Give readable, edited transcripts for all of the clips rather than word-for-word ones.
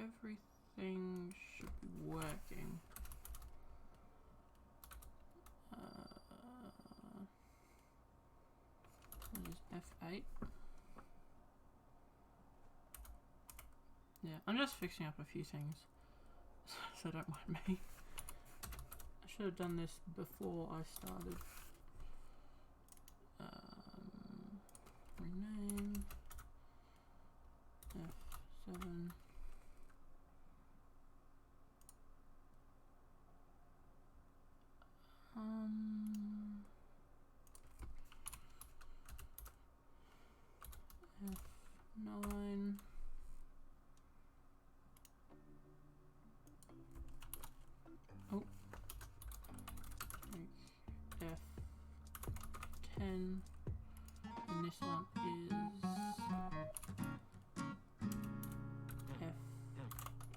everything should be working. What is F8? Yeah, I'm just fixing up a few things, so don't mind me. I should have done this before I started. Rename F7. F9. Oh. F10. And this one is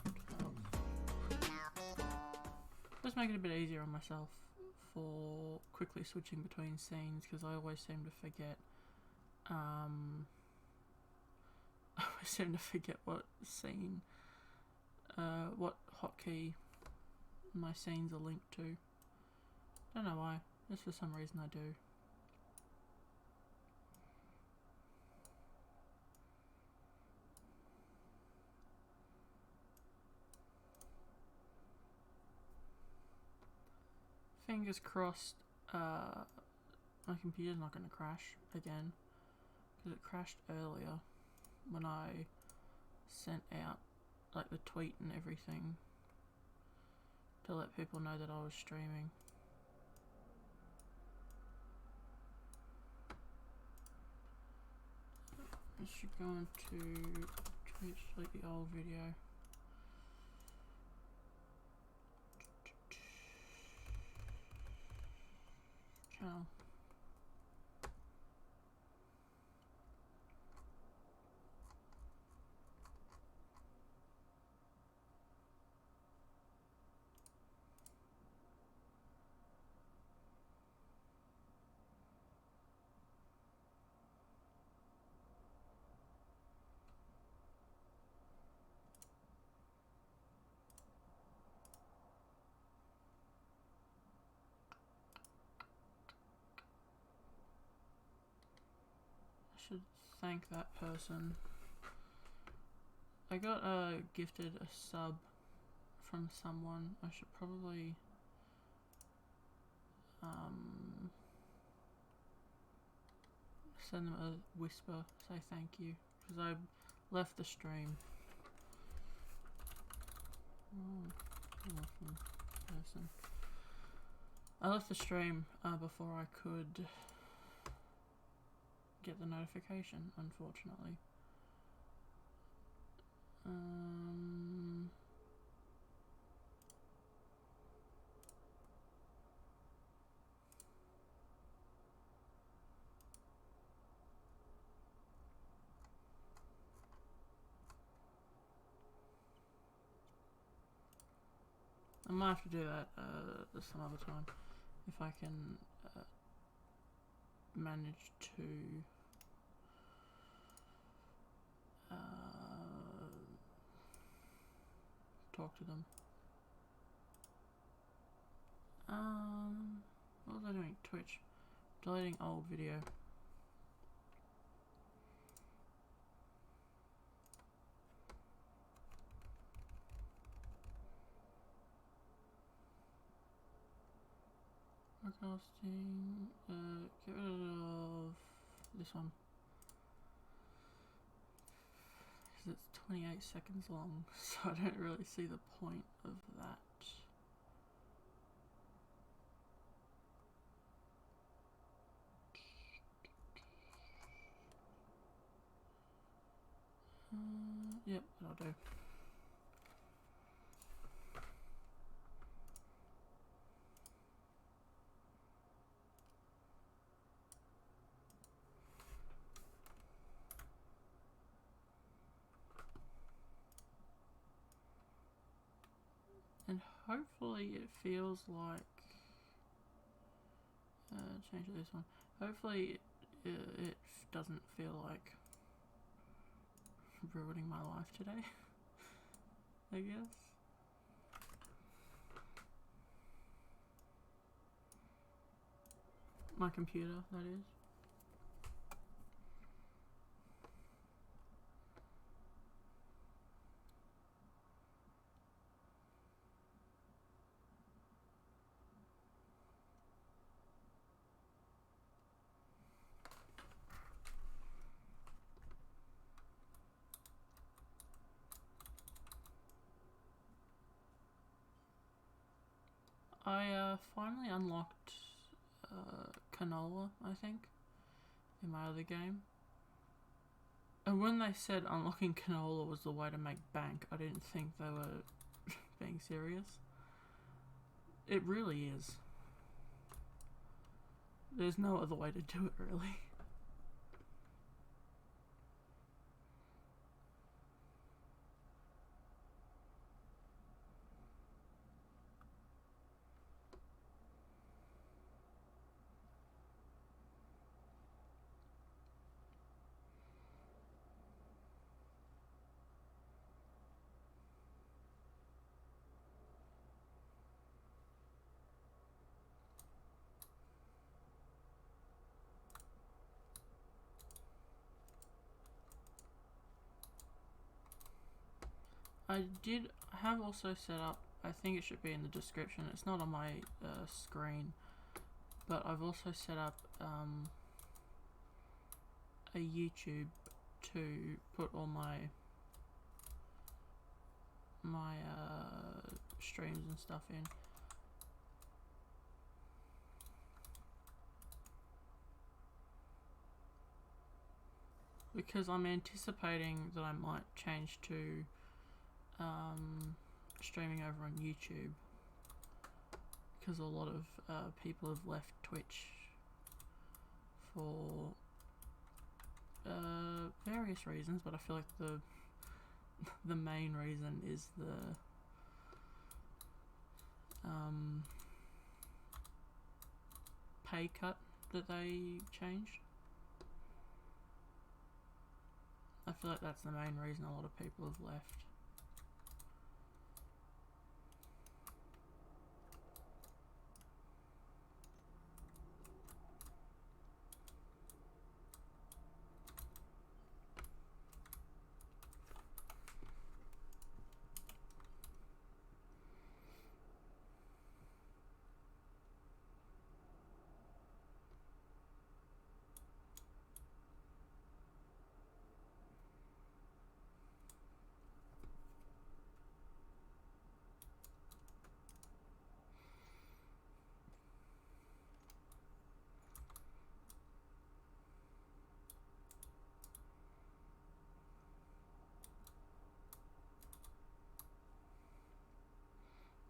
F12. Let's make it a bit easier on myself for quickly switching between scenes, because I always seem to forget what scene, what hotkey my scenes are linked to. Don't know why, just for some reason I do. Fingers crossed my computer's not going to crash again, because it crashed earlier when I sent out like the tweet and everything to let people know that I was streaming. I should go into Twitch, like the old video. Channel. Should thank that person. I got gifted a sub from someone. I should probably send them a whisper, say thank you, because I left the stream. Awesome person. I left the stream before I could get the notification, unfortunately. I might have to do that some other time if I can manage to talk to them. What was I doing? Twitch. Deleting old video. Broadcasting. Get rid of this one, because it's 28 seconds long, so I don't really see the point of that. Yep, that'll do. And hopefully it feels like change this one. Hopefully it doesn't feel like ruining my life today. I guess. My computer, that is. I finally unlocked canola, I think, in my other game. And when they said unlocking canola was the way to make bank, I didn't think they were being serious. It really is. There's no other way to do it, really. I have also set up, I think it should be in the description, it's not on my screen, but I've also set up a YouTube to put all my streams and stuff in. Because I'm anticipating that I might change to streaming over on YouTube, because a lot of people have left Twitch for various reasons, but I feel like the main reason is the pay cut that they changed. I feel like that's the main reason a lot of people have left.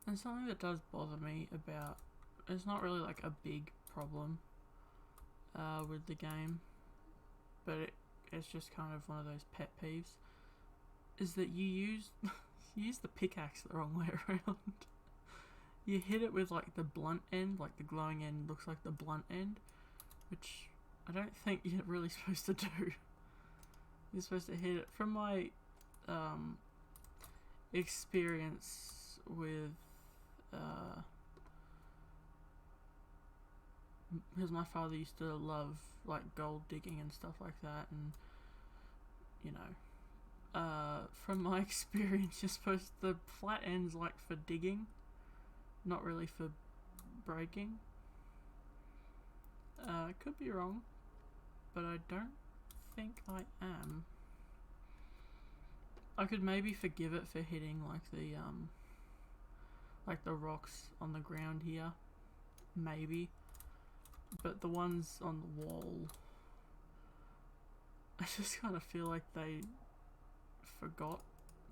And something that does bother me about, it's not really like a big problem with the game, but it's just kind of one of those pet peeves, is that you use the pickaxe the wrong way around. You hit it with like the blunt end, like the glowing end looks like the blunt end, which I don't think you're really supposed to do. You're supposed to hit it. From my experience with because my father used to love like gold digging and stuff like that, and you know, from my experience, you're supposed, the flat end's like for digging, not really for breaking. I could be wrong, but I don't think I am. I could maybe forgive it for hitting like the rocks on the ground here, maybe, but the ones on the wall, I just kind of feel like they forgot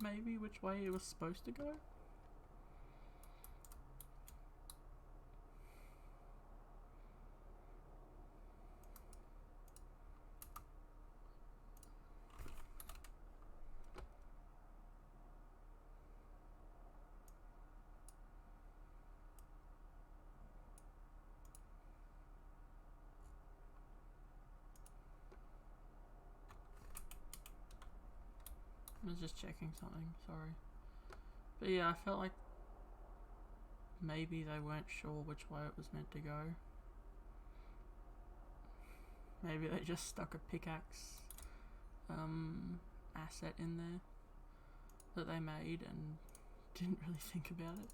maybe which way it was supposed to go. I was just checking something, sorry. But yeah, I felt like maybe they weren't sure which way it was meant to go. Maybe they just stuck a pickaxe asset in there that they made and didn't really think about it.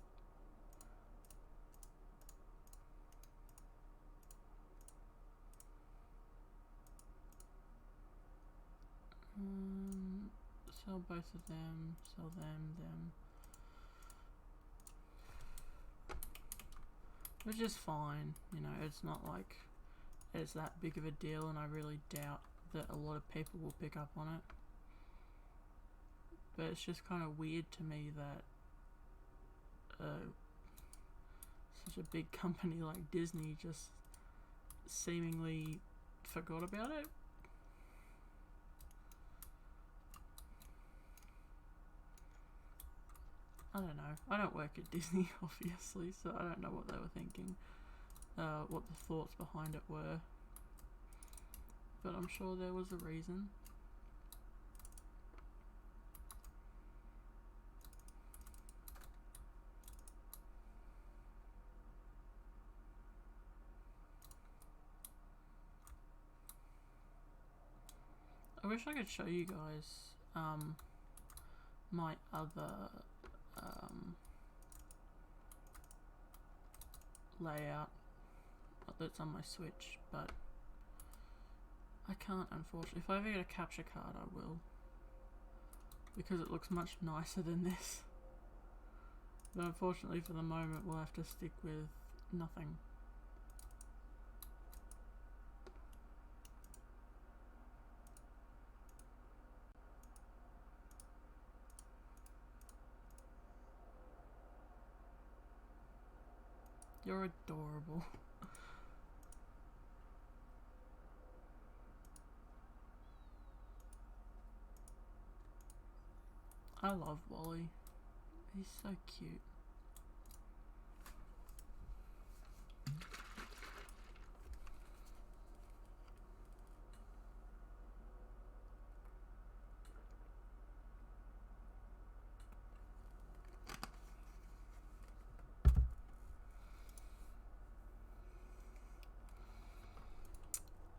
Sell both of them, sell them. Which is fine, you know, it's not like it's that big of a deal, and I really doubt that a lot of people will pick up on it. But it's just kind of weird to me that such a big company like Disney just seemingly forgot about it. I don't know. I don't work at Disney, obviously, so I don't know what they were thinking, what the thoughts behind it were. But I'm sure there was a reason. I wish I could show you guys my other layout that's on my Switch, but I can't, unfortunately. If I ever get a capture card, I will, because it looks much nicer than this. But unfortunately for the moment we'll have to stick with nothing. You're adorable. I love Wally. He's so cute.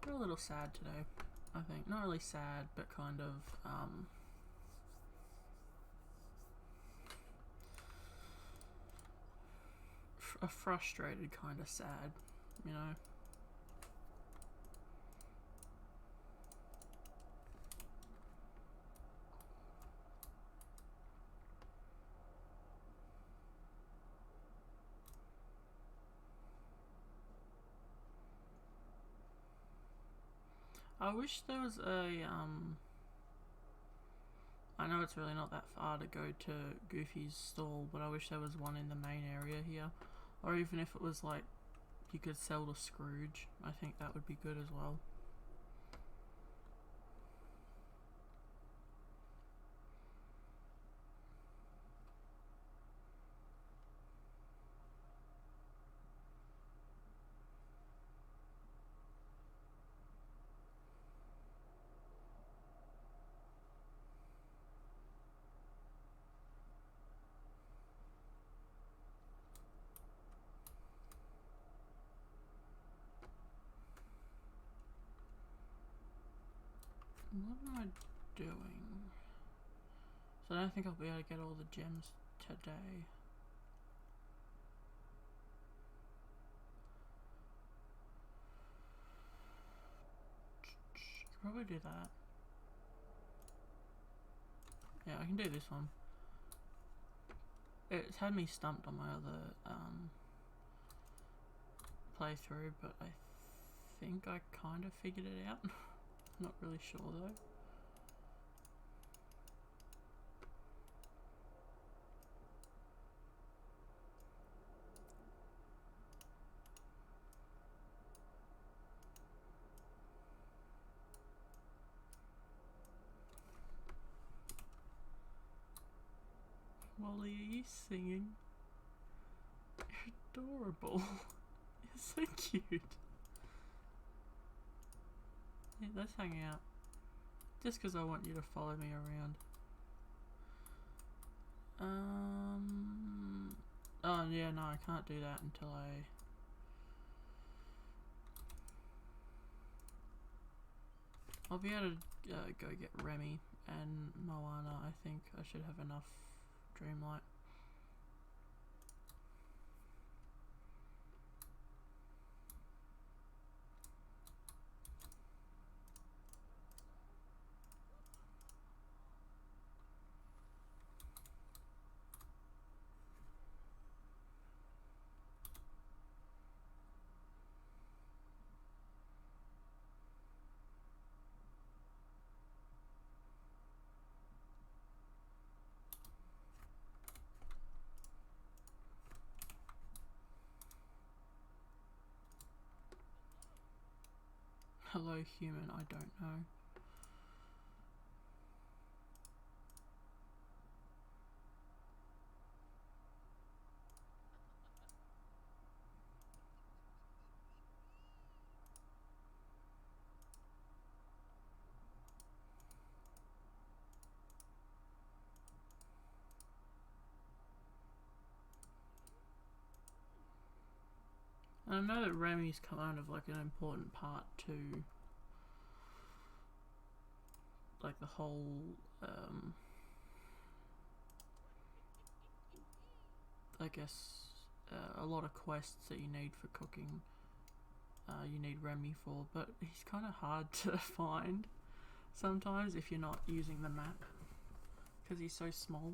We're a little sad today, I think. Not really sad, but kind of a frustrated kind of sad, you know. I wish there was a I know it's really not that far to go to Goofy's stall, but I wish there was one in the main area here. Or even if it was like you could sell to Scrooge, I think that would be good as well. What am I doing? So I don't think I'll be able to get all the gems today. Could probably do that. Yeah, I can do this one. It's had me stumped on my other playthrough, but I think I kind of figured it out. Not really sure though. Wally, are you singing? You're adorable. You're so cute. Yeah, let's hang out. Just because I want you to follow me around. Oh yeah, no, I can't do that until I'll be able to go get Remy and Moana. I think I should have enough Dreamlight. Hello human, I don't know. And I know that Remy's kind of like an important part to like the whole I guess a lot of quests that you need for cooking you need Remy for, but he's kind of hard to find sometimes if you're not using the map because he's so small.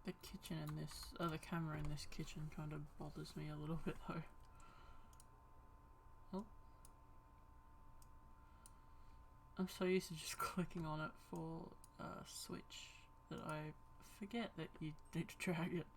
The kitchen in this, the camera in this kitchen kind of bothers me a little bit though. Oh. I'm so used to just clicking on it for switch that I forget that you need to drag it.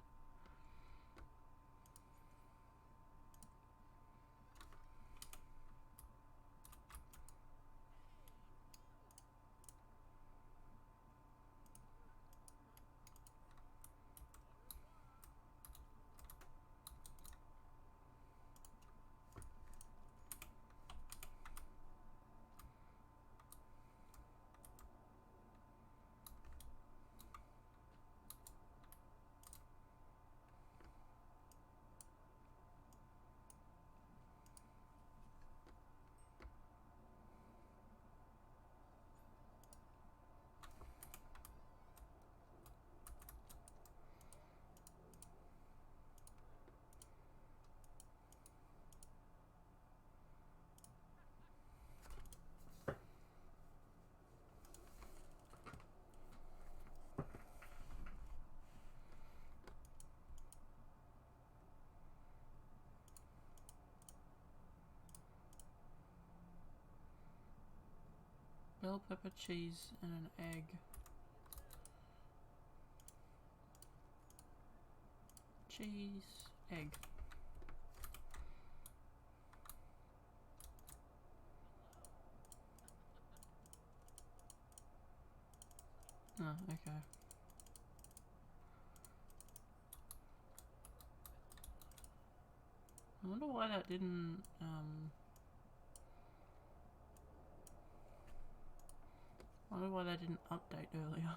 Bell pepper, cheese, and an egg. Cheese, egg. Oh, okay. I wonder why that didn't, I wonder why they didn't update earlier.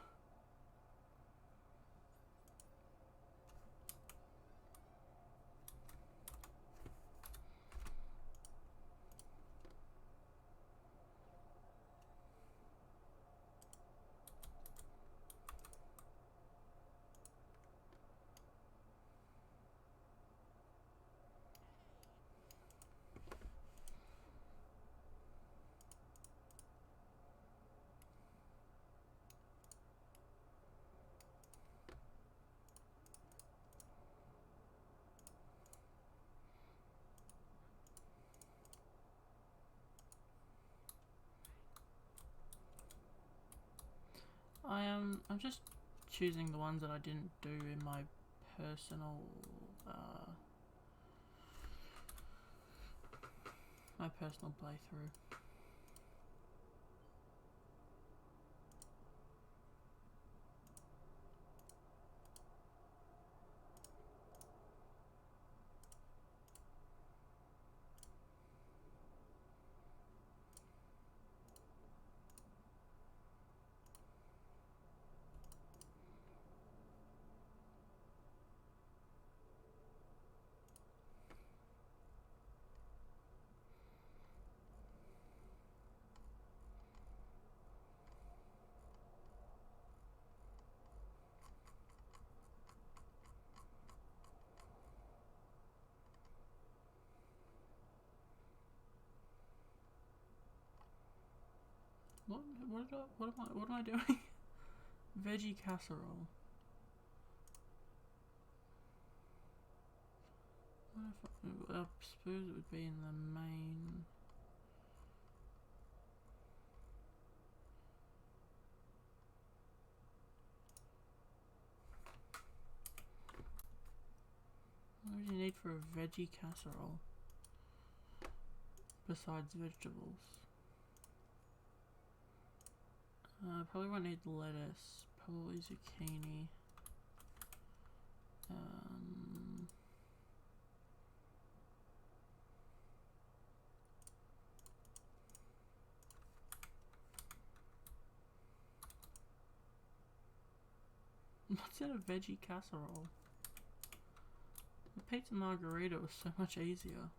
I'm just choosing the ones that I didn't do in my personal playthrough. What am I doing? Veggie casserole. I suppose it would be in the main. What do you need for a veggie casserole? Besides vegetables. Probably won't need lettuce. Probably zucchini. What's in a veggie casserole? The pizza margherita was so much easier.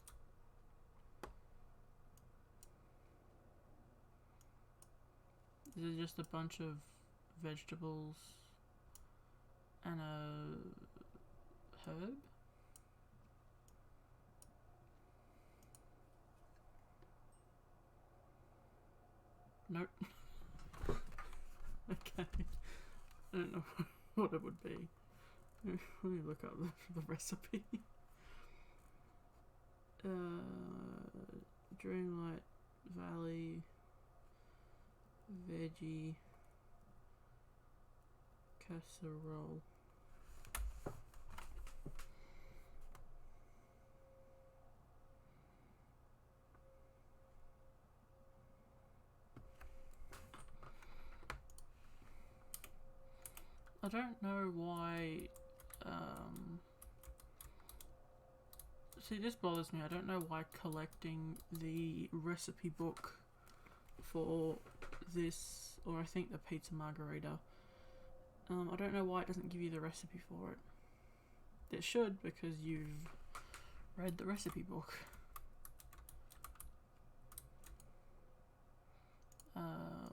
Is it just a bunch of vegetables and a herb? Nope. Okay. I don't know what it would be. Let me look up the recipe. Dreamlight Valley veggie casserole. I don't know why, see, this bothers me. I don't know why collecting the recipe book for this, or I think the pizza margherita, I don't know why it doesn't give you the recipe for it. It should, because you've read the recipe book.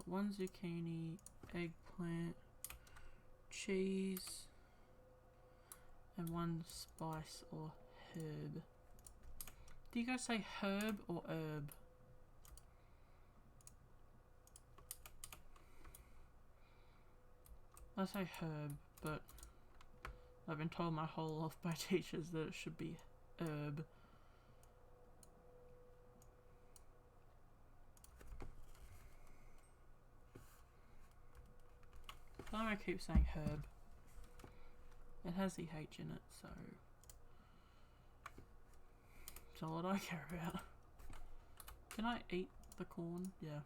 1 zucchini, eggplant, cheese, and 1 spice or herb. Do you guys say herb or herb? I say herb, but I've been told my whole life by teachers that it should be herb. I'm gonna keep saying herb. It has the H in it, so that's all that I care about. Can I eat the corn? Yeah.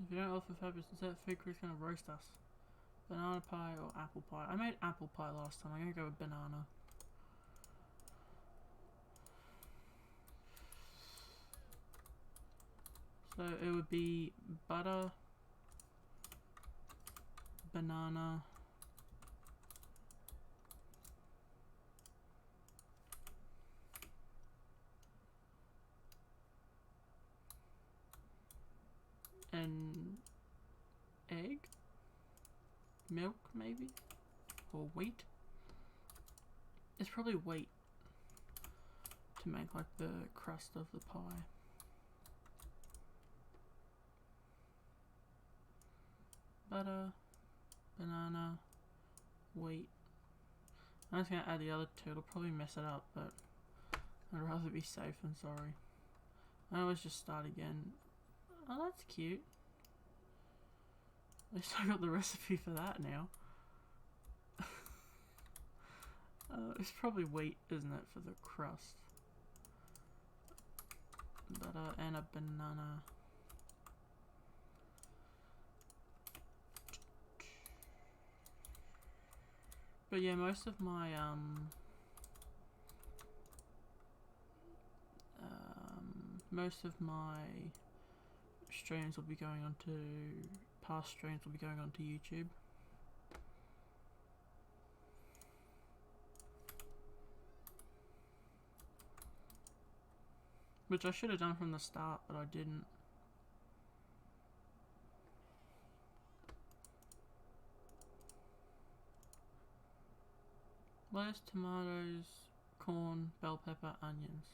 If you don't offer fabrics, is that food crew's gonna roast us? Banana pie or apple pie? I made apple pie last time. I'm gonna go with banana. So it would be butter, banana, and egg, milk maybe, or wheat. It's probably wheat to make like the crust of the pie. Butter, banana, wheat. I'm just gonna add the other two. It'll probably mess it up, but I'd rather be safe than sorry. I always just start again. Oh, that's cute. At least I got the recipe for that now. It's probably wheat, isn't it, for the crust? Butter and a banana. But yeah, most of my streams will be going on to past streams will be going on to YouTube. Which I should have done from the start, but I didn't. Lettuce, tomatoes, corn, bell pepper, onions.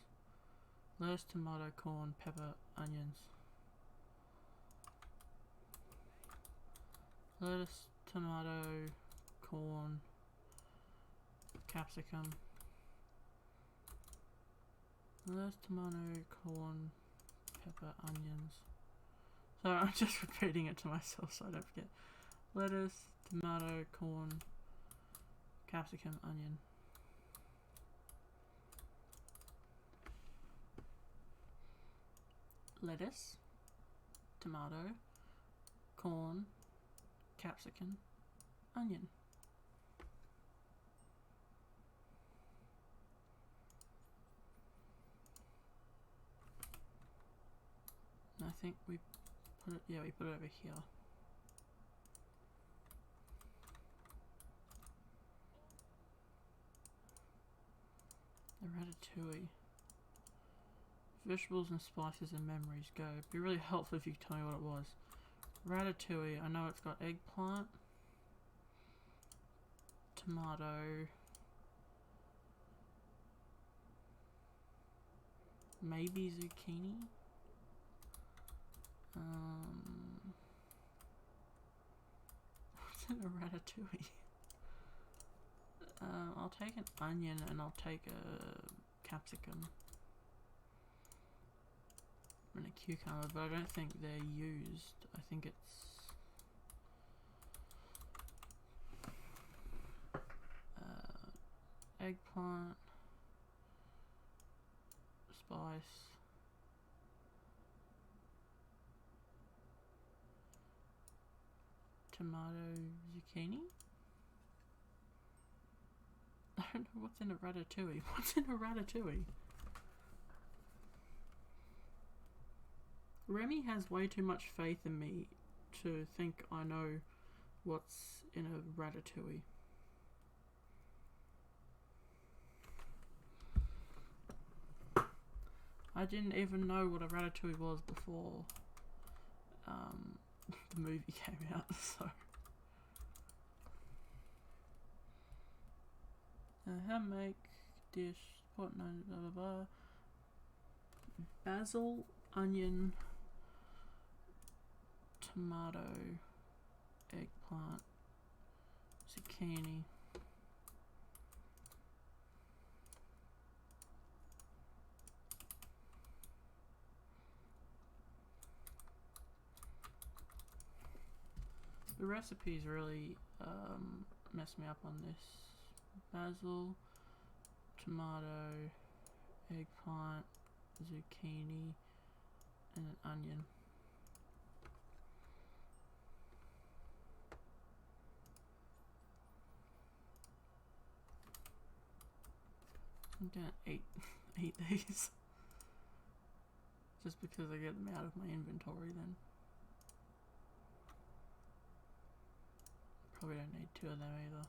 Lettuce, tomato, corn, pepper, onions. Lettuce, tomato, corn, capsicum. Lettuce, tomato, corn, pepper, onions. So I'm just repeating it to myself so I don't forget. Lettuce, tomato, corn, capsicum, onion. Lettuce, tomato, corn, capsicum, onion. I think we put it, yeah, we put it over here. The ratatouille. Vegetables and spices and memories go. It'd be really helpful if you could tell me what it was. Ratatouille, I know it's got eggplant, tomato, maybe zucchini. What's in a ratatouille? I'll take an onion and I'll take a capsicum and a cucumber, but I don't think they're used. I think it's eggplant, spice, tomato, zucchini. I don't know what's in a ratatouille. What's in a ratatouille? Remy has way too much faith in me to think I know what's in a ratatouille. I didn't even know what a ratatouille was before the movie came out, so. How make dish, pot, no, blah blah blah. Basil, onion, tomato, eggplant, zucchini. The recipes really messed me up on this. Basil, tomato, eggplant, zucchini, and an onion. I'm gonna eat these. Just because I get them out of my inventory then. Probably don't need 2 of them either.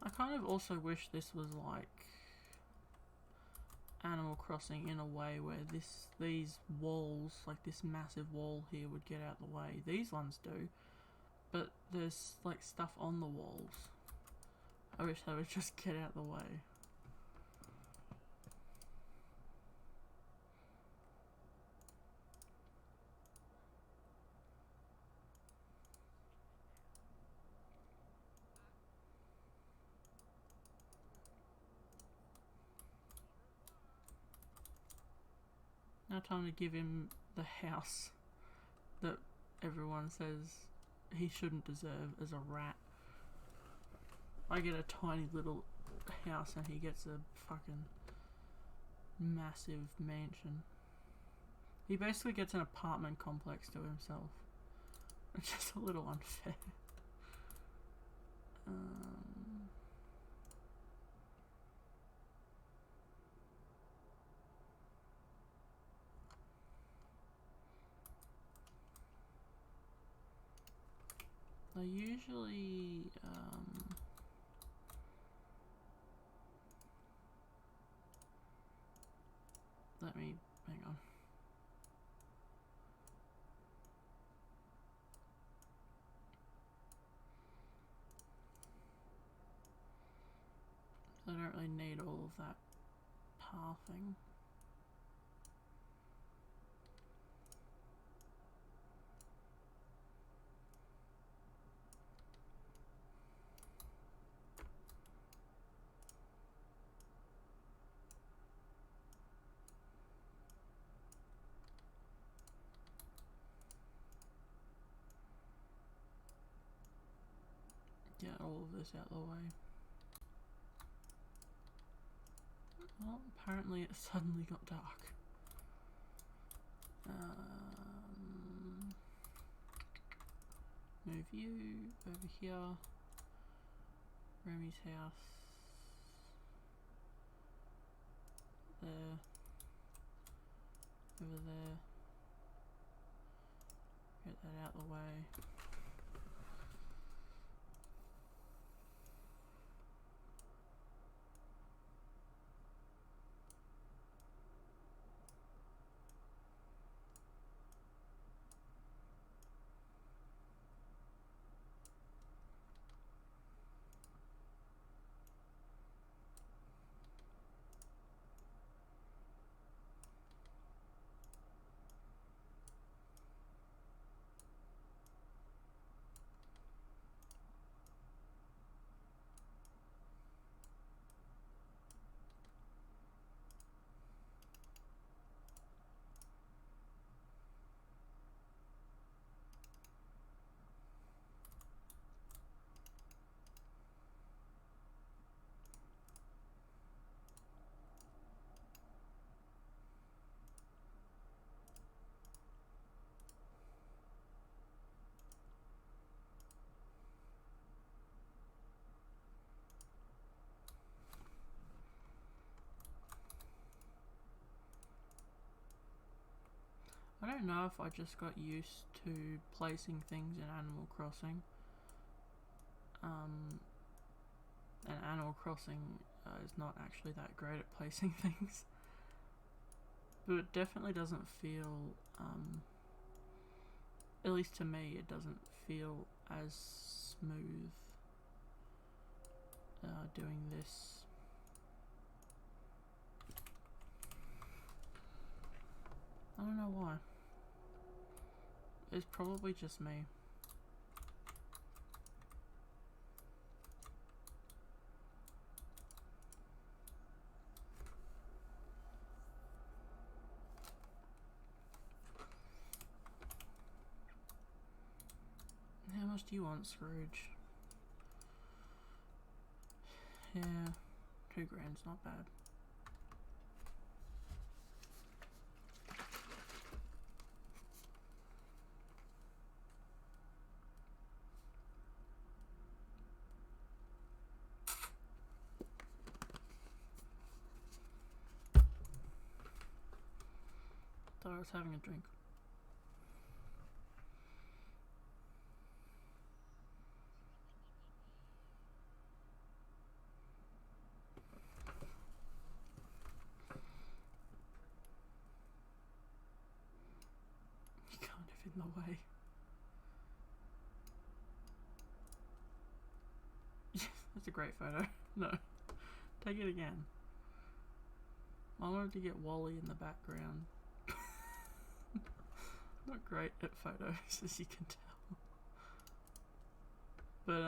I kind of also wish this was like Animal Crossing in a way where these walls, like this massive wall here, would get out the way. These ones do, but there's like stuff on the walls. I wish they would just get out the way. Now time to give him the house that everyone says he shouldn't deserve as a rat. I get a tiny little house and he gets a fucking massive mansion. He basically gets an apartment complex to himself. It's just a little unfair. I usually let me hang on. I don't really need all of that pathing. Get all of this out of the way. Well, apparently it suddenly got dark. Move you over here. Remy's house. There. Over there. Get that out of the way. I don't know if I just got used to placing things in Animal Crossing. And Animal Crossing is not actually that great at placing things. But it definitely doesn't feel, at least to me, it doesn't feel as smooth doing this. I don't know why. It's probably just me. How much do you want, Scrooge? Yeah, $2 grand's not bad. Sorry, I was having a drink. You kind of in the way. That's a great photo. No. Take it again. I wanted to get Wally in the background. Not great at photos, as you can tell. But,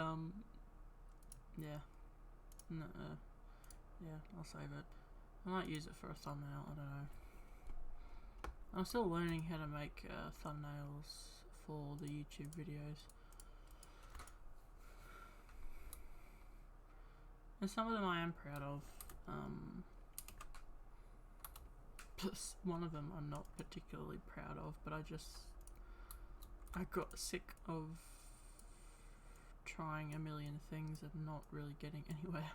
yeah. No, yeah, I'll save it. I might use it for a thumbnail, I don't know. I'm still learning how to make thumbnails for the YouTube videos. And some of them I am proud of. One of them I'm not particularly proud of, but I got sick of trying a million things and not really getting anywhere.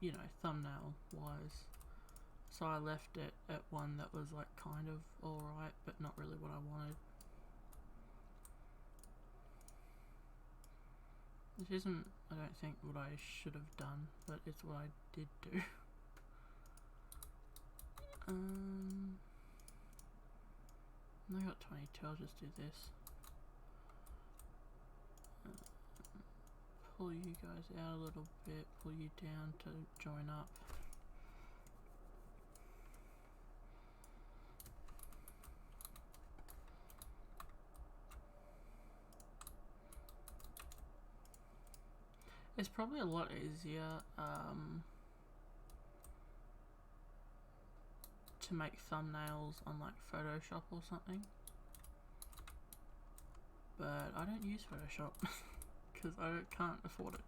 You know, thumbnail wise. So I left it at one that was like kind of alright, but not really what I wanted. Which isn't, I don't think, what I should have done, but it's what I did do. I got 22, I'll just do this. Pull you guys out a little bit, pull you down to join up. It's probably a lot easier to make thumbnails on like Photoshop or something, but I don't use Photoshop because I can't afford it.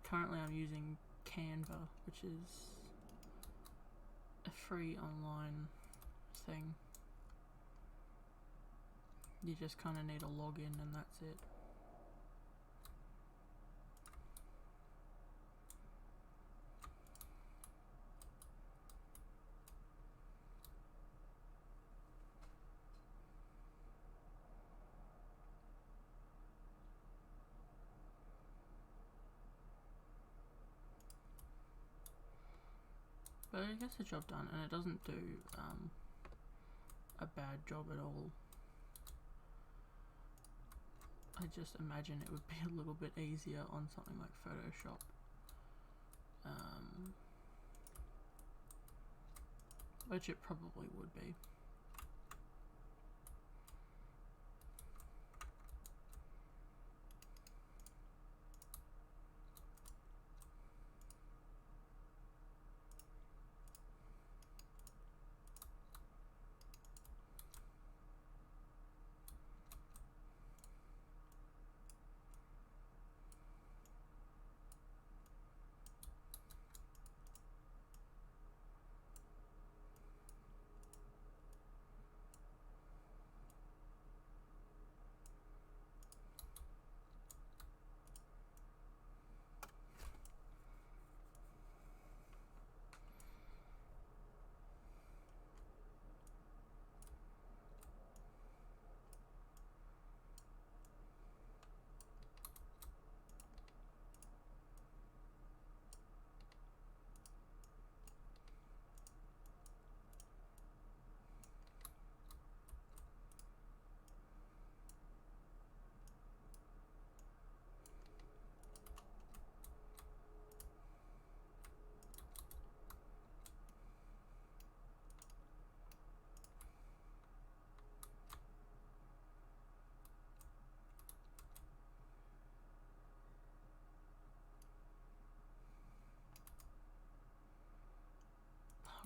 Currently I'm using Canva, which is a free online thing. You just kind of need a login and that's it. But it gets the job done, and it doesn't do a bad job at all. I just imagine it would be a little bit easier on something like Photoshop. Which it probably would be.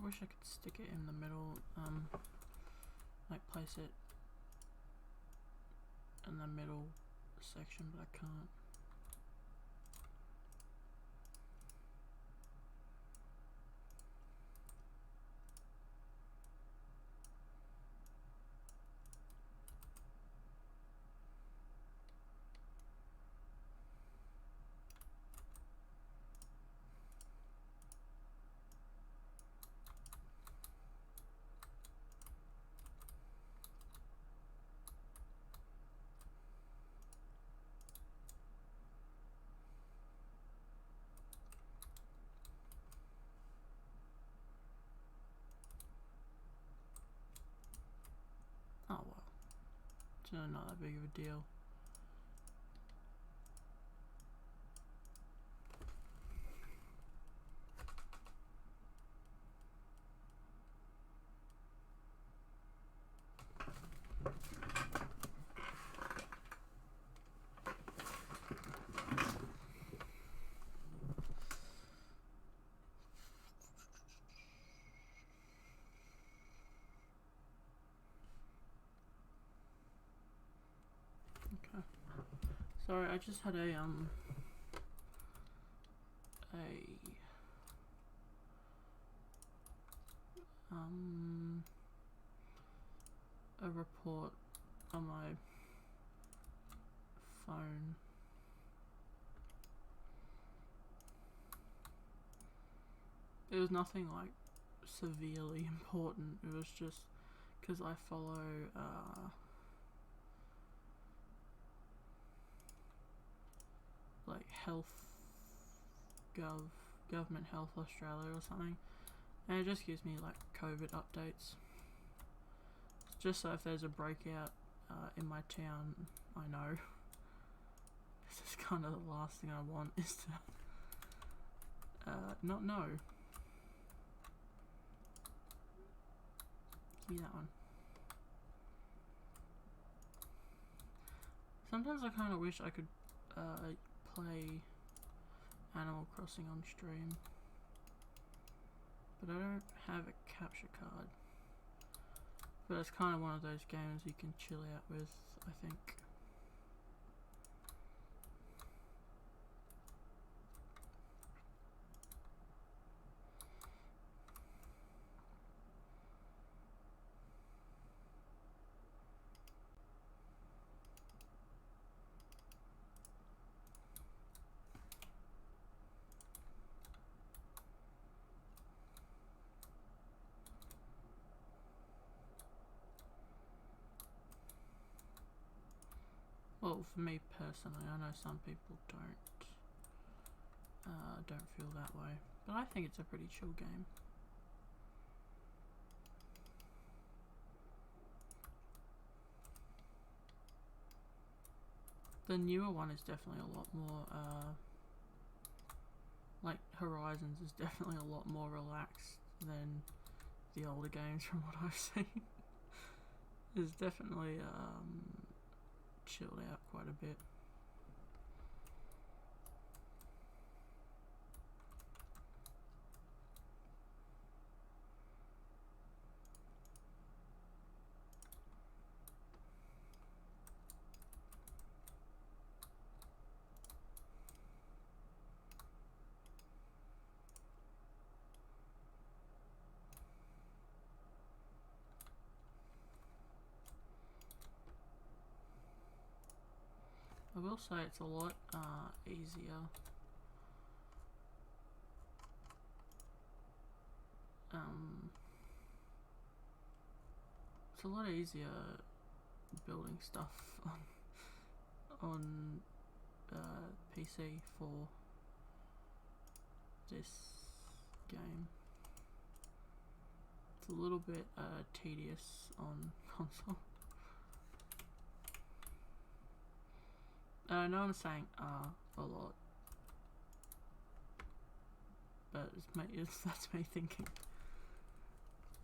I wish I could stick it in the middle, like place it in the middle section, but I can't. It's really not that big of a deal. Sorry, I just had a report on my phone. It was nothing like severely important. It was just because I follow like Government Health Australia or something, and it just gives me like COVID updates, just so if there's a breakout in my town, I know. This is kind of the last thing I want, is to not know. Give me that one. Sometimes I kind of wish I could play Animal Crossing on stream, but I don't have a capture card. But it's kind of one of those games you can chill out with, I think. Well, for me personally, I know some people don't feel that way, but I think it's a pretty chill game. The newer one is definitely a lot more, like Horizons is definitely a lot more relaxed than the older games from what I've seen. It's definitely chilled out quite a bit. I will say it's a lot easier it's a lot easier building stuff on PC for this game. It's a little bit tedious on console. I know I'm saying a lot, but that's me thinking.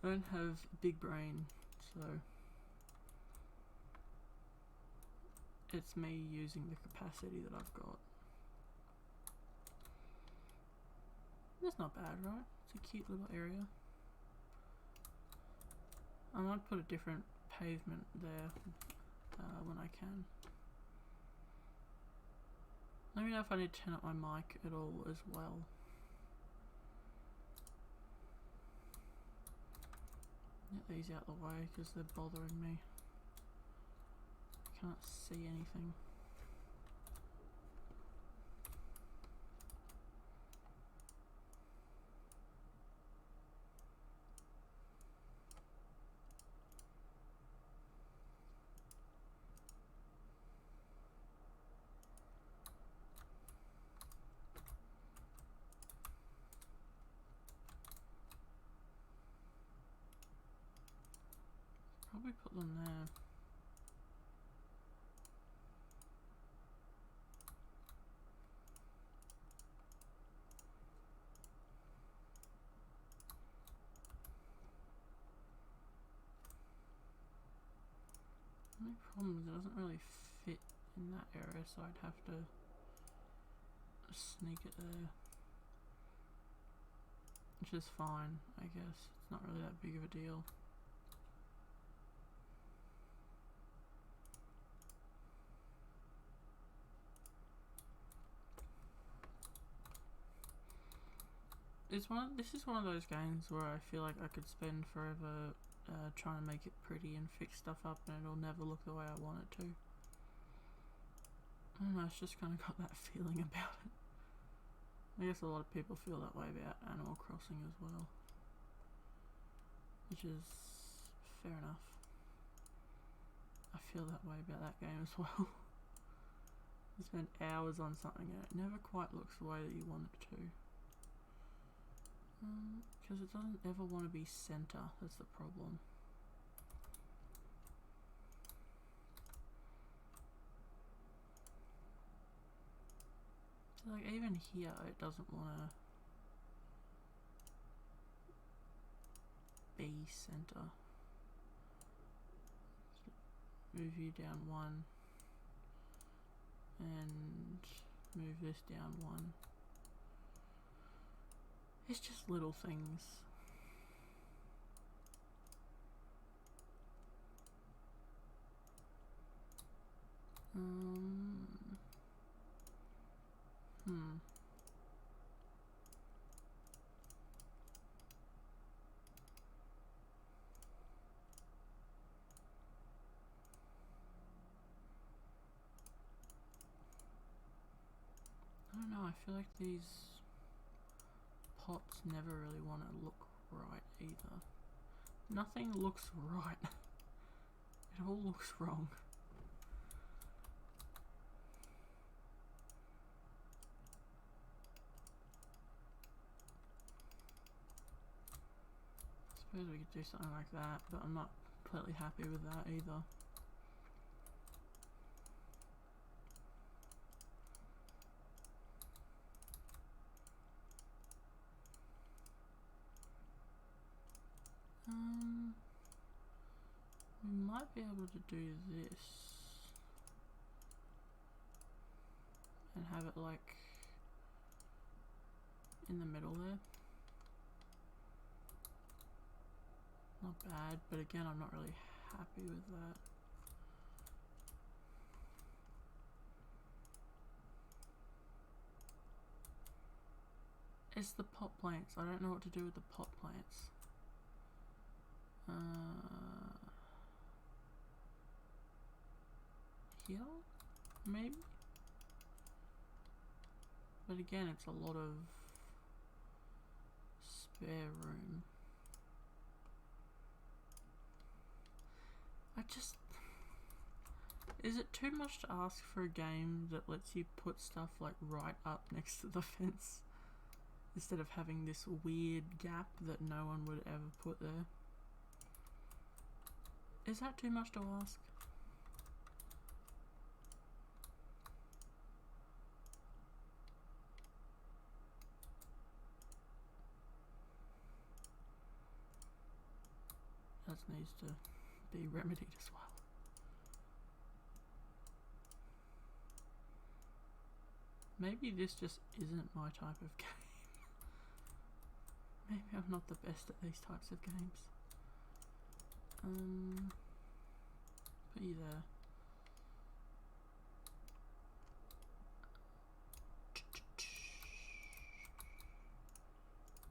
I don't have a big brain, so it's me using the capacity that I've got. That's not bad, right? It's a cute little area. I might put a different pavement there when I can. Let me know if I need to turn up my mic at all as well. Get these out of the way because they're bothering me. I can't see anything. Probably put them there. only problem is it doesn't really fit in that area, so I'd have to sneak it there. Which is fine, I guess. It's not really that big of a deal. This is one of those games where I feel like I could spend forever trying to make it pretty and fix stuff up, and it'll never look the way I want it to. I don't know, it's just kind of got that feeling about it. I guess a lot of people feel that way about Animal Crossing as well, which is fair enough. I feel that way about that game as well. You spend hours on something and it never quite looks the way that you want it to. Because it doesn't ever want to be center, that's the problem. So like even here it doesn't want to be center. So move you down one and move this down one. It's just little things. I don't know, I feel like these pots never really want to look right either. Nothing looks right. It all looks wrong. I suppose we could do something like that, but I'm not completely happy with that either. We might be able to do this and have it like in the middle there. Not bad, but again I'm not really happy with that. It's the pot plants. I don't know what to do with the pot plants. Here? Maybe? But again, it's a lot of spare room. Is it too much to ask for a game that lets you put stuff like right up next to the fence instead of having this weird gap that no one would ever put there? Is that too much to ask? That needs to be remedied as well. Maybe this just isn't my type of game. Maybe I'm not the best at these types of games. Put you there.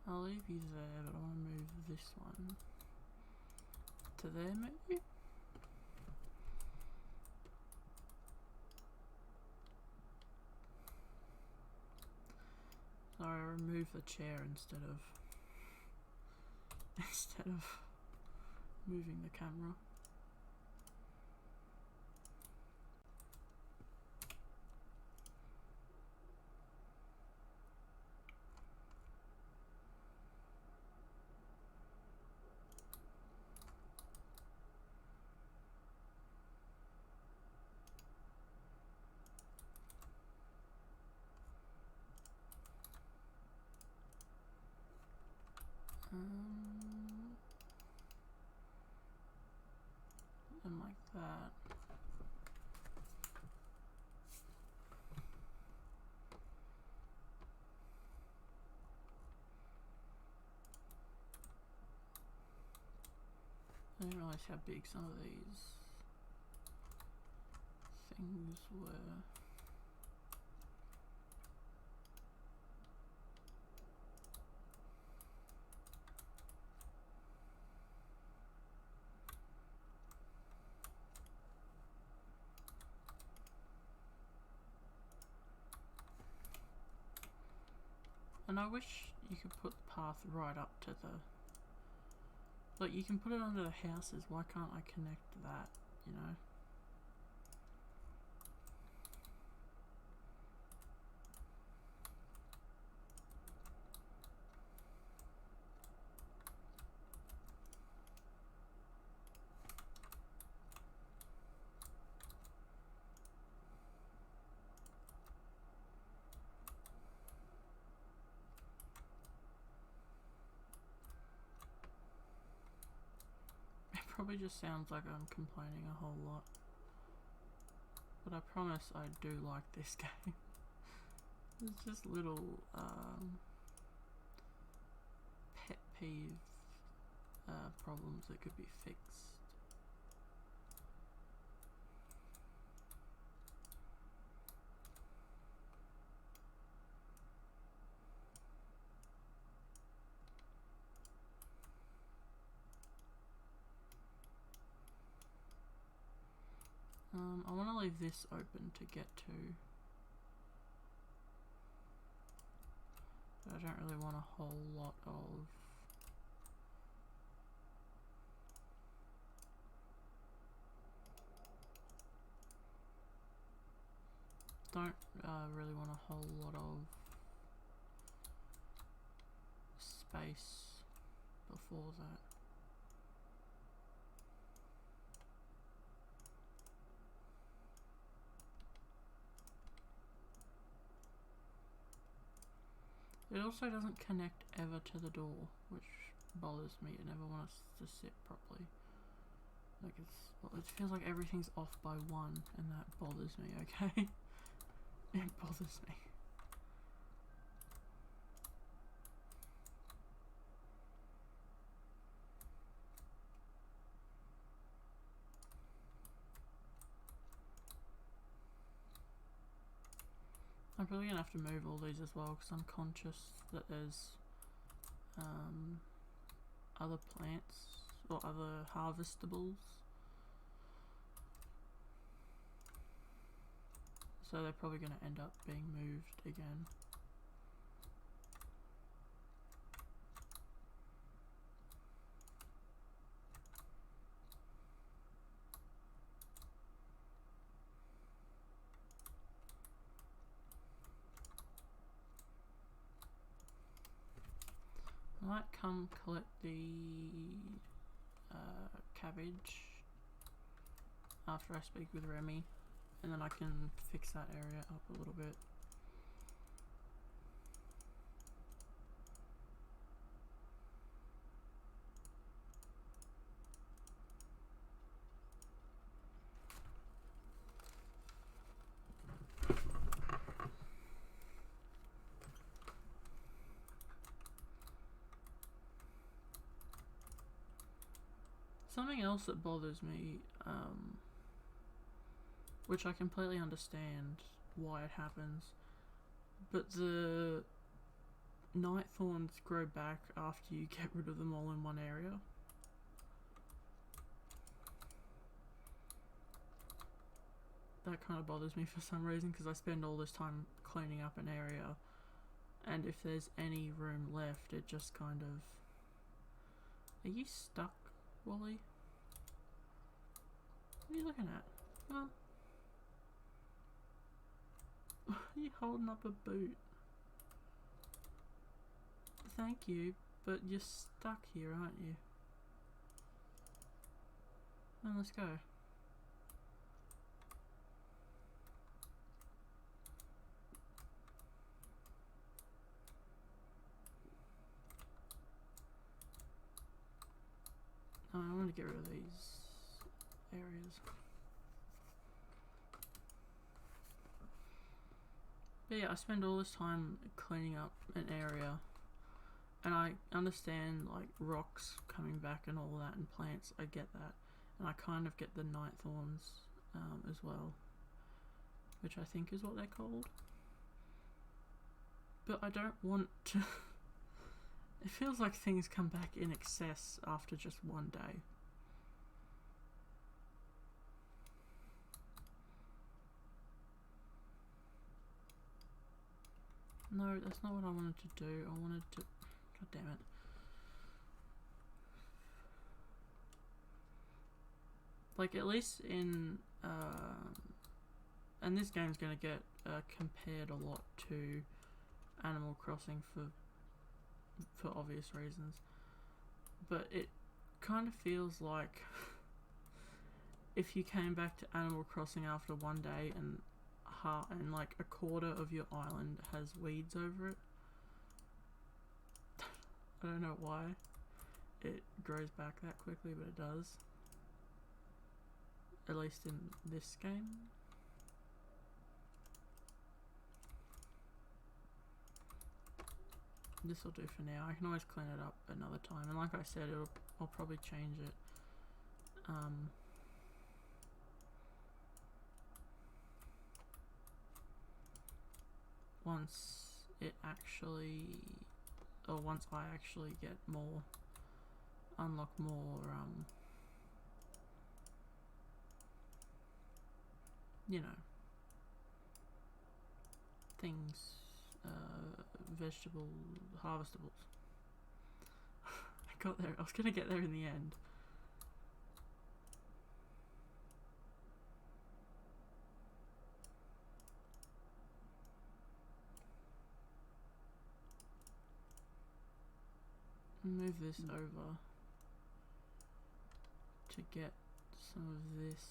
I'll leave you there, but I want to move this one to there maybe? So I remove the chair instead of moving the camera. And like that. realise how big some of these things were. And I wish you could put the path right up to the... Like, you can put it under the houses, why can't I connect that, you know? Probably just sounds like I'm complaining a whole lot, but I promise I do like this game. It's just little pet peeve problems that could be fixed. I want to leave this open to get to, but I don't really want a whole lot of really want a whole lot of space before that. It also doesn't connect ever to the door, which bothers me. It never wants to sit properly. Like it feels like everything's off by one, and that bothers me, okay? It bothers me. I'm probably gonna have to move all these as well because I'm conscious that there's other plants or other harvestables. So they're probably gonna end up being moved again. I might come collect the cabbage after I speak with Remy, and then I can fix that area up a little bit. Something else that bothers me, which I completely understand why it happens, but the night thorns grow back after you get rid of them all in one area. That kind of bothers me for some reason, because I spend all this time cleaning up an area, and if there's any room left, it just kind of... Are you stuck, Wally? What are you looking at? Huh? Are you holding up a boot? Thank you, but you're stuck here, aren't you? Well, let's go. Oh, I want to get rid of these areas. But yeah, I spend all this time cleaning up an area, and I understand like rocks coming back and all that and plants, I get that. And I kind of get the night thorns as well, which I think is what they're called. But I don't want to... It feels like things come back in excess after just one day. No, that's not what I wanted to do. I wanted to... God damn it. Like, at least in... and this game's going to get compared a lot to Animal Crossing for obvious reasons. But it kind of feels like if you came back to Animal Crossing after one day and like a quarter of your island has weeds over it. I don't know why it grows back that quickly, but it does. At least in this game. This will do for now. I can always clean it up another time, and like I said, I'll probably change it. Once I actually get more, unlock more, you know, things, vegetable harvestables. I got there. I was gonna get there in the end. Move this over to get some of this.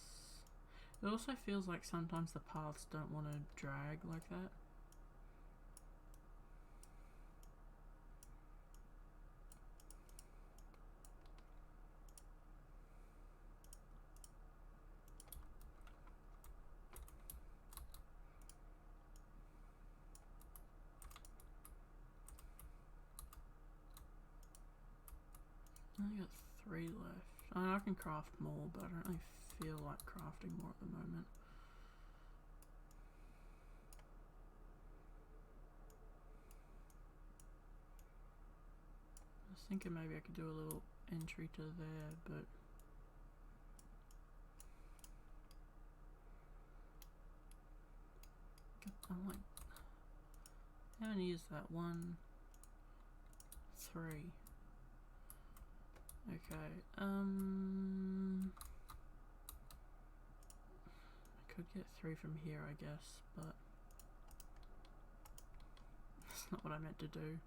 It also feels like sometimes the paths don't want to drag like that. I only got 3 left. I mean, I can craft more, but I don't really feel like crafting more at the moment. I was thinking maybe I could do a little entry to there, but I'm like, how many is that? 1, 3. Okay, I could get 3 from here, I guess, but that's not what I meant to do.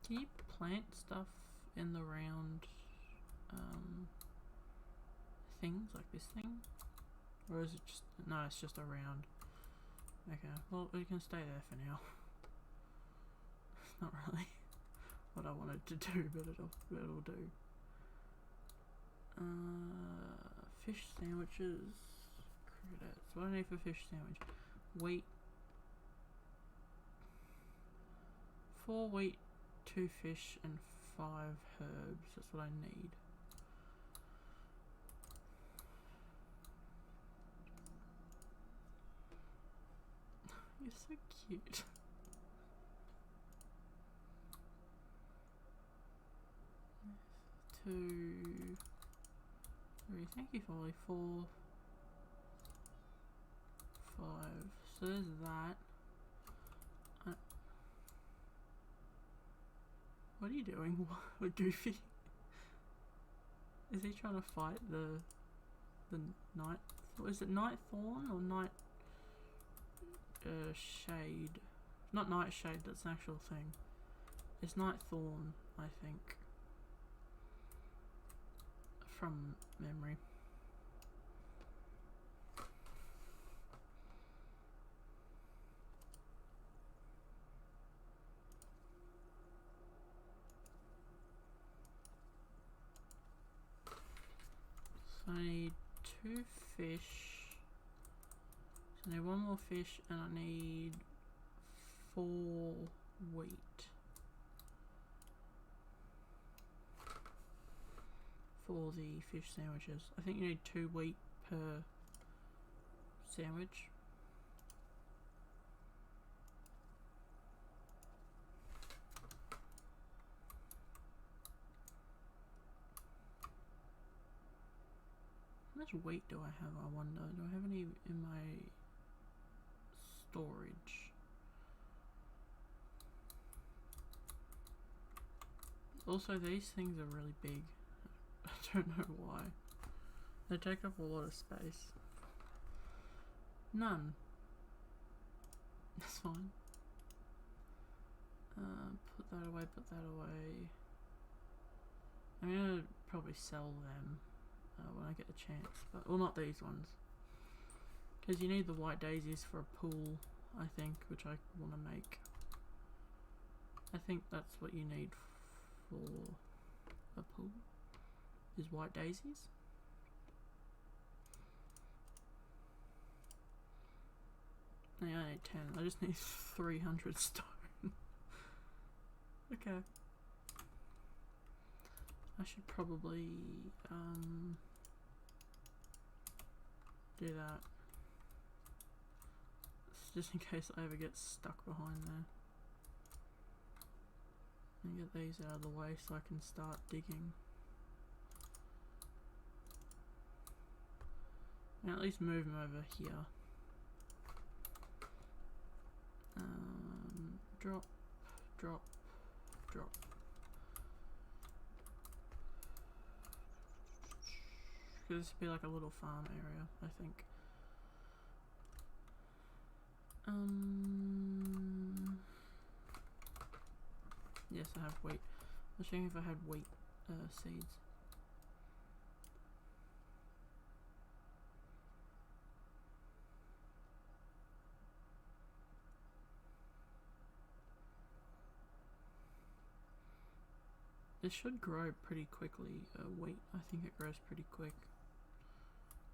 Can you plant stuff in the round things like this thing? Or is it just, no, it's just a round. Okay, well, we can stay there for now. It's not really what I wanted to do, but it'll do. Fish sandwiches. Crickets. What do I need for fish sandwich? Wheat. 4 wheat, 2 fish, and 5 herbs. That's what I need. You're so cute. 2, 3. Thank you, Folly. 4, 5. So there's that. What are you doing? What, Goofy? Is he trying to fight the night? Is it night thorn or night shade? Not nightshade. That's an actual thing. It's night thorn, I think, from memory. So I need 2 fish. So I need 1 more fish, and I need 4 wheat. For the fish sandwiches. I think you need 2 wheat per sandwich. How much wheat do I have, I wonder? Do I have any in my storage? Also, these things are really big. I don't know why. They take up a lot of space. None. That's fine. Put that away, put that away. I'm gonna probably sell them when I get the chance, but well, not these ones, because you need the white daisies for a pool, I think, which I want to make. I think that's what you need for a pool, is white daisies. I only need 10. I just need 300 stone. Okay. I should probably do that, just in case I ever get stuck behind there. And get these out of the way so I can start digging. And at least move them over here. Drop, drop, drop. Because this would be like a little farm area, I think. Yes, I have wheat. I was checking if I had wheat seeds. This should grow pretty quickly, wheat. I think it grows pretty quick.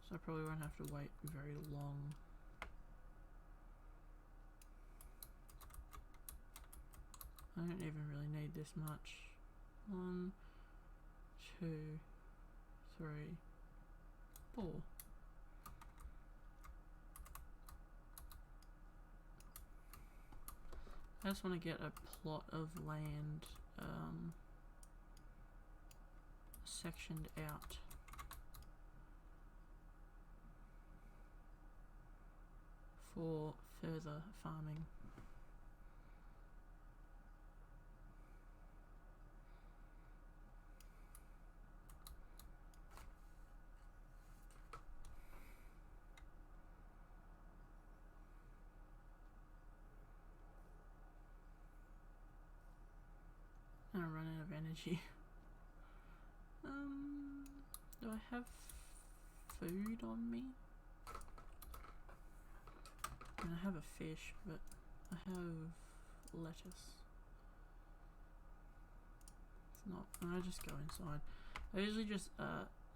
So I probably won't have to wait very long. I don't even really need this much. 1, 2, 3, 4. I just want to get a plot of land sectioned out. For further farming. And I'm running out of energy. Do I have food on me? I have a fish, but I have lettuce. It's not. I just go inside. I usually just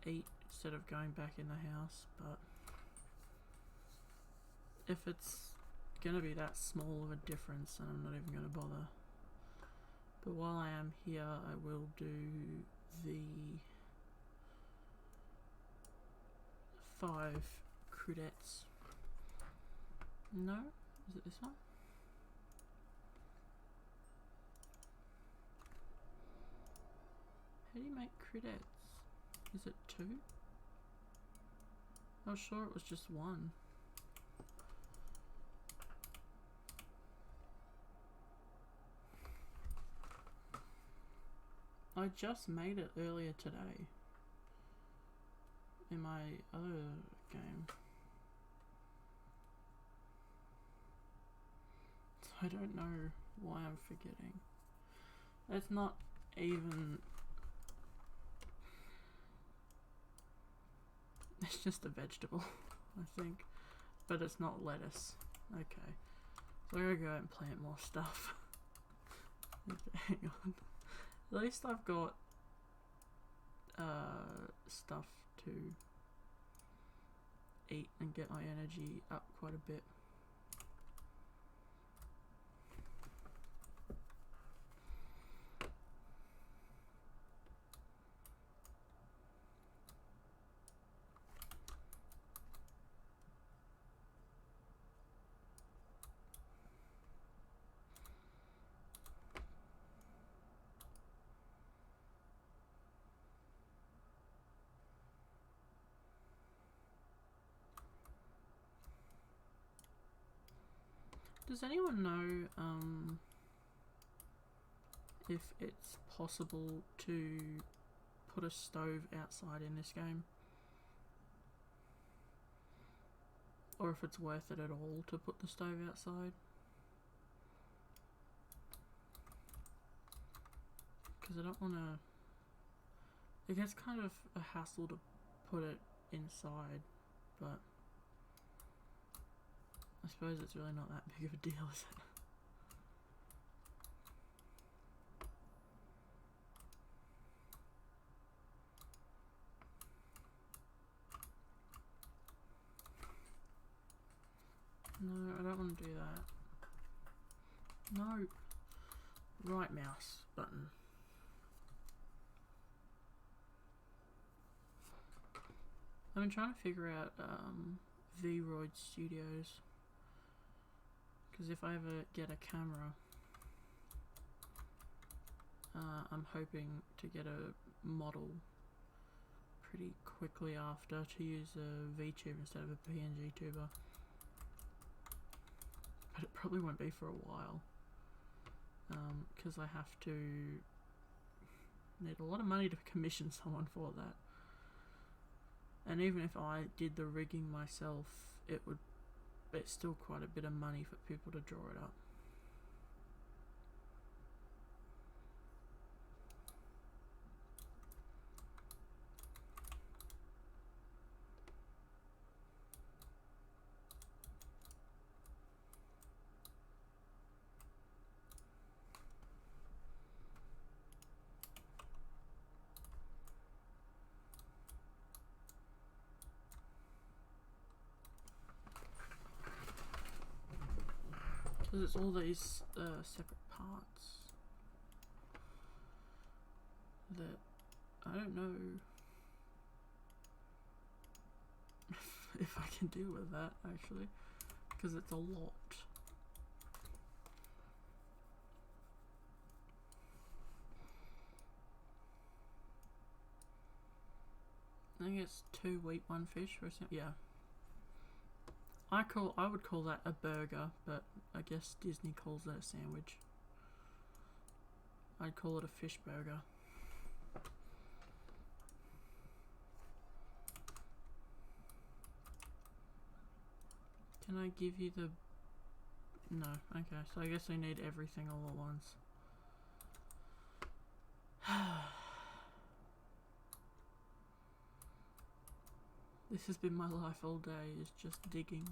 eat instead of going back in the house, but if it's gonna be that small of a difference, then I'm not even gonna bother. But while I am here, I will do the 5 crudettes. No? Is it this one? How do you make credits? Is it 2? I was sure it was just 1. I just made it earlier today in my other game. So I don't know why I'm forgetting. It's not even... It's just a vegetable, I think. But it's not lettuce. Okay. So I gotta go out and plant more stuff. Hang on. At least I've got stuff to eat and get my energy up quite a bit. Does anyone know if it's possible to put a stove outside in this game? Or if it's worth it at all to put the stove outside? Because I don't want to... It gets kind of a hassle to put it inside, but I suppose it's really not that big of a deal, is it? No, I don't want to do that. No. Right mouse button. I've been trying to figure out VOD Studios, because if I ever get a camera, I'm hoping to get a model pretty quickly after to use a VTube instead of a PNG tuber. But it probably won't be for a while, because I have to need a lot of money to commission someone for that. And even if I did the rigging myself, it's still quite a bit of money for people to draw it up. Because it's all these separate parts that I don't know if I can deal with that, actually, because it's a lot. I think it's 2 wheat, 1 fish, or something. Yeah. I would call that a burger, but I guess Disney calls that a sandwich. I'd call it a fish burger. Can I give you the... No, okay, so I guess I need everything all at once. This has been my life all day, is just digging.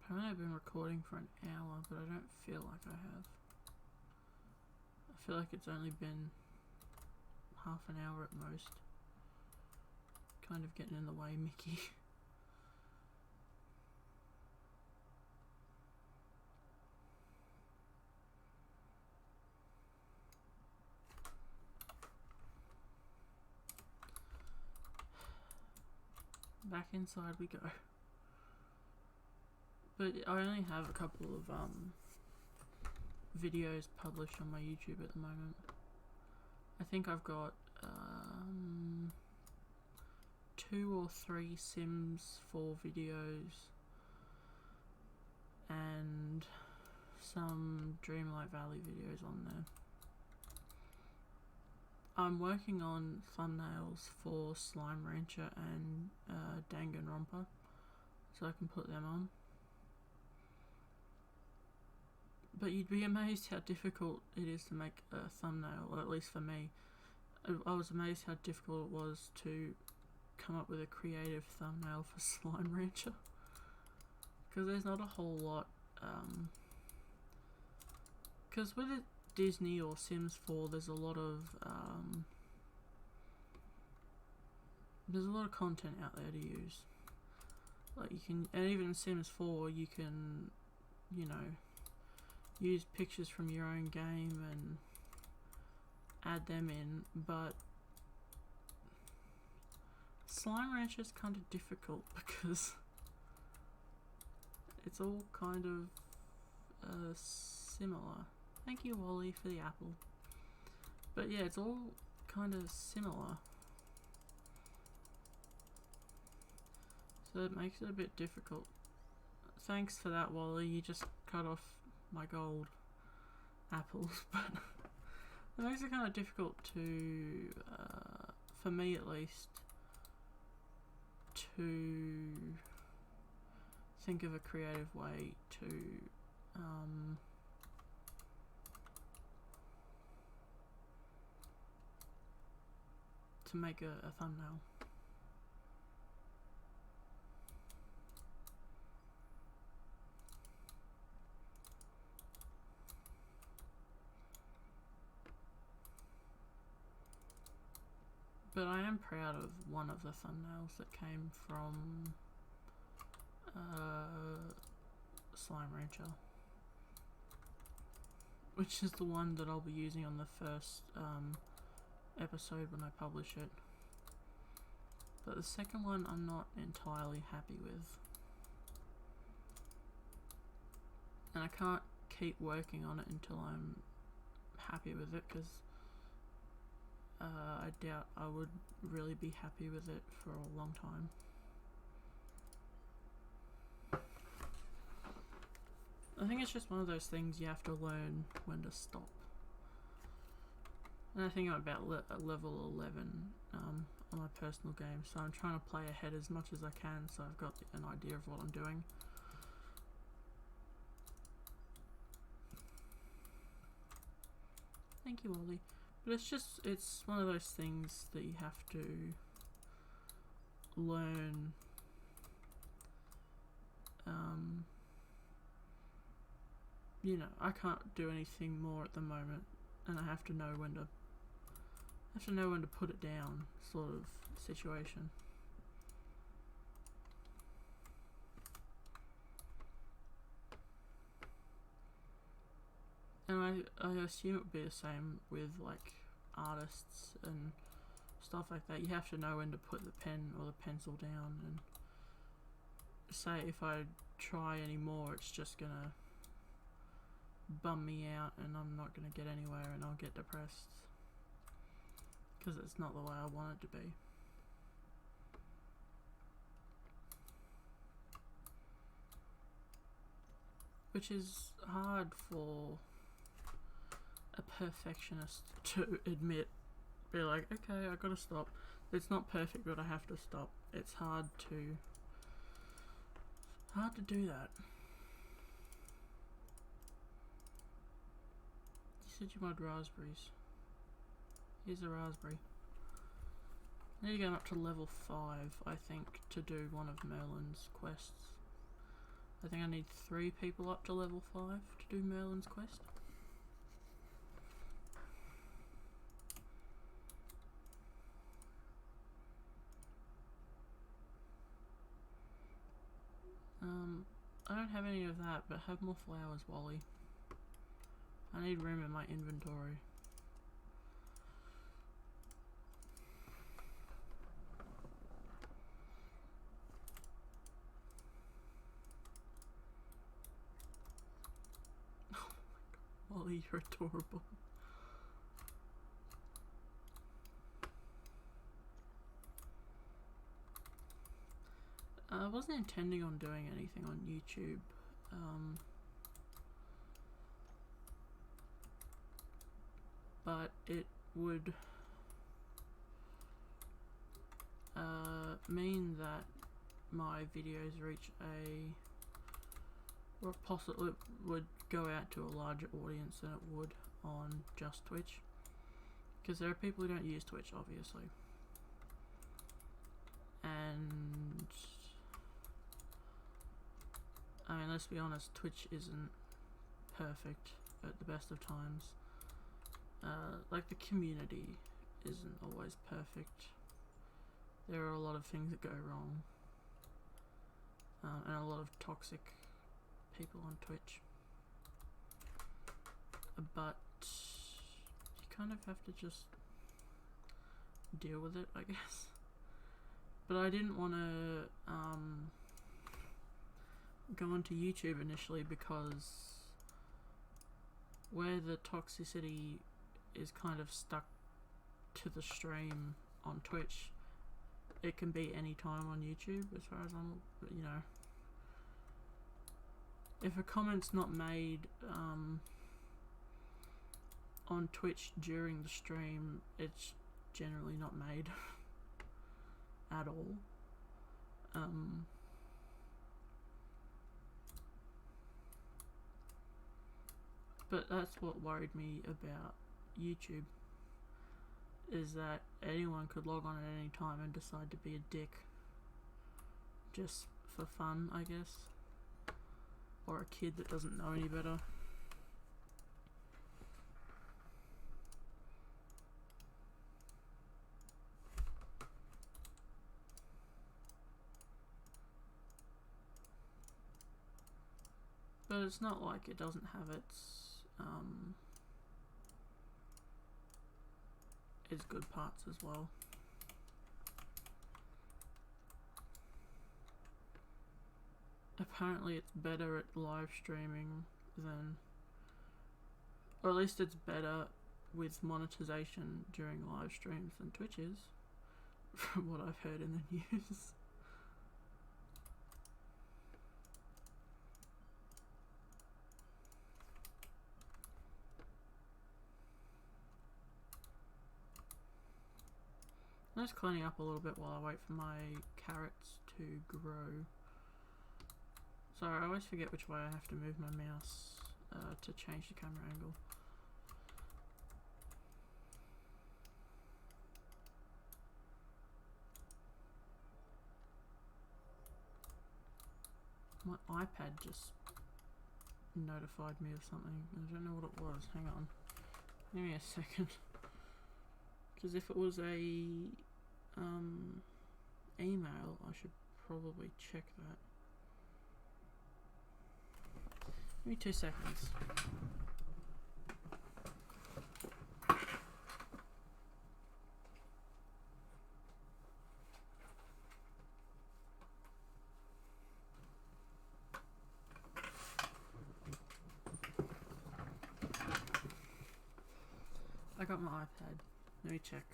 Apparently I've been recording for an hour, but I don't feel like I have. I feel like it's only been half an hour at most. Kind of getting in the way, Mickey. Back inside we go. But I only have a couple of videos published on my YouTube at the moment. I think I've got 2 or 3 Sims 4 videos and some Dreamlight Valley videos on there. I'm working on thumbnails for Slime Rancher and Danganronpa, so I can put them on. But you'd be amazed how difficult it is to make a thumbnail, or at least for me. I was amazed how difficult it was to come up with a creative thumbnail for Slime Rancher. Because there's not a whole lot, because with Disney or Sims 4, there's a lot of content out there to use. Like you can, and even in Sims 4, you can, you know, use pictures from your own game and add them in, but Slime Rancher is kind of difficult because it's all kind of similar. Thank you, Wally, for the apple. But yeah, it's all kind of similar, so it makes it a bit difficult. Thanks for that, Wally. You just cut off my gold apples, but it makes it kind of difficult to, for me at least, to think of a creative way to make a thumbnail. But I am proud of one of the thumbnails that came from Slime Rancher, which is the one that I'll be using on the first episode when I publish it. But the second one I'm not entirely happy with, and I can't keep working on it until I'm happy with it, because I doubt I would really be happy with it for a long time. I think it's just one of those things you have to learn when to stop. And I think I'm about level 11 on my personal game, so I'm trying to play ahead as much as I can, so I've got an idea of what I'm doing. Thank you, Ollie. But it's one of those things that you have to learn. You know, I can't do anything more at the moment, and I have to know when to put it down, sort of situation. And I assume it would be the same with like artists and stuff like that. You have to know when to put the pen or the pencil down, and say if I try any more, it's just gonna bum me out and I'm not gonna get anywhere and I'll get depressed, because it's not the way I want it to be. Which is hard for a perfectionist to admit. Be like, okay, I gotta stop. It's not perfect, but I have to stop. It's hard to do that. You said you wanted raspberries. Here's a raspberry. I need to go up to level 5, I think, to do one of Merlin's quests. I think I need 3 people up to level 5 to do Merlin's quest. don't have any of that, but have more flowers, Wally. I need room in my inventory. Oh my god, Wally, you're adorable. I wasn't intending on doing anything on YouTube. But it would mean that my videos reach or possibly would go out to a larger audience than it would on just Twitch, because there are people who don't use Twitch, obviously, and I mean, let's be honest, Twitch isn't perfect at the best of times. Like, the community isn't always perfect. There are a lot of things that go wrong, and a lot of toxic people on Twitch. But you kind of have to just deal with it, I guess. But I didn't want to go onto YouTube initially because where the toxicity is kind of stuck to the stream on Twitch, it can be any time on YouTube, as far as I'm, you know. If a comment's not made on Twitch during the stream, it's generally not made at all. But that's what worried me about YouTube, is that anyone could log on at any time and decide to be a dick just for fun, I guess, or a kid that doesn't know any better. But it's not like it doesn't have its good parts as well. Apparently it's better at live streaming than, or at least it's better with monetization during live streams than Twitch is, from what I've heard in the news. I'm just cleaning up a little bit while I wait for my carrots to grow. Sorry, I always forget which way I have to move my mouse to change the camera angle. My iPad just notified me of something. I don't know what it was. Hang on. Give me a second. Because if it was a email, I should probably check that. Give me 2 seconds. I got my iPad. Let me check.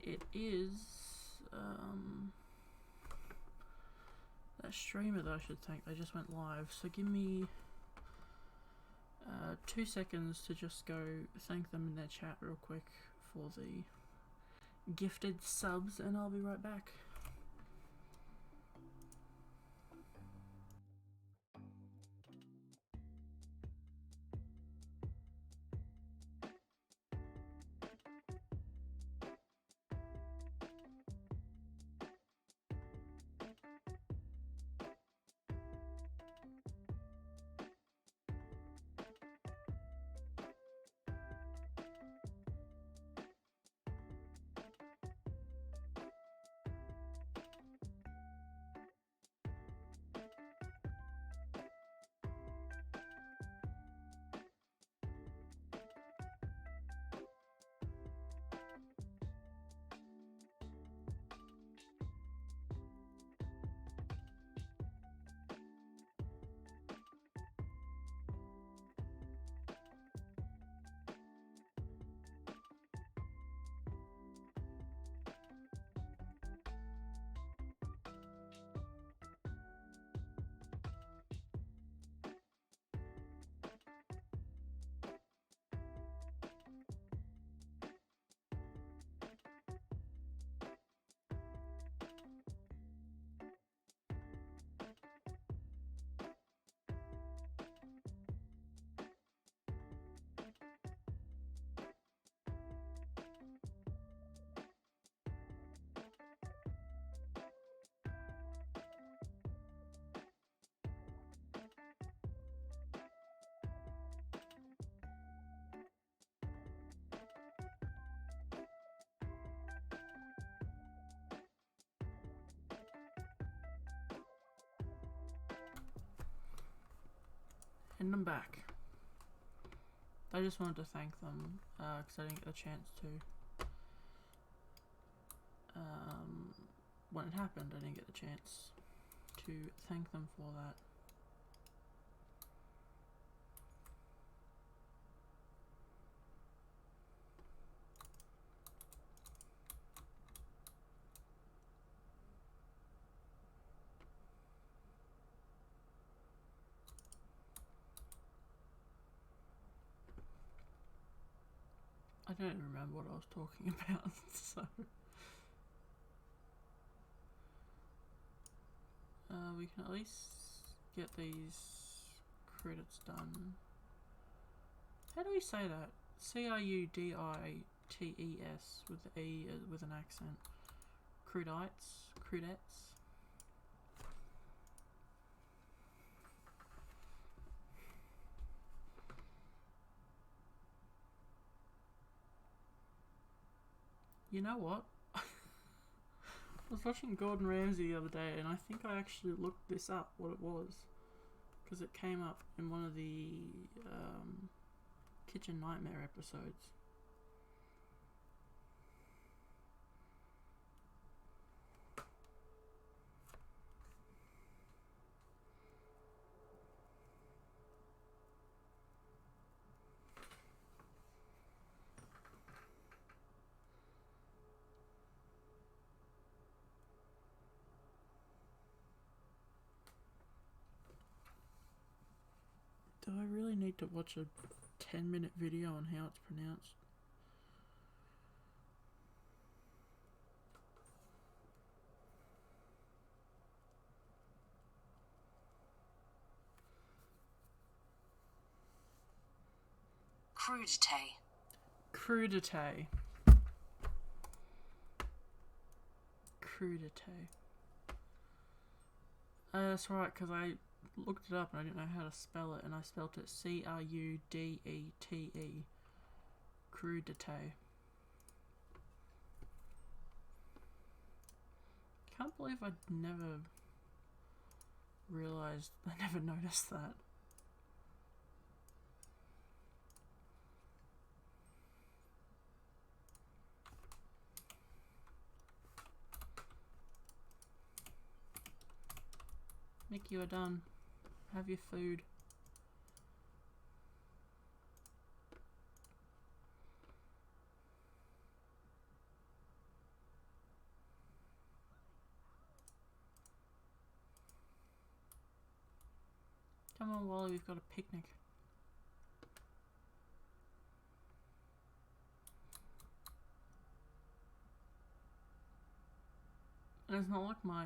It is that streamer that I should thank. They just went live, so give me 2 seconds to just go thank them in their chat real quick for the gifted subs, and I'll be right back. And I'm back. I just wanted to thank them because I didn't get the chance to. When it happened, I didn't get the chance to thank them for that. I don't even remember what I was talking about, so... we can at least get these credits done. How do we say that? Crudites with the E with an accent. Crudites? Crudettes? You know what? I was watching Gordon Ramsay the other day and I think I actually looked this up, what it was. Because it came up in one of the Kitchen Nightmare episodes. Do I really need to watch a 10-minute video on how it's pronounced? Crudité. Crudité. Crudité. That's right, because I looked it up and I didn't know how to spell it, and I spelt it C-R-U-D-E-T-E. Crudité. Can't believe I'd never realised, I never noticed that. Mick, you are done. Have your food. Come on, Wally, we've got a picnic. And it's not like my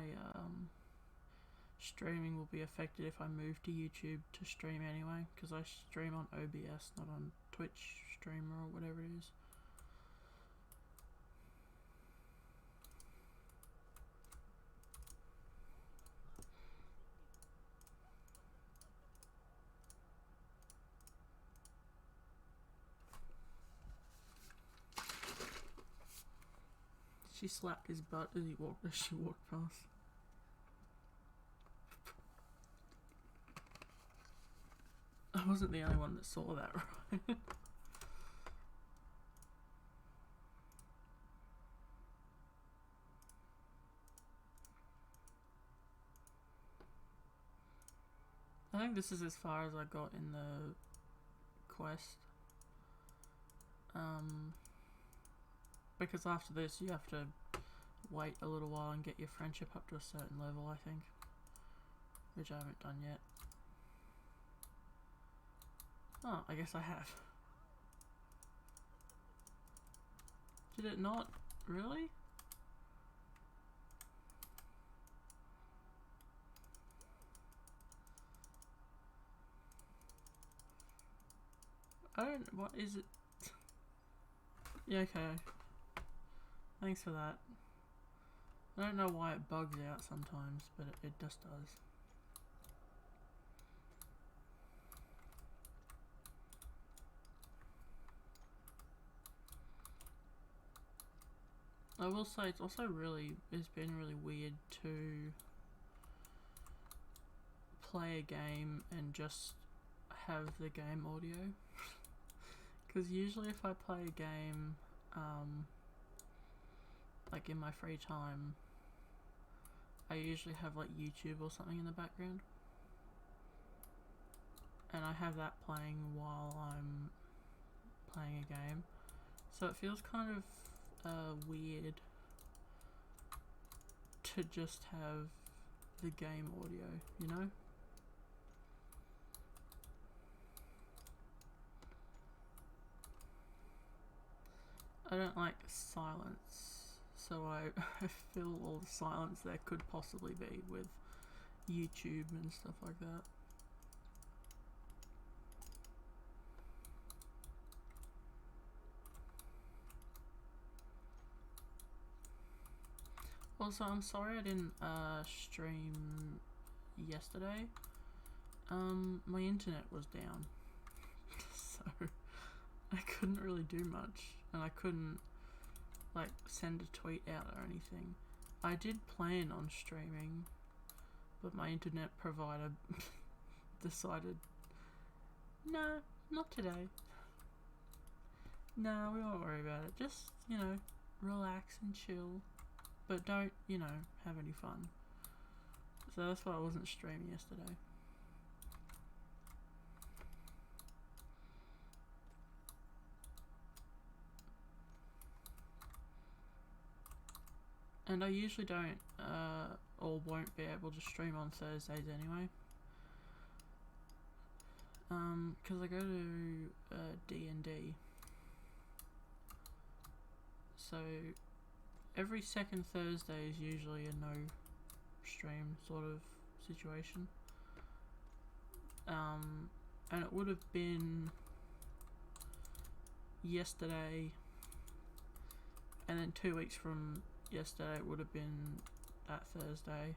streaming will be affected if I move to YouTube to stream anyway, because I stream on OBS, not on Twitch streamer or whatever it is. She slapped his butt as she walked past. I wasn't the only one that saw that, right? I think this is as far as I got in the quest. Because after this you have to wait a little while and get your friendship up to a certain level, I think. Which I haven't done yet. Oh, I guess I have. Did it not? Really? I don't... what is it? Yeah, okay. Thanks for that. I don't know why it bugs out sometimes, but it just does. I will say it's also it's been really weird to play a game and just have the game audio. Because usually if I play a game, like in my free time, I usually have like YouTube or something in the background. And I have that playing while I'm playing a game. So it feels kind of weird to just have the game audio, you know? I don't like silence, so I fill all the silence there could possibly be with YouTube and stuff like that. Also, I'm sorry I didn't stream yesterday. My internet was down, so I couldn't really do much, and I couldn't like send a tweet out or anything. I did plan on streaming, but my internet provider decided, no, not today. No, we won't worry about it. Just, you know, relax and chill. But don't, you know, have any fun. So that's why I wasn't streaming yesterday. And I usually don't, or won't be able to stream on Thursdays anyway. Because I go to D&D. So every second Thursday is usually a no stream sort of situation. And it would have been yesterday, and then 2 weeks from yesterday it would have been that Thursday.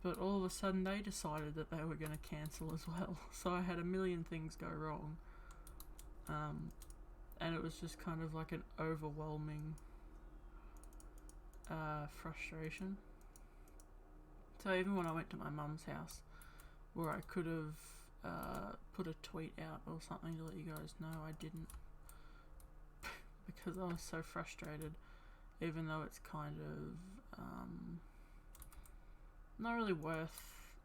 But all of a sudden they decided that they were going to cancel as well. So I had a million things go wrong. And it was just kind of like an overwhelming frustration. So even when I went to my mum's house, where I could have put a tweet out or something to let you guys know, I didn't. Because I was so frustrated, even though it's kind of not really worth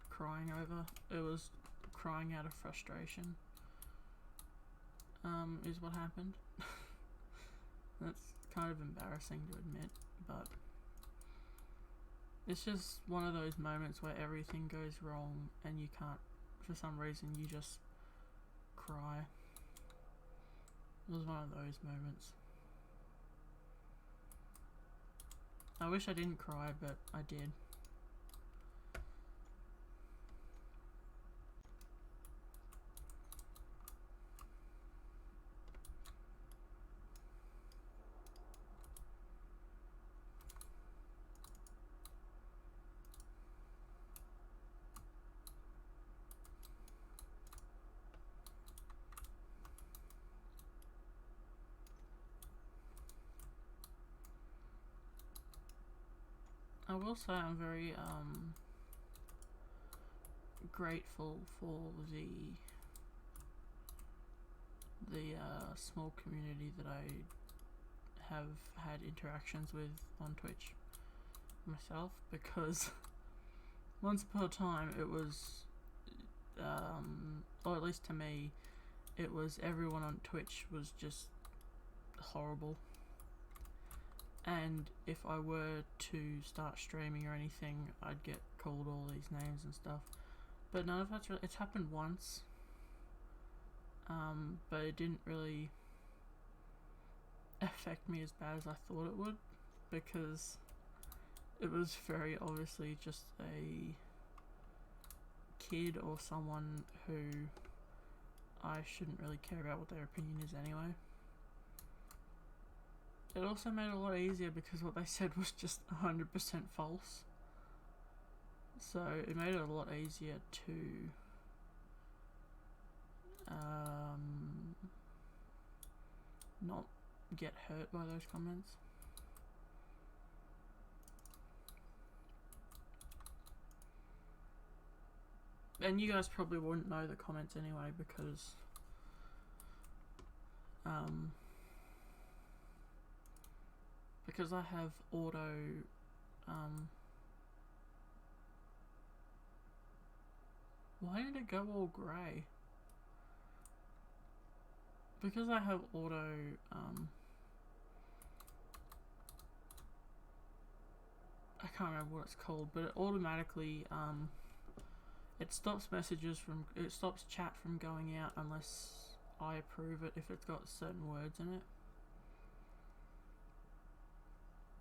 crying over. It was crying out of frustration, is what happened. That's kind of embarrassing to admit, but it's just one of those moments where everything goes wrong and you can't, for some reason, you just cry. It was one of those moments. I wish I didn't cry, but I did. I will say I'm very grateful for the small community that I have had interactions with on Twitch myself, because once upon a time it was, or at least to me, it was everyone on Twitch was just horrible. And if I were to start streaming or anything, I'd get called all these names and stuff. But none of that's really, it's happened once. But it didn't really affect me as bad as I thought it would, because it was very obviously just a kid or someone who I shouldn't really care about what their opinion is anyway. It also made it a lot easier because what they said was just 100% false. So it made it a lot easier to not get hurt by those comments. And you guys probably wouldn't know the comments anyway because I have auto why did it go all grey? Because I have auto I can't remember what it's called, but it automatically it stops chat from going out unless I approve it if it's got certain words in it.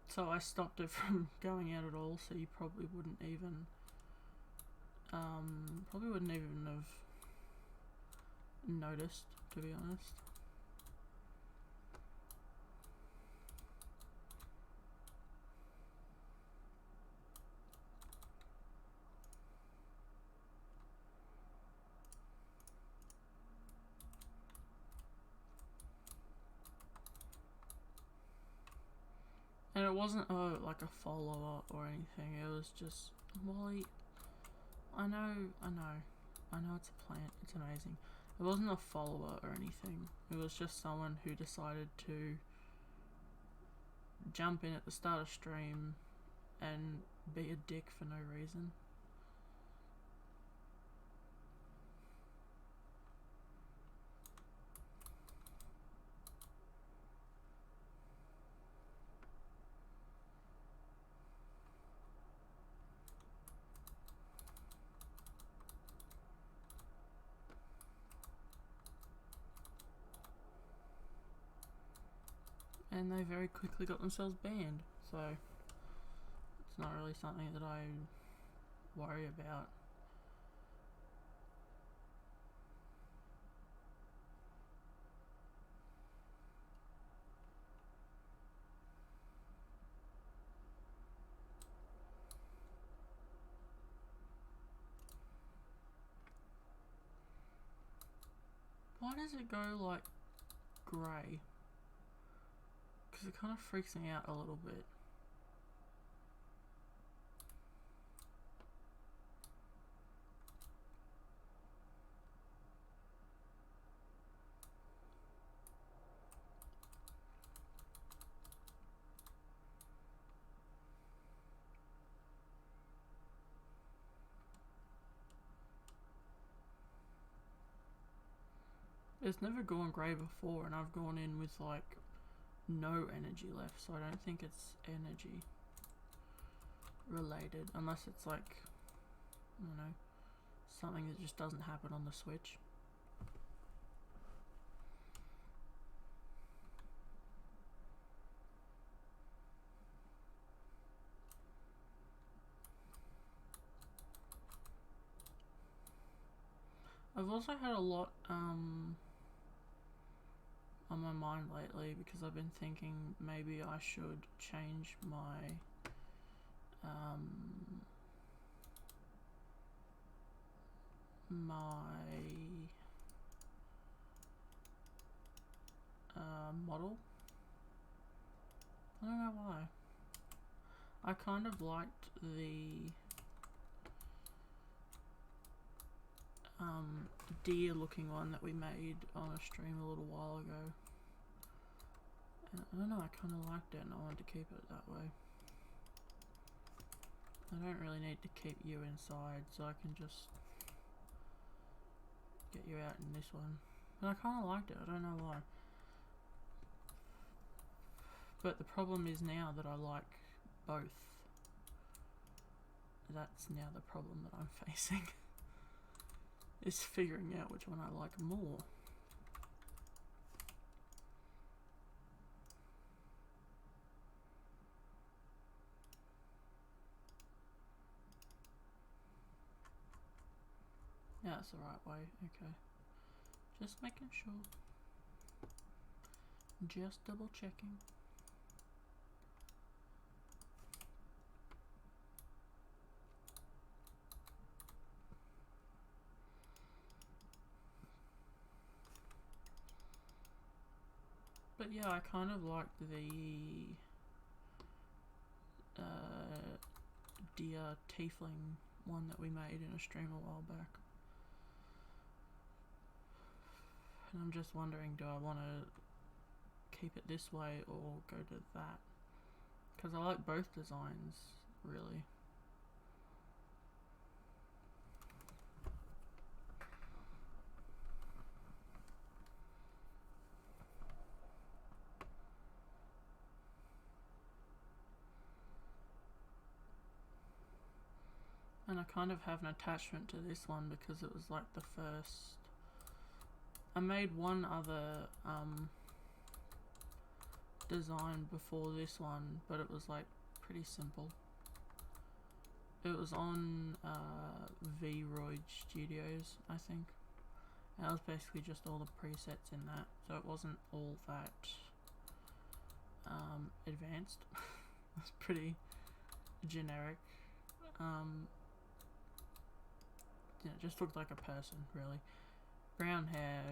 So I stopped it from going out at all, so you probably wouldn't even have noticed, to be honest. And it wasn't like a follower or anything, it was just, Molly, I know it's a plant, it's amazing. It wasn't a follower or anything, it was just someone who decided to jump in at the start of stream and be a dick for no reason. And they very quickly got themselves banned, so it's not really something that I worry about. Why does it go like grey? Because it kind of freaks me out a little bit. It's never gone grey before, and I've gone in with like no energy left, so I don't think it's energy related, unless it's like, I don't know, something that just doesn't happen on the Switch. I've also had a lot on my mind lately because I've been thinking maybe I should change my model. I don't know why. I kind of liked the deer looking one that we made on a stream a little while ago. And I don't know, I kind of liked it and I wanted to keep it that way. I don't really need to keep you inside, so I can just get you out in this one. And I kind of liked it, I don't know why. But the problem is now that I like both. That's now the problem that I'm facing. Is figuring out which one I like more. Yeah, that's the right way, okay. Just making sure. Just double checking. But yeah, I kind of liked the deer tiefling one that we made in a stream a while back. And I'm just wondering, do I want to keep it this way or go to that? Because I like both designs, really. And I kind of have an attachment to this one because it was like the first. I made one other design before this one, but it was like pretty simple. It was on VOD Studios, I think. And it was basically just all the presets in that, so it wasn't all that advanced. It was pretty generic. Yeah, it just looked like a person, really. Brown hair,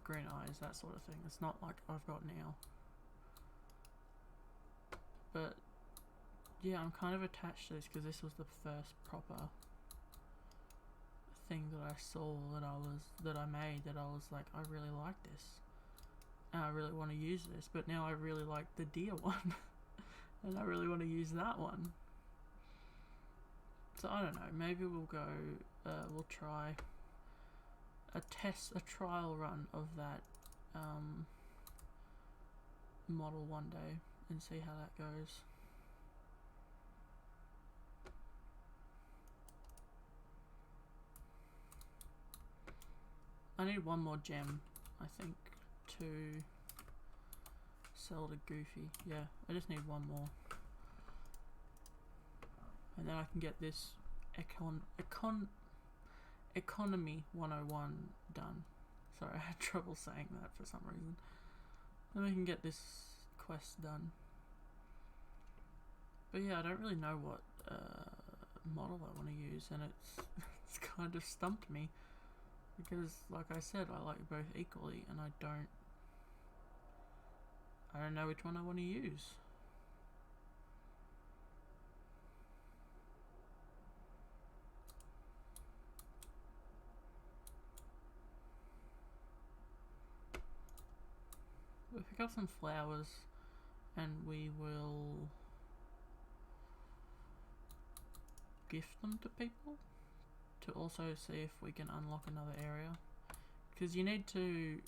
green eyes, that sort of thing. It's not like I've got now. But yeah, I'm kind of attached to this because this was the first proper thing that I saw that I made that I was like, I really like this. And I really want to use this, but now I really like the deer one. And I really want to use that one. So I don't know, maybe we'll go, we'll try a trial run of that model one day and see how that goes. I need one more gem, I think, to sell to Goofy. Yeah, I just need one more. And then I can get this Economy 101 done. Sorry, I had trouble saying that for some reason. Then we can get this quest done. But yeah, I don't really know what model I want to use, and it's kind of stumped me. Because, like I said, I like both equally, and I don't know which one I want to use. We'll pick up some flowers, and we will gift them to people to also see if we can unlock another area, because you need to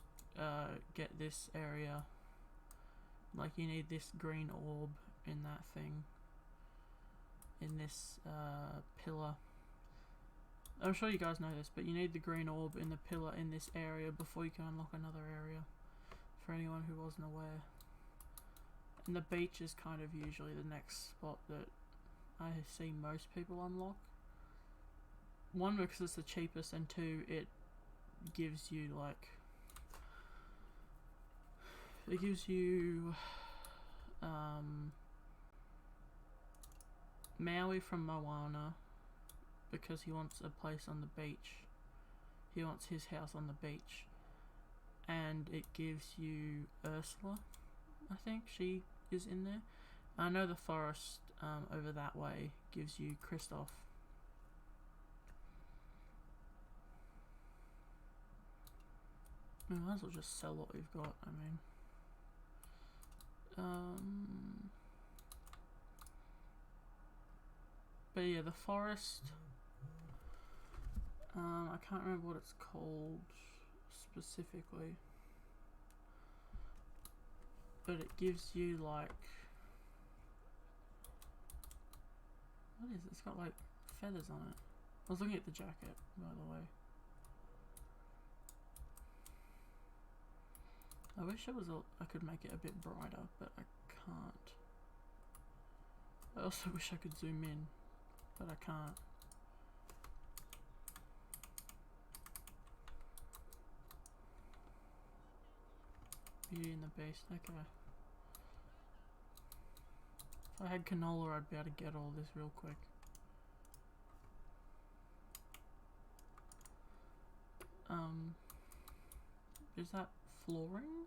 get this area, like you need this green orb in that thing, in this pillar. I'm sure you guys know this, but you need the green orb in the pillar in this area before you can unlock another area, for anyone who wasn't aware. And the beach is kind of usually the next spot that I see most people unlock. One, because it's the cheapest, and two, it gives you like, it gives you Maui from Moana, because he wants a place on the beach. He wants his house on the beach. And it gives you Ursula, I think she is in there. I know the forest over that way gives you Kristoff. We might as well just sell what we've got, I mean. But yeah, the forest, I can't remember what it's called specifically, but it gives you like, what is it? It's got like feathers on it. I was looking at the jacket, by the way. I wish it was I could make it a bit brighter, but I can't. I also wish I could zoom in, but I can't. Beauty and the Beast, okay. If I had canola, I'd be able to get all this real quick. Is that flooring?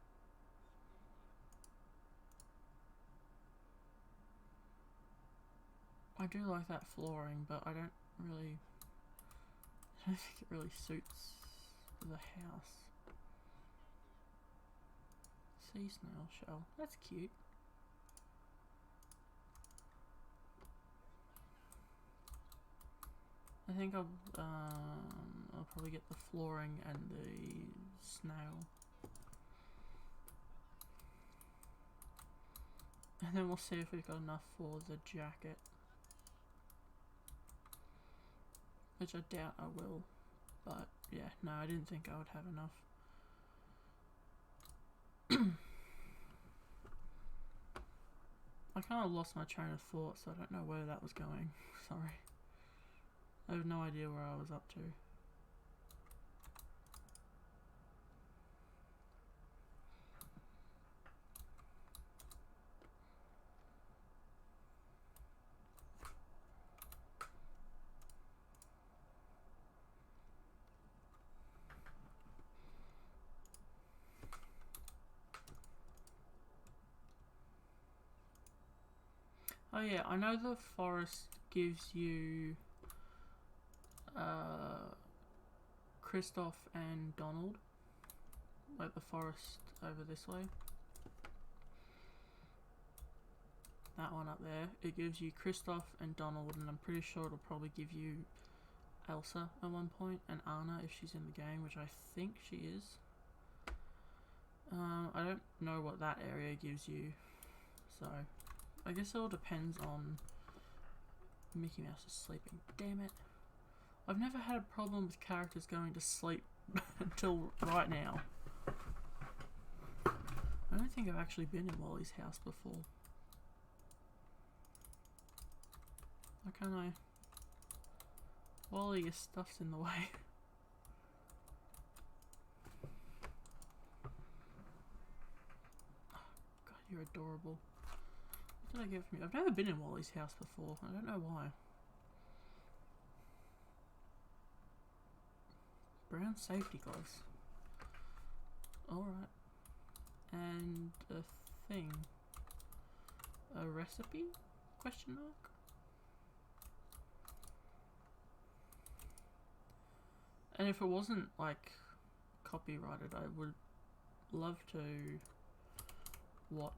I do like that flooring, but I don't think it really suits the house. sea snail shell. That's cute. I think I'll probably get the flooring and the snail. And then we'll see if we've got enough for the jacket. Which I doubt I will. But yeah, no, I didn't think I would have enough. I kind of lost my train of thought, so I don't know where that was going. Sorry. I have no idea where I was up to. Oh yeah, I know the forest gives you Kristoff and Donald, like the forest over this way. That one up there, it gives you Kristoff and Donald, and I'm pretty sure it'll probably give you Elsa at one point, and Anna if she's in the game, which I think she is. I don't know what that area gives you, so I guess it all depends on... Mickey Mouse is sleeping. Damn it. I've never had a problem with characters going to sleep until right now. I don't think I've actually been in Wally's house before. Why can't I... Wally, your stuff's in the way. God, you're adorable. What did I get from you? I've never been in Wally's house before. I don't know why. Brown safety gloves. Alright. And a thing. A recipe? Question mark? And if it wasn't like copyrighted, I would love to watch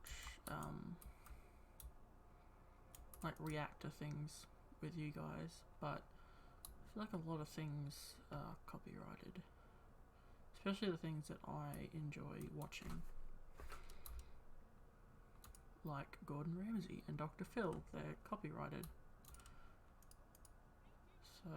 like react to things with you guys, but I feel like a lot of things are copyrighted, especially the things that I enjoy watching, like Gordon Ramsay and Dr. Phil. They're copyrighted, so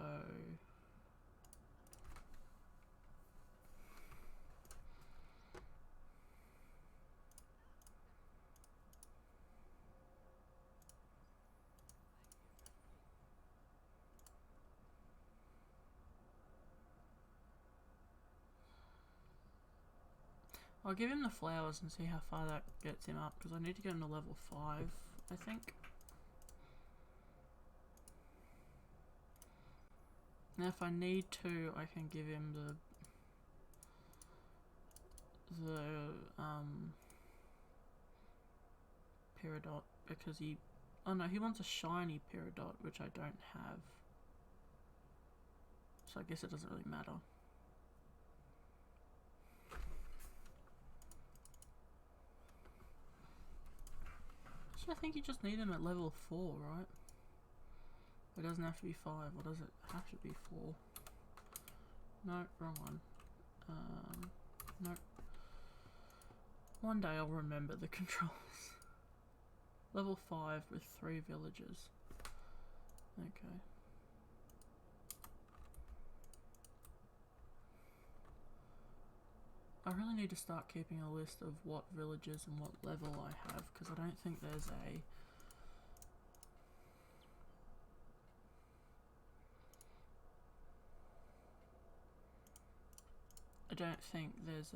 I'll give him the flowers and see how far that gets him up, because I need to get him to level 5, I think. Now if I need to, I can give him the Peridot, because he... Oh no, he wants a shiny Peridot, which I don't have. So I guess it doesn't really matter. I think you just need him at level 4, right? It doesn't have to be 5, or does it have to be 4? No, wrong one. No. One day I'll remember the controls. Level 5 with 3 villagers. Okay. I really need to start keeping a list of what villages and what level I have, because I don't think there's a... I don't think there's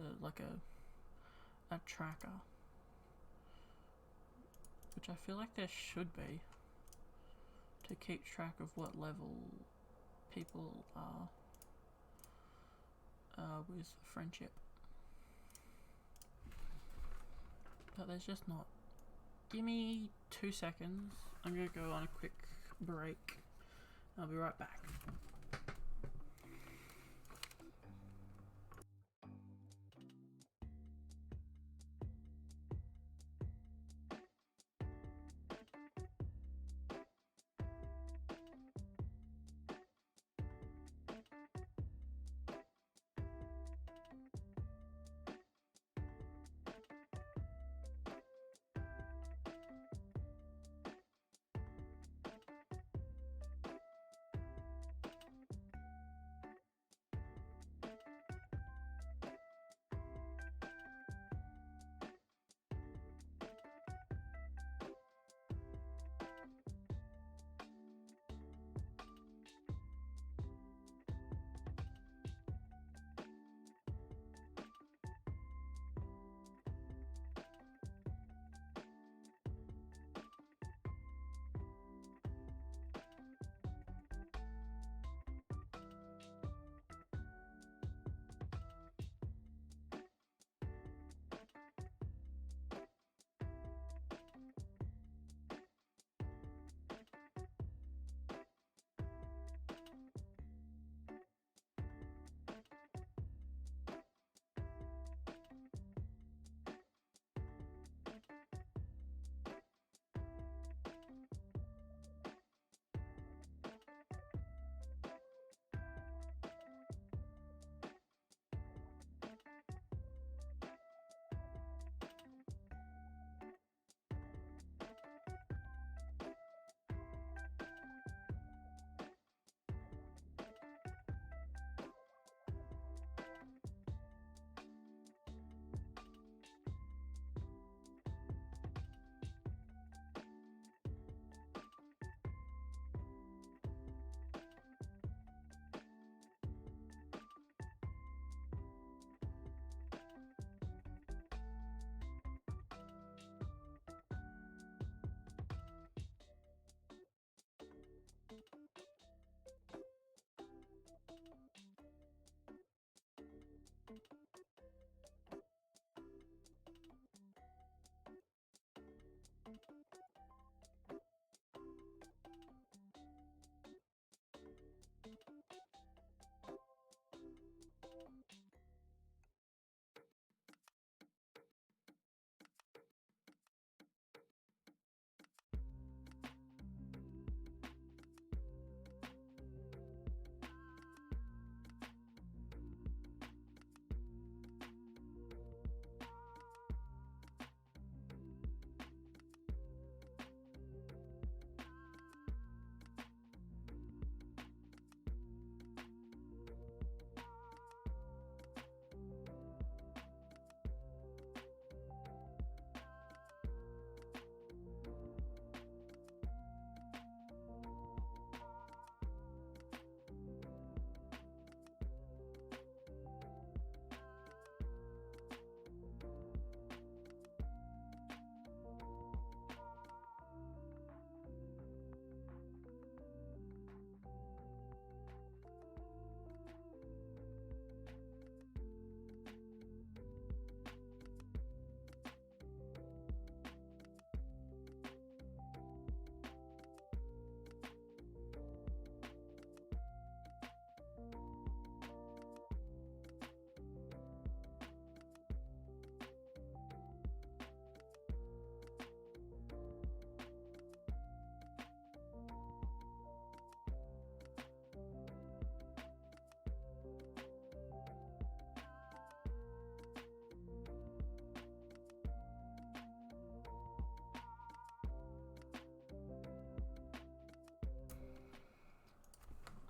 a tracker, which I feel like there should be, to keep track of what level people are with friendship. But there's just not. Give me 2 seconds. I'm gonna go on a quick break. I'll be right back.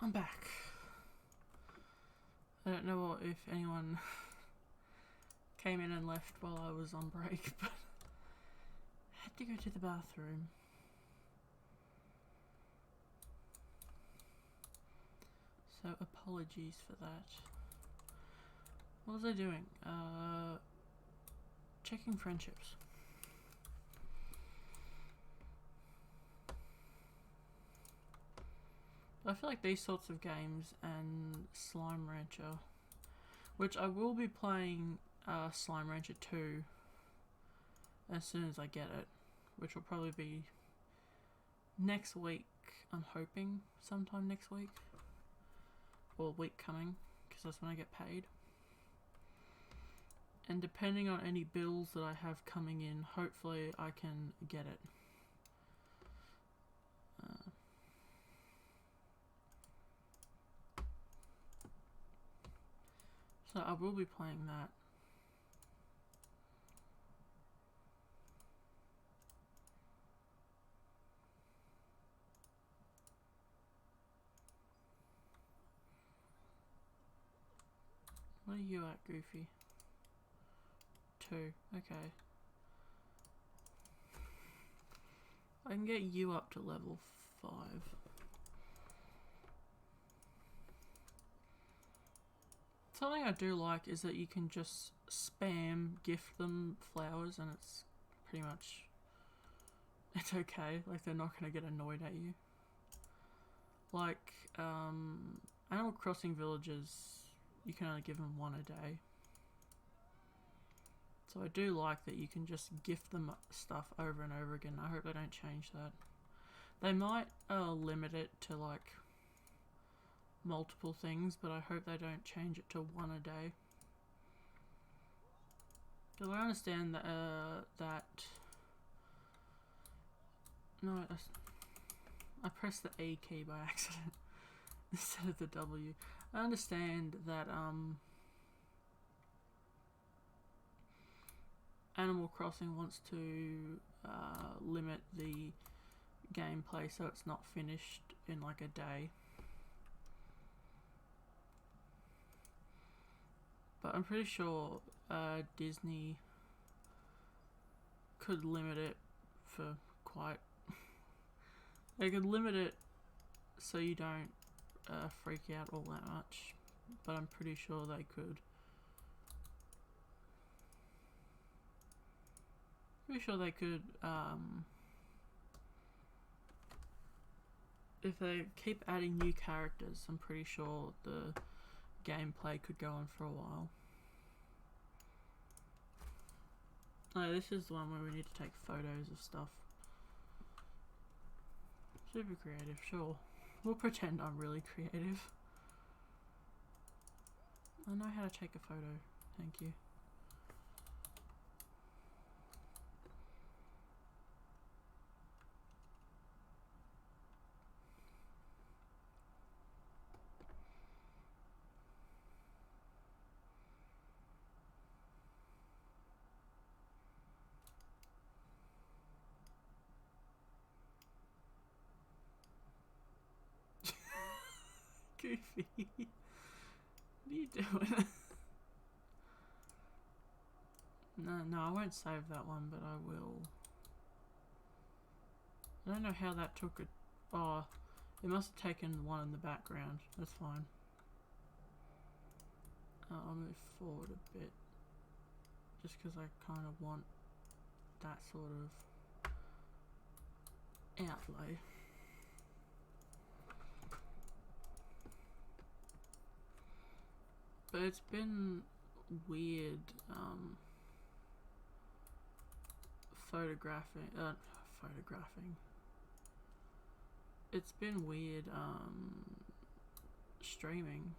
I'm back. I don't know if anyone came in and left while I was on break, but I had to go to the bathroom. So apologies for that. What was I doing? Checking friendships. I feel like these sorts of games and Slime Rancher, which I will be playing Slime Rancher 2 as soon as I get it, which will probably be next week, I'm hoping, sometime next week, or week coming, because that's when I get paid. And depending on any bills that I have coming in, hopefully I can get it. So I will be playing that. What are you at, Goofy? 2. Okay. I can get you up to level 5. Something I do like is that you can just spam gift them flowers and it's pretty much, it's okay, like they're not going to get annoyed at you. Like Animal Crossing villages, you can only give them one a day. So I do like that you can just gift them stuff over and over again. I hope they don't change that. They might limit it to like multiple things, but I hope they don't change it to one a day. Because I understand that no, I pressed the A key by accident instead of the W. I understand that Animal Crossing wants to limit the gameplay so it's not finished in like a day. But I'm pretty sure Disney could limit it for quite... They could limit it so you don't freak out all that much. But I'm pretty sure they could. Pretty sure they could, if they keep adding new characters, I'm pretty sure the gameplay could go on for a while. Oh, this is the one where we need to take photos of stuff. Super creative, sure. We'll pretend I'm really creative. I know how to take a photo, thank you. Goofy. What are you doing? No, I won't save that one, but I will. I don't know how that took it. Oh, it must have taken one in the background. That's fine. I'll move forward a bit. Just because I kind of want that sort of outlay. But it's been weird photographing. It's been weird streaming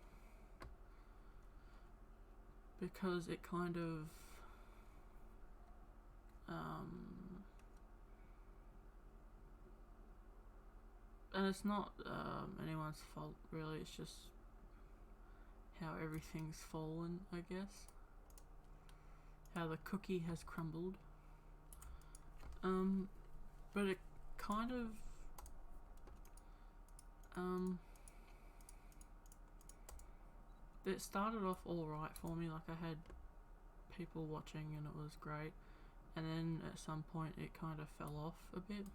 because it kind of and it's not anyone's fault really, it's just how everything's fallen, I guess. How the cookie has crumbled. But it kind of it started off alright for me, like I had people watching and it was great, and then at some point it kind of fell off a bit,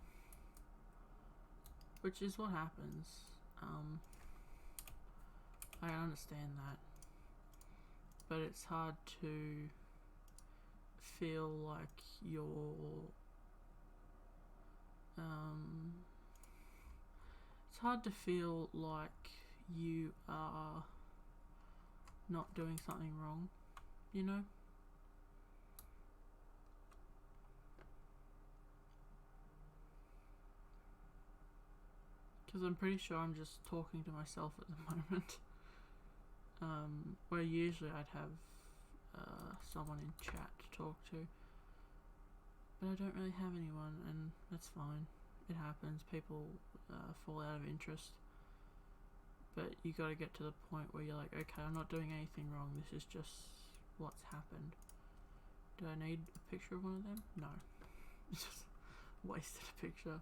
which is what happens. I understand that, but it's hard to feel like you're it's hard to feel like you are not doing something wrong, you know? Because I'm pretty sure I'm just talking to myself at the moment. Where usually I'd have someone in chat to talk to, but I don't really have anyone, and that's fine. It happens. People fall out of interest, but you got to get to the point where you're like, okay, I'm not doing anything wrong. This is just what's happened. Do I need a picture of one of them? No. Just wasted a picture.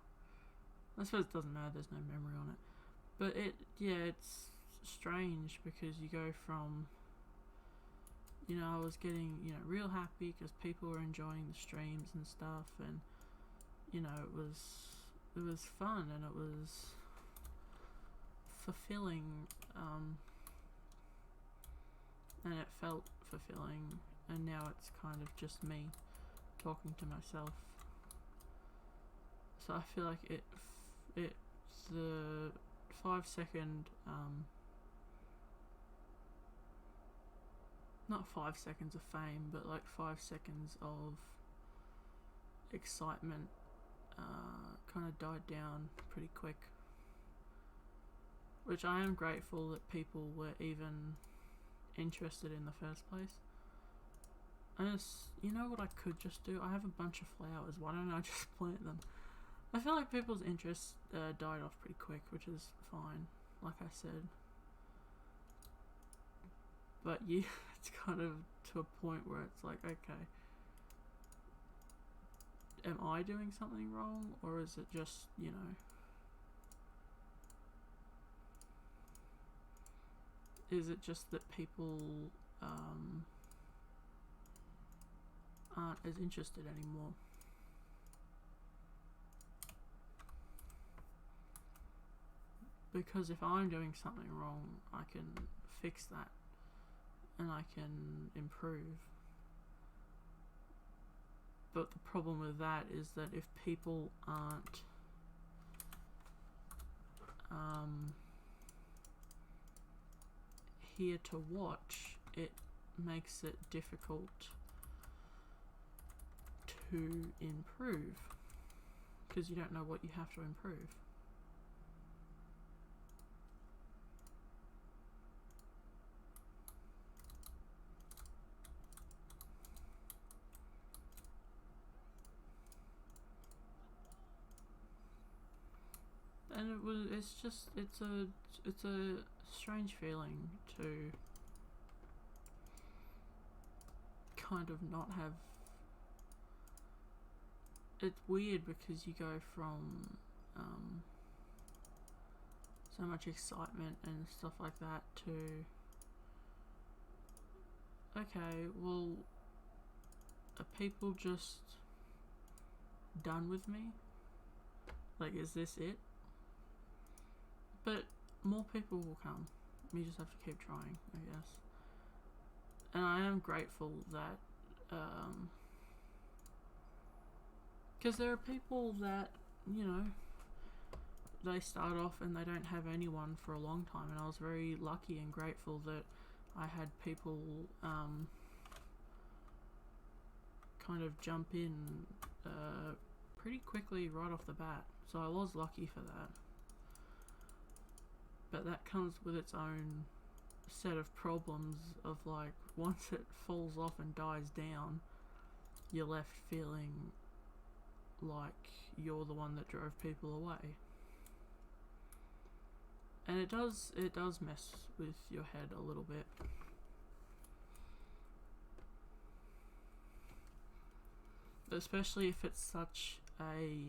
I suppose it doesn't matter, there's no memory on it. But it's strange because you go from, you know, I was getting, you know, real happy because people were enjoying the streams and stuff, and, you know, it was fun and it was fulfilling, and it felt fulfilling, and now it's kind of just me talking to myself. So I feel like it's the 5-second, not 5 seconds of fame, but like 5 seconds of excitement kind of died down pretty quick, which I am grateful that people were even interested in the first place. And you know what I could just do? I have a bunch of flowers, why don't I just plant them? I feel like people's interest died off pretty quick, which is fine, like I said. But yeah, it's kind of to a point where it's like, okay, am I doing something wrong, or is it just, you know, is it just that people aren't as interested anymore? Because if I'm doing something wrong, I can fix that and I can improve. But the problem with that is that if people aren't here to watch, it makes it difficult to improve, because you don't know what you have to improve. And it's a strange feeling to kind of not have. It's weird because you go from so much excitement and stuff like that to, okay, well, are people just done with me? Like, is this it? But more people will come. You just have to keep trying, I guess. And I am grateful that, because there are people that, you know, they start off and they don't have anyone for a long time, and I was very lucky and grateful that I had people kind of jump in pretty quickly right off the bat, so I was lucky for that. But that comes with its own set of problems of, like, once it falls off and dies down, you're left feeling like you're the one that drove people away. And it does mess with your head a little bit. Especially if it's such a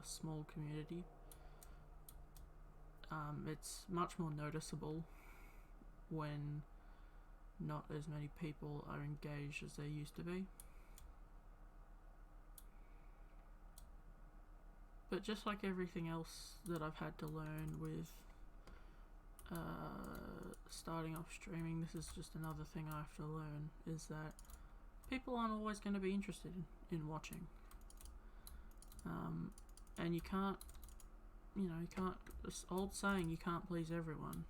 small community. It's much more noticeable when not as many people are engaged as there used to be. But just like everything else that I've had to learn with starting off streaming, this is just another thing I have to learn, is that people aren't always going to be interested in watching. And you can't, this old saying, you can't please everyone.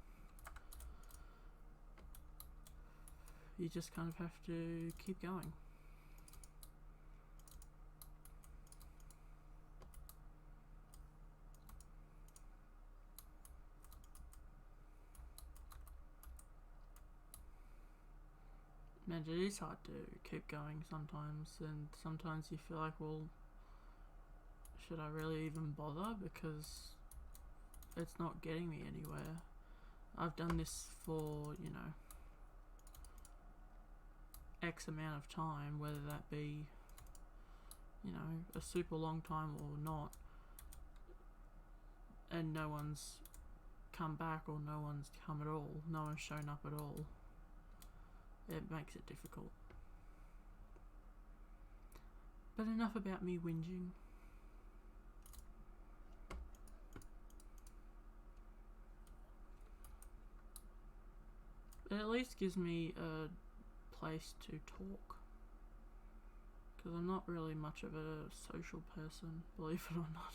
You just kind of have to keep going. And it is hard to keep going sometimes, and sometimes you feel like, well, should I really even bother, because it's not getting me anywhere. I've done this for, X amount of time, whether that be, a super long time or not, and no one's come back, or no one's come at all, no one's shown up at all. It makes it difficult. But enough about me whinging. It at least gives me a place to talk, because I'm not really much of a social person, believe it or not.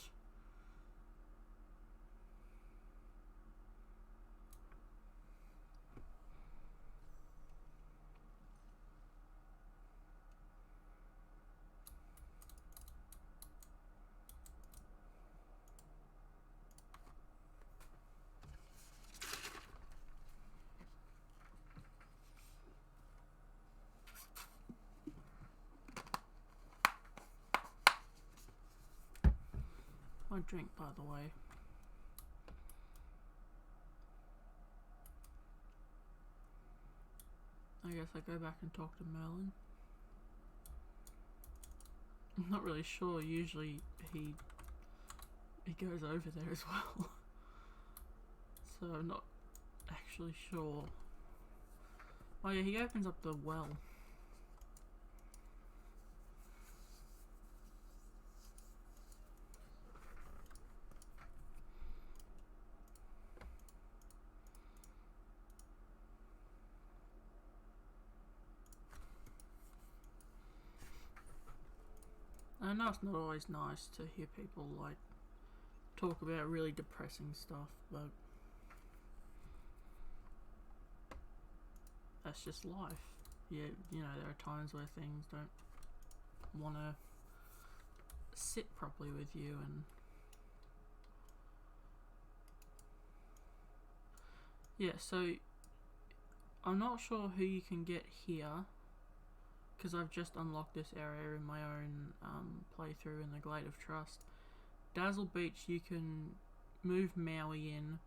My drink, by the way. I guess I go back and talk to Merlin. I'm not really sure. Usually he goes over there as well. So I'm not actually sure. Oh yeah, he opens up the well. I know it's not always nice to hear people like talk about really depressing stuff, but that's just life. Yeah, there are times where things don't want to sit properly with you, and yeah, so I'm not sure who you can get here, because I've just unlocked this area in my own playthrough in the Glade of Trust. Dazzle Beach, you can move Maui in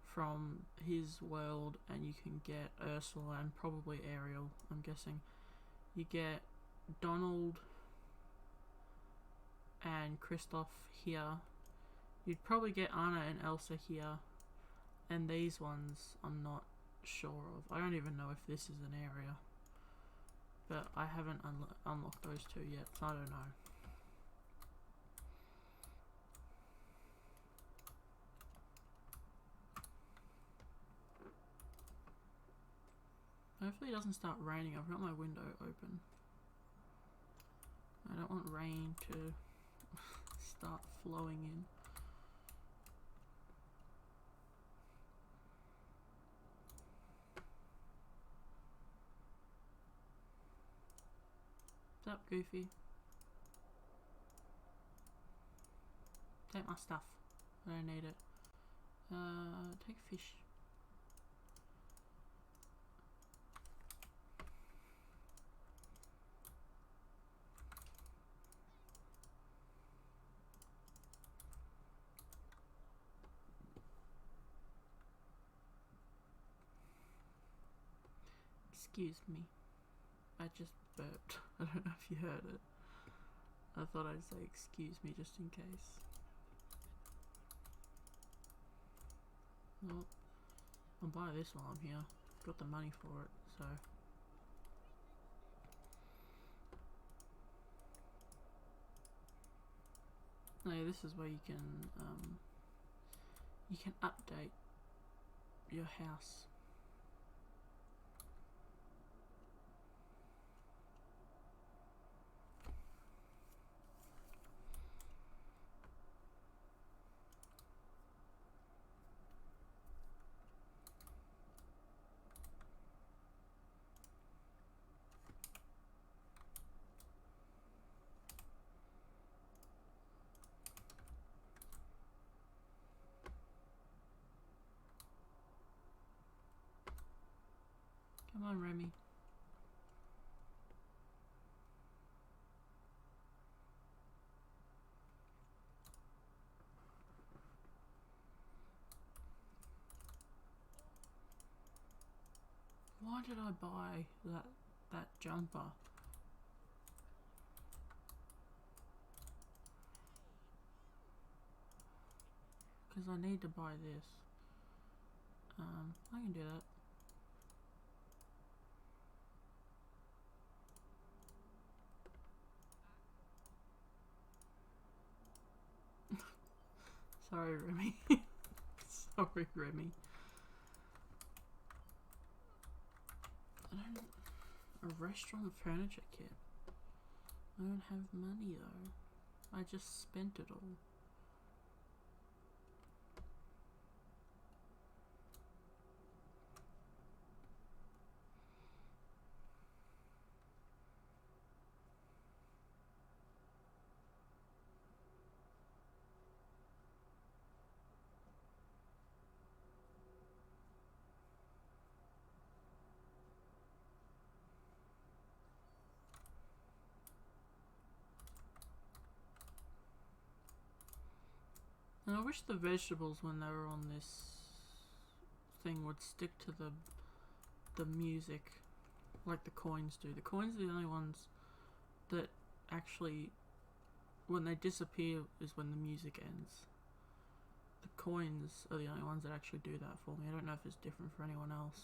from his world, and you can get Ursula and probably Ariel, I'm guessing. You get Donald and Kristoff here. You'd probably get Anna and Elsa here, and these ones I'm not sure of. I don't even know if this is an area, but I haven't unlocked those two yet, so I don't know. Hopefully it doesn't start raining. I've got my window open. I don't want rain to start flowing in. What's up, Goofy? Take my stuff. I don't need it. Take fish. Excuse me. I just burped. I don't know if you heard it. I thought I'd say excuse me just in case. Well, I'll buy this while I'm here. got the money for it, so. No, this is where you can update your house. Come on, Remy. Why did I buy that jumper? Because I need to buy this. I can do that. Sorry, Remy. Sorry, Remy. A restaurant furniture kit. I don't have money though. I just spent it all. And I wish the vegetables, when they were on this thing, would stick to the music like the coins do. The coins are the only ones that actually, when they disappear is when the music ends. The coins are the only ones that actually do that for me. I don't know if it's different for anyone else.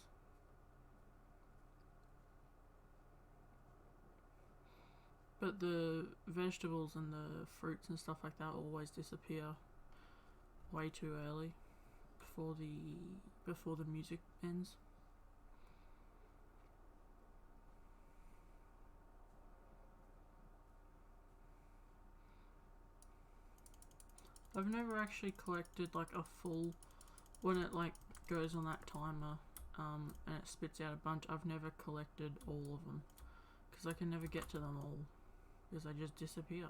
But the vegetables and the fruits and stuff like that always disappear way too early before the music ends. I've never actually collected like a full, when it like goes on that timer and it spits out a bunch. I've never collected all of them because I can never get to them all because they just disappear.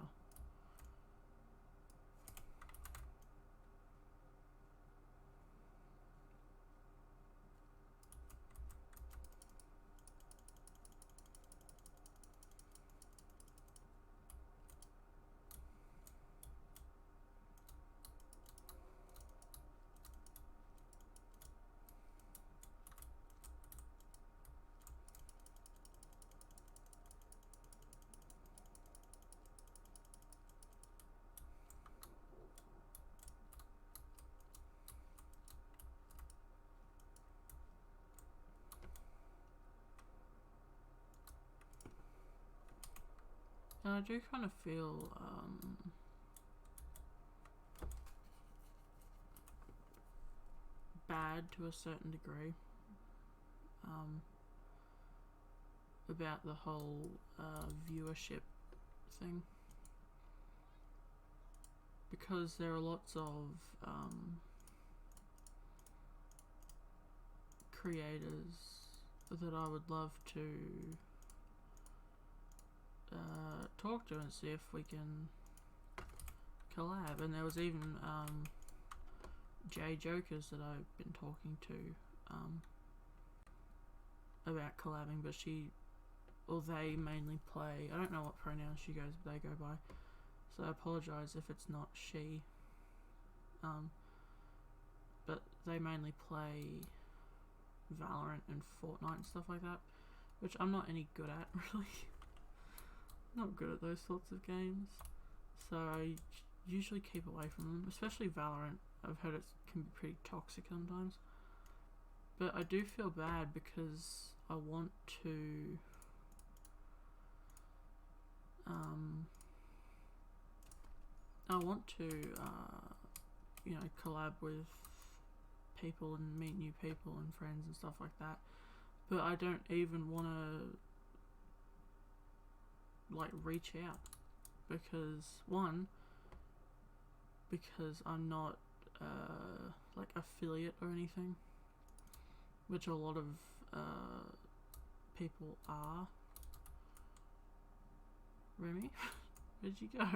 And I do kind of feel bad to a certain degree about the whole viewership thing, because there are lots of creators that I would love to talk to and see if we can collab. And there was even J Jokers that I've been talking to about collabing, but they mainly play, I don't know what pronouns they go by, so I apologise if it's not she, but they mainly play Valorant and Fortnite and stuff like that, which I'm not any good at, really. Not good at those sorts of games, so I usually keep away from them, especially Valorant. I've heard it can be pretty toxic sometimes. But I do feel bad because I want to you know, collab with people and meet new people and friends and stuff like that. But I don't even want to like reach out because because I'm not like affiliate or anything, which a lot of people are. Remy, where'd you go?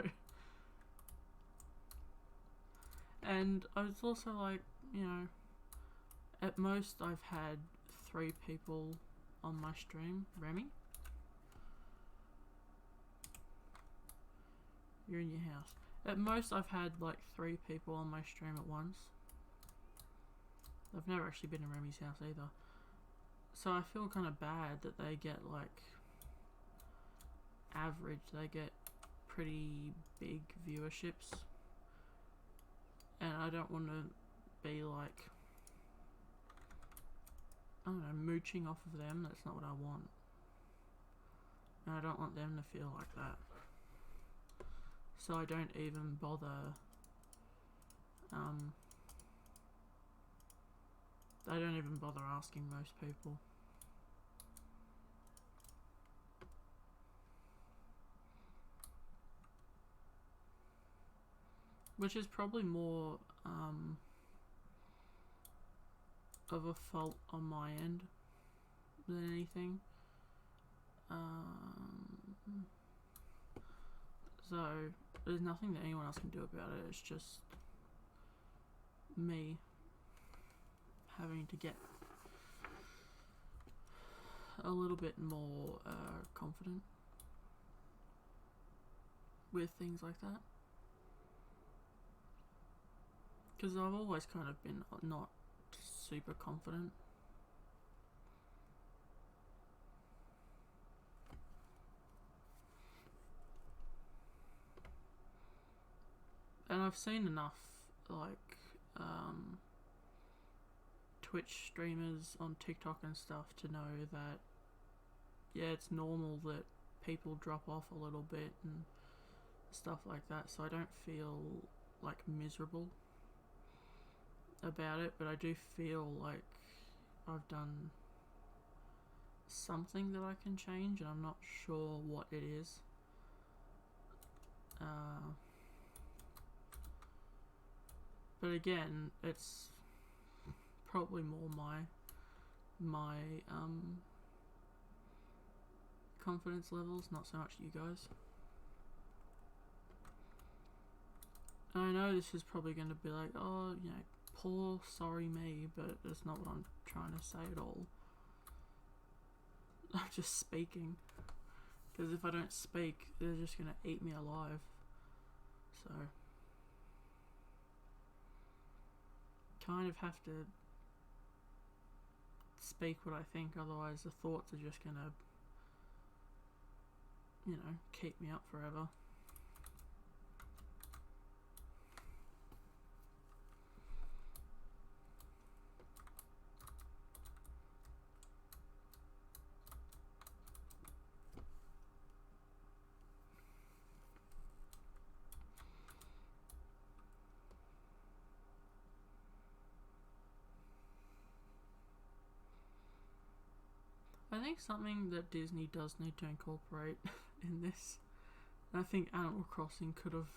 And I was also like, you know, at most I've had 3 people on my stream. Remy? You're in your house. At most I've had like 3 people on my stream at once. I've never actually been in Remy's house either. So I feel kind of bad that they get like average, they get pretty big viewerships. And I don't want to be like, I don't know, mooching off of them. That's not what I want. And I don't want them to feel like that. So I don't even bother, I don't even bother asking most people. Which is probably more of a fault on my end than anything. So there's nothing that anyone else can do about it. It's just me having to get a little bit more confident with things like that. Because I've always kind of been not super confident. And I've seen enough, like, Twitch streamers on TikTok and stuff to know that, yeah, it's normal that people drop off a little bit and stuff like that. So I don't feel, like, miserable about it, but I do feel like I've done something that I can change, and I'm not sure what it is. But again, it's probably more my confidence levels, not so much you guys. And I know this is probably going to be like, oh, you know, poor sorry me, but that's not what I'm trying to say at all. I'm just speaking, because if I don't speak, they're just going to eat me alive. So kind of have to speak what I think, otherwise the thoughts are just going to, you know, keep me up forever. I think something that Disney does need to incorporate in this, and I think Animal Crossing could have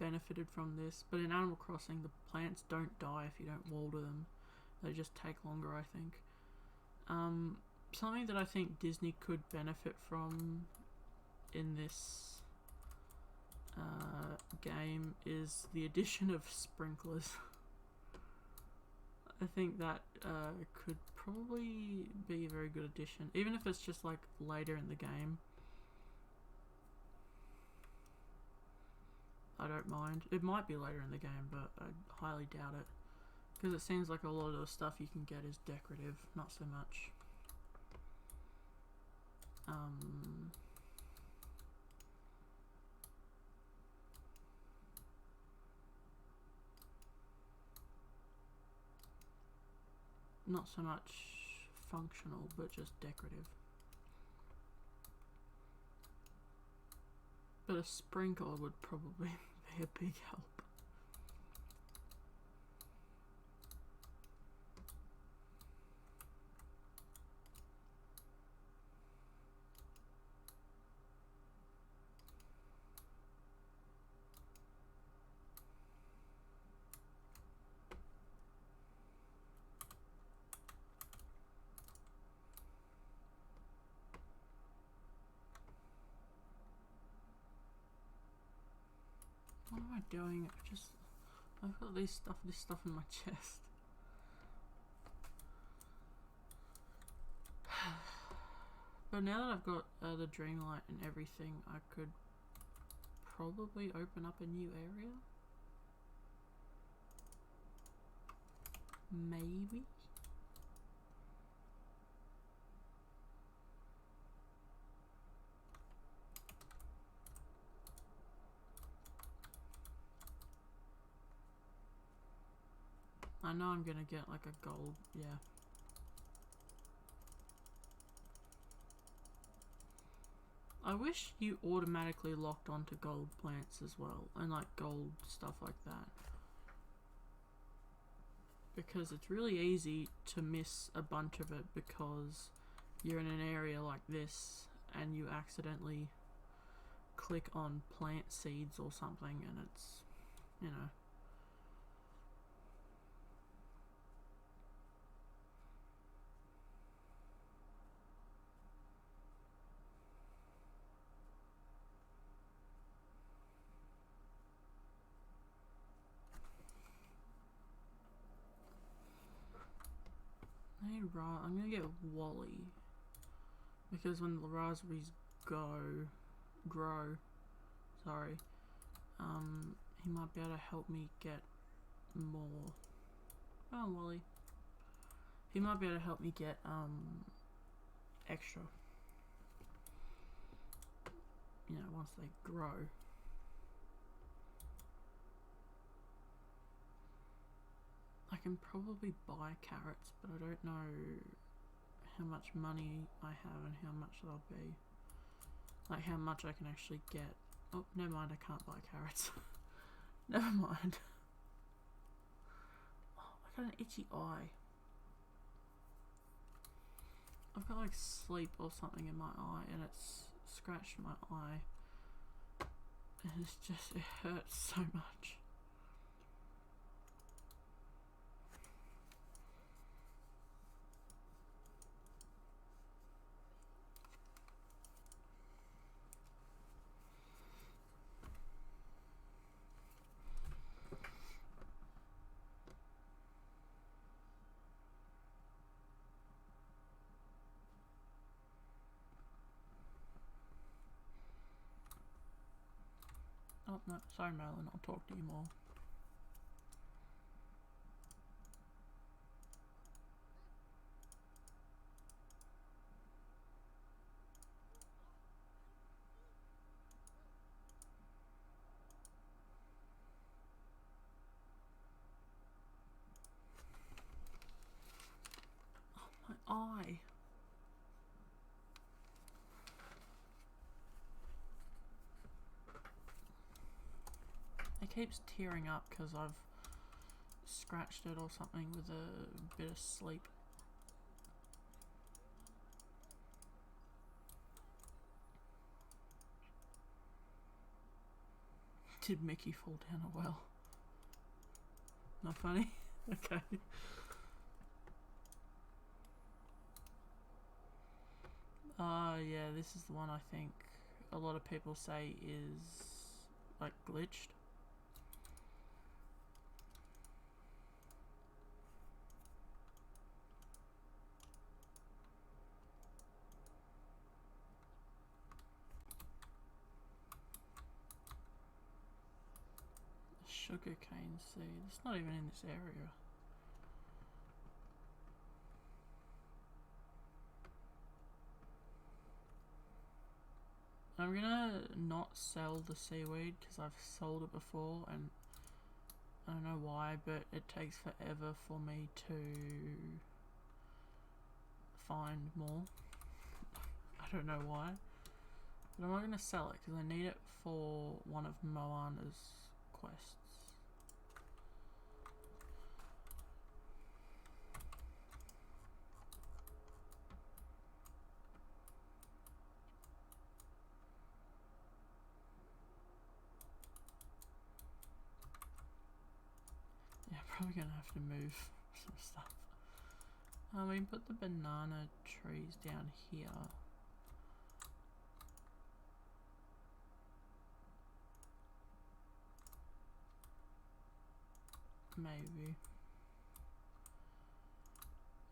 benefited from this, but in Animal Crossing the plants don't die if you don't water them. They just take longer, I think. Something that I think Disney could benefit from in this game is the addition of sprinklers. I think that could probably be a very good addition, even if it's just like later in the game. I don't mind. It might be later in the game, but I highly doubt it, because it seems like a lot of the stuff you can get is decorative, not so much not so much functional, but just decorative. But a sprinkler would probably be a big help. What am I doing? I've got this stuff in my chest. But now that I've got the Dreamlight and everything, I could probably open up a new area. Maybe? I know I'm gonna get like a gold, yeah. I wish you automatically locked onto gold plants as well, and like gold stuff like that. Because it's really easy to miss a bunch of it because you're in an area like this and you accidentally click on plant seeds or something and it's, you know. I'm gonna get Wally because when the raspberries grow, sorry, he might be able to help me get more. Oh, Wally. He might be able to help me get extra. You know, once they grow. I can probably buy carrots, but I don't know how much money I have and how much they'll be. Like how much I can actually get. Oh, never mind, I can't buy carrots. Never mind. Oh, I got an itchy eye. I've got like sleep or something in my eye and it's scratched my eye. And it's just, it hurts so much. Oh, no, sorry Marilyn, I'll talk to you more. Oh, my eye. It keeps tearing up because I've scratched it or something with a bit of sleep. Did Mickey fall down a well? Not funny? Okay. Yeah, this is the one I think a lot of people say is like glitched. Sugarcane seed. It's not even in this area. I'm gonna not sell the seaweed because I've sold it before and I don't know why, but it takes forever for me to find more. I don't know why. But I'm not going to sell it because I need it for one of Moana's quests. Yeah, probably going to have to move some stuff. We can put the banana trees down here. Maybe.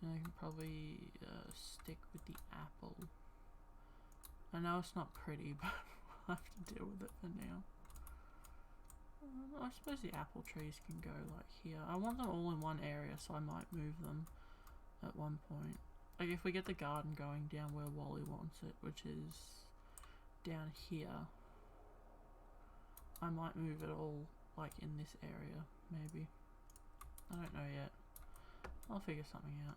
And I can probably stick with the apple. I know it's not pretty, but we'll have to deal with it for now. I suppose the apple trees can go like here. I want them all in one area, so I might move them at one point. Like if we get the garden going down where Wally wants it, which is down here, I might move it all like in this area, maybe. I don't know yet. I'll figure something out.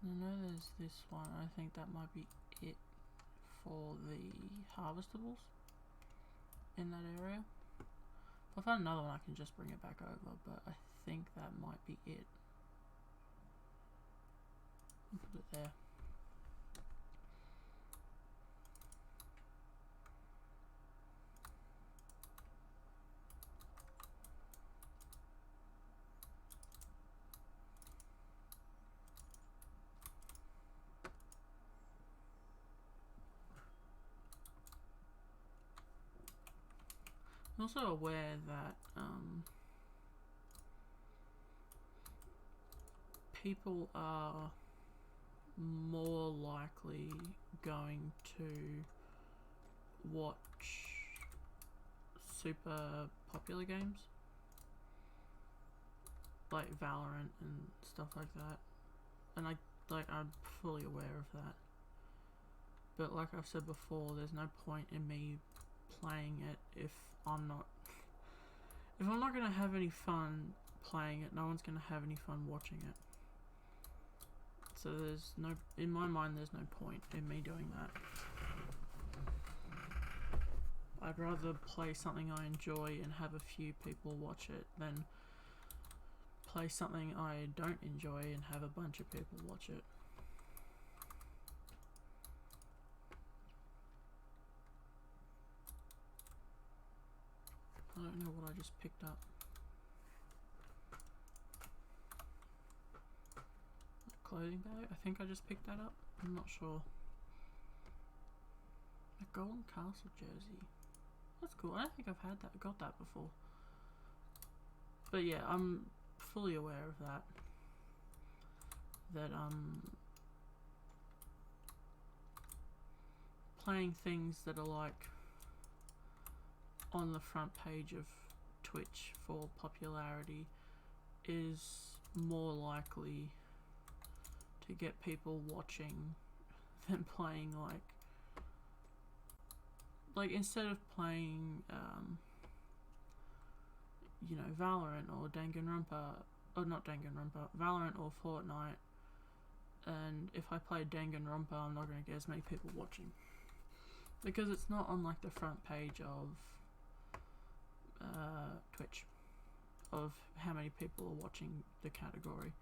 I know there's this one. I think that might be it for the harvestables in that area. If I find another one, I can just bring it back over, but I think that might be it. I'll put it there. I'm also aware that people are more likely going to watch super popular games like Valorant and stuff like that, and I'm fully aware of that, but like I've said before, there's no point in me playing it if I'm not gonna have any fun playing it. No one's gonna have any fun watching it. So there's no, in my mind, there's no point in me doing that. I'd rather play something I enjoy and have a few people watch it than play something I don't enjoy and have a bunch of people watch it. I don't know what I just picked up. A clothing bag? I think I just picked that up. I'm not sure. A Golden Castle jersey. That's cool. I don't think I've had that. Got that before. But yeah, I'm fully aware of that. That playing things that are like on the front page of Twitch for popularity is more likely to get people watching than playing like instead of playing you know, Valorant or Danganronpa, or not Danganronpa, Valorant or Fortnite, and if I play Danganronpa, I'm not going to get as many people watching because it's not on like the front page of Twitch. of how many people are watching the category.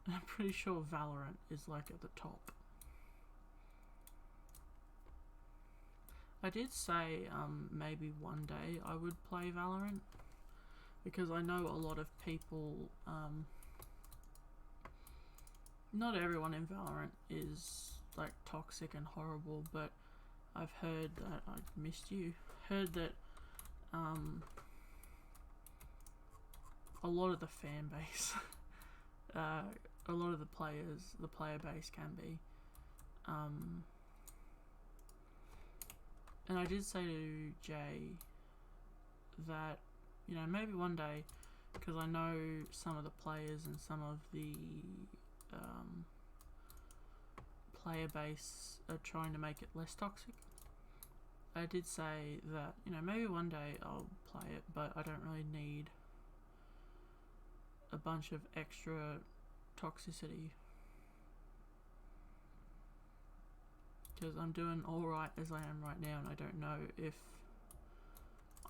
I'm pretty sure Valorant is like at the top. I did say maybe one day I would play Valorant, because I know a lot of people, not everyone in Valorant is like toxic and horrible, but I've heard that, I missed you, heard that a lot of the fan base, a lot of the players, the player base can be, and I did say to Jay that, you know, maybe one day, because I know some of the players and some of the player base are trying to make it less toxic. I did say that, you know, maybe one day I'll play it, but I don't really need a bunch of extra toxicity, because I'm doing alright as I am right now, and I don't know if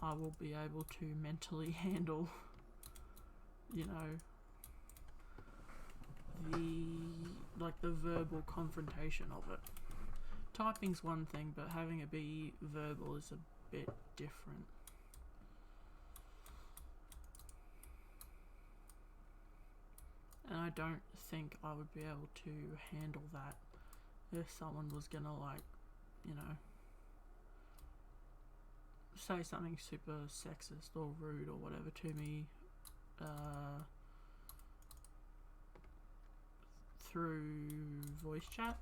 I will be able to mentally handle, you know, the verbal confrontation of it. Typing's one thing, but having it be verbal is a bit different. And I don't think I would be able to handle that if someone was gonna, like, you know, say something super sexist or rude or whatever to me through voice chat.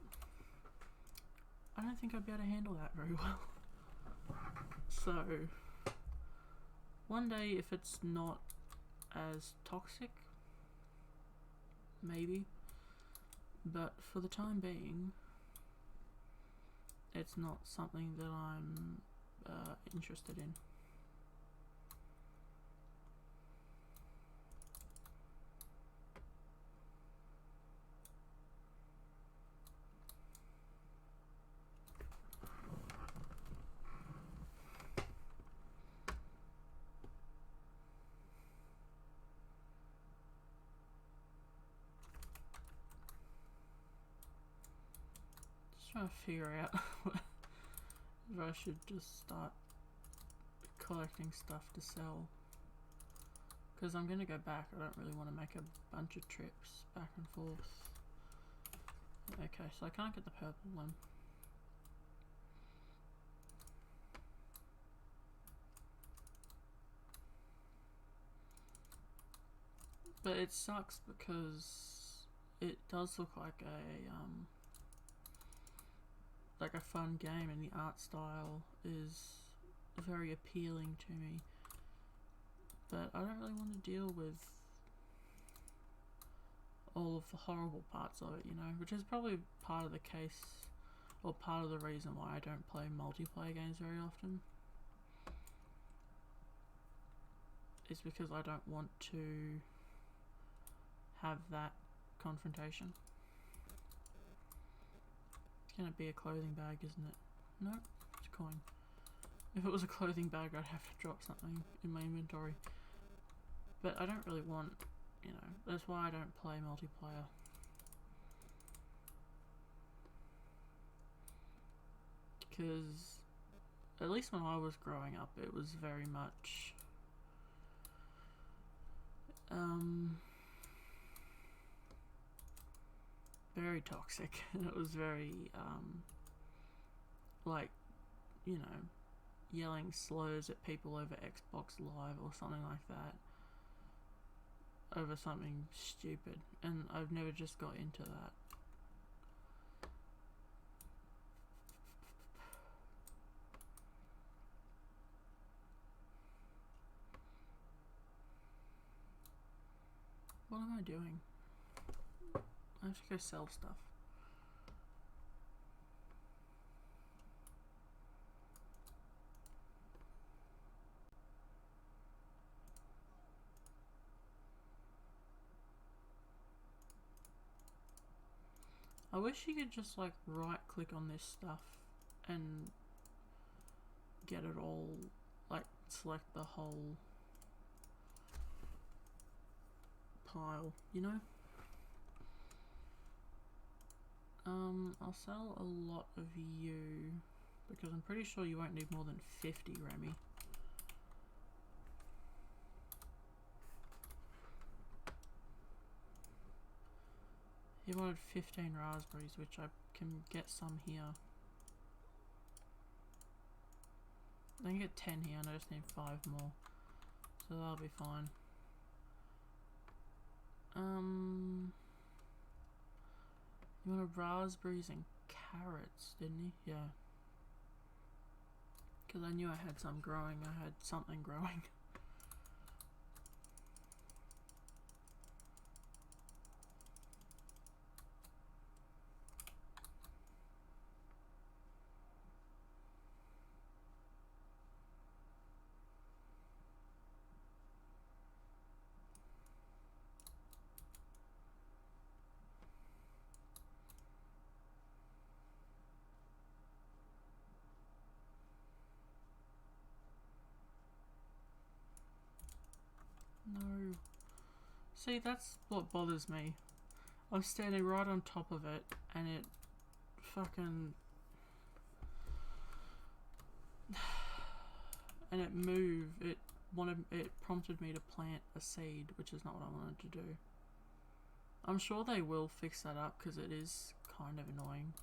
I don't think I'd be able to handle that very well. So one day, if it's not as toxic, maybe, but for the time being, it's not something that I'm interested in. Trying to figure out if I should just start collecting stuff to sell, because I'm gonna go back. I don't really want to make a bunch of trips back and forth. Okay, so I can't get the purple one. But it sucks because it does look like a fun game, and the art style is very appealing to me, but I don't really want to deal with all of the horrible parts of it, you know, which is probably part of the case, or part of the reason why I don't play multiplayer games very often, is because I don't want to have that confrontation. It's gonna be a clothing bag, isn't it? No, it's a coin. If it was a clothing bag, I'd have to drop something in my inventory. But I don't really want, you know, that's why I don't play multiplayer. Because, at least when I was growing up, it was very much very toxic, and it was very like, you know, yelling slurs at people over Xbox Live or something like that, over something stupid, and I've never just got into that. What am I doing? I have to go sell stuff. I wish you could just like right click on this stuff and get it all, like select the whole pile, you know? I'll sell a lot of you because I'm pretty sure you won't need more than 50 Remy. He wanted 15 raspberries, which I can get some here. I can get 10 here and I just need 5 more. So that'll be fine. He wanted raspberries and carrots, didn't he? Yeah. Because I knew I had some growing. I had something growing. No. See, that's what bothers me. I'm standing right on top of it and it fucking... and it moved. It prompted me to plant a seed, which is not what I wanted to do. I'm sure they will fix that up because it is kind of annoying.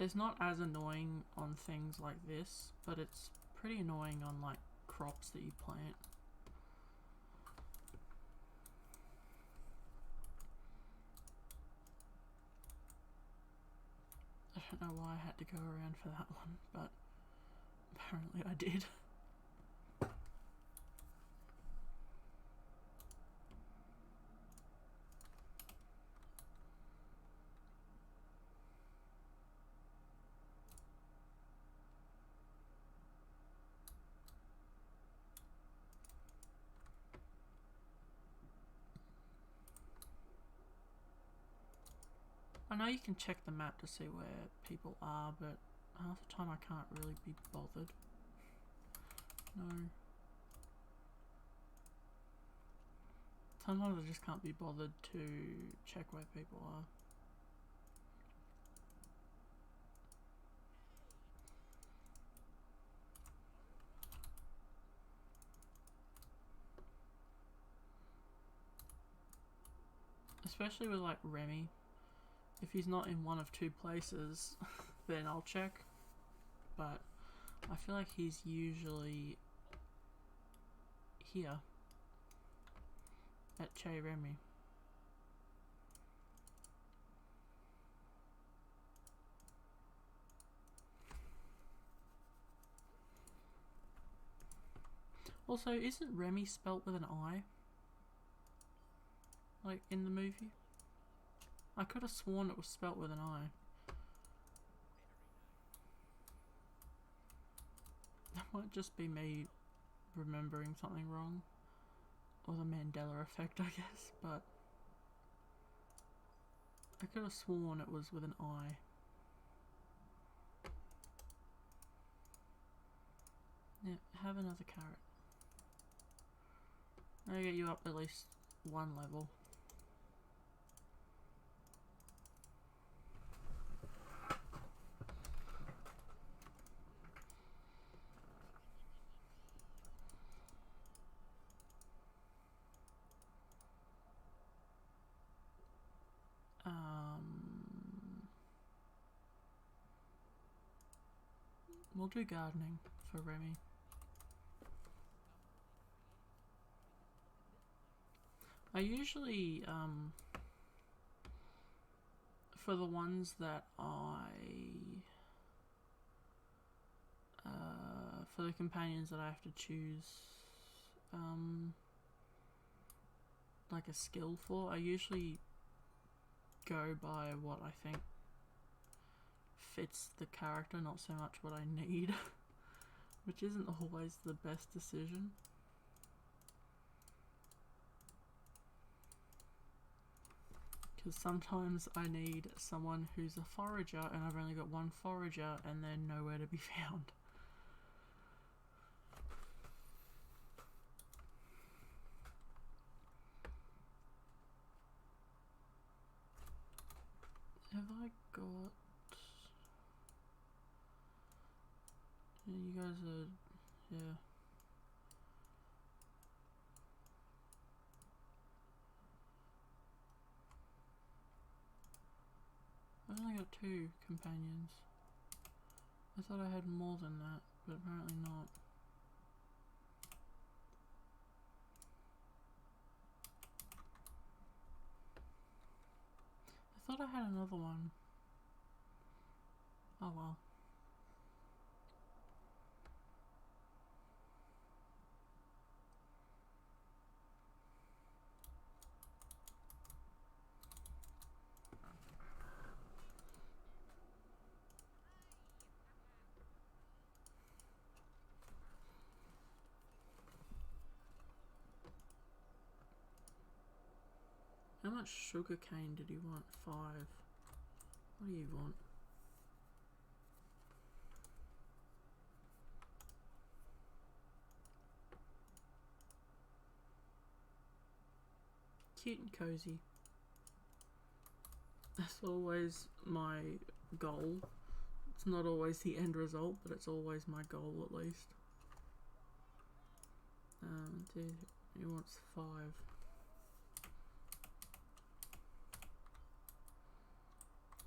It's not as annoying on things like this, but it's pretty annoying on like crops that you plant. I don't know why I had to go around for that one, but apparently I did. I know you can check the map to see where people are, but half the time I can't really be bothered. No. Sometimes I just can't be bothered to check where people are. Especially with like Remy. If he's not in one of 2 places, then I'll check. But I feel like he's usually here at Che Remy. Also, isn't Remy spelt with an I? Like in the movie? I could have sworn it was spelt with an I. That might just be me remembering something wrong. Or the Mandela effect, I guess, but I could have sworn it was with an I. Yeah, have another carrot. I'll get you up at least 1 level. We'll do gardening for Remy. I usually, for the ones that for the companions that I have to choose, like a skill for, I usually go by what I think fits the character, not so much what I need, which isn't always the best decision. Because sometimes I need someone who's a forager and I've only got 1 forager and they're nowhere to be found. Have I got... Yeah, you guys are... Yeah. I've only got 2 companions. I thought I had more than that, but apparently not. I thought I had another one. Oh well. How much sugar cane did you want? 5. What do you want? Cute and cozy. That's always my goal. It's not always the end result, but it's always my goal at least. Dude, he wants 5.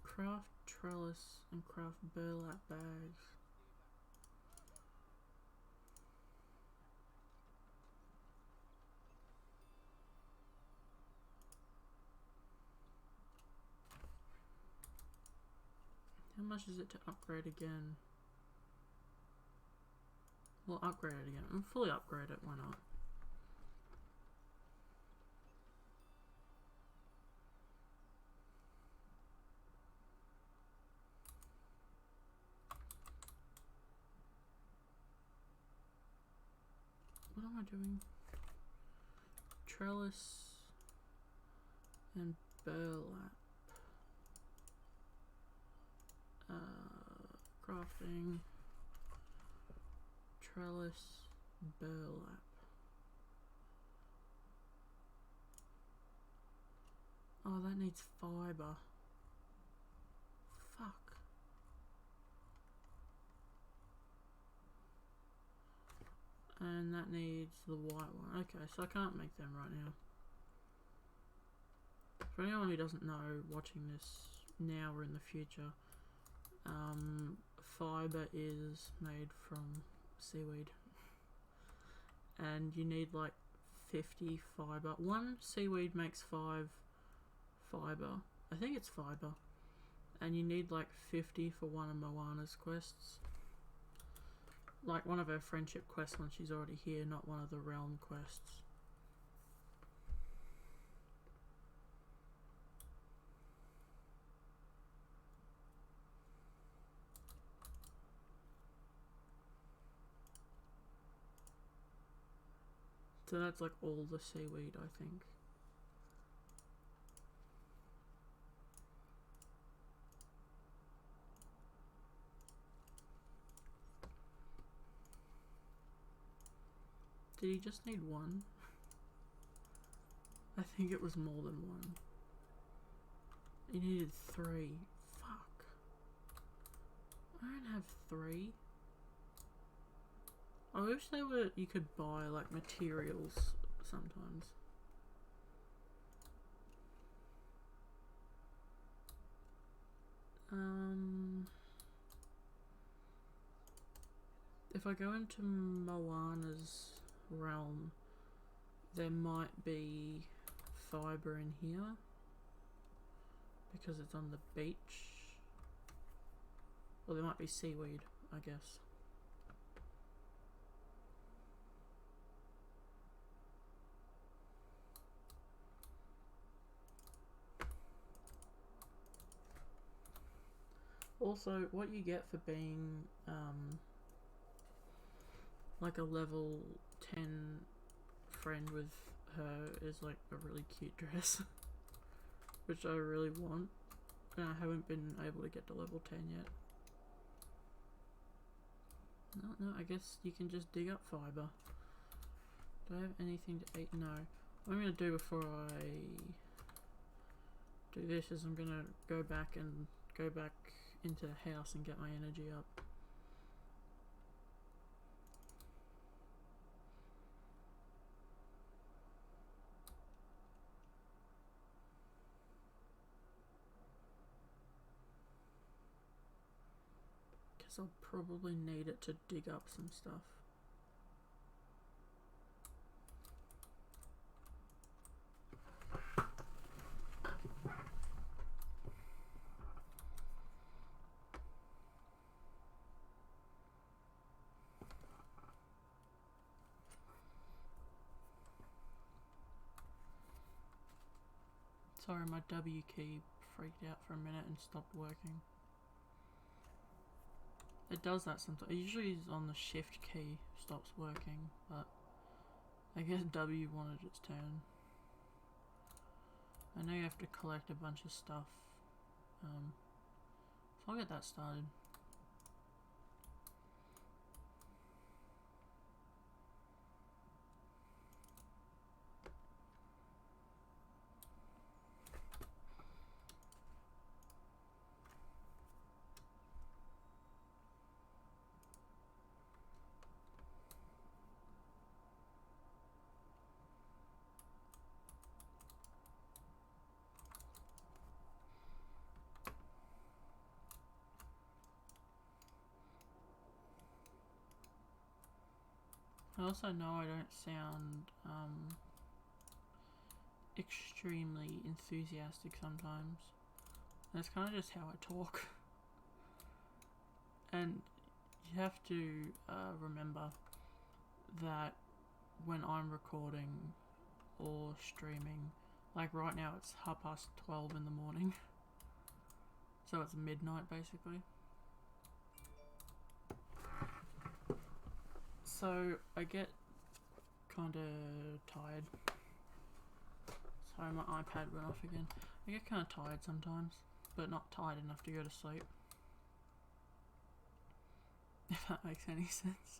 Craft trellis and craft burlap bags. How much is it to upgrade again? We'll upgrade it again. We'll fully upgrade it, why not? What am I doing? Trellis and burlap. Crafting. Trellis, burlap. Oh, that needs fiber. Fuck. And that needs the white one. Okay, so I can't make them right now. For anyone who doesn't know, watching this now or in the future, fiber is made from seaweed. And you need like 50 fiber. 1 seaweed makes 5 fiber. I think it's fiber. And you need like 50 for one of Moana's quests. Like one of her friendship quests when she's already here, not one of the realm quests. So that's like all the seaweed, I think. Did he just need 1? I think it was more than 1. He needed 3. Fuck. I don't have 3. I wish they were, you could buy like materials sometimes. If I go into Moana's realm, there might be fiber in here because it's on the beach. Well, there might be seaweed, I guess. Also, what you get for being like a level 10 friend with her is like a really cute dress, which I really want, and I haven't been able to get to level 10 yet. No, I guess you can just dig up fiber. Do I have anything to eat? No. What I'm going to do before I do this is I'm gonna go back into the house and get my energy up. Guess I'll probably need it to dig up some stuff. Sorry, my W key freaked out for a minute and stopped working. It does that sometimes. It usually is on the shift key stops working, but I guess W wanted its turn. I know you have to collect a bunch of stuff, so I'll get that started. I also know I don't sound extremely enthusiastic sometimes. That's kind of just how I talk. And you have to remember that when I'm recording or streaming, like right now it's 12:30 in the morning, so it's midnight basically. So I get kind of tired. Sorry, my iPad went off again. I get kind of tired sometimes, but not tired enough to go to sleep. If that makes any sense.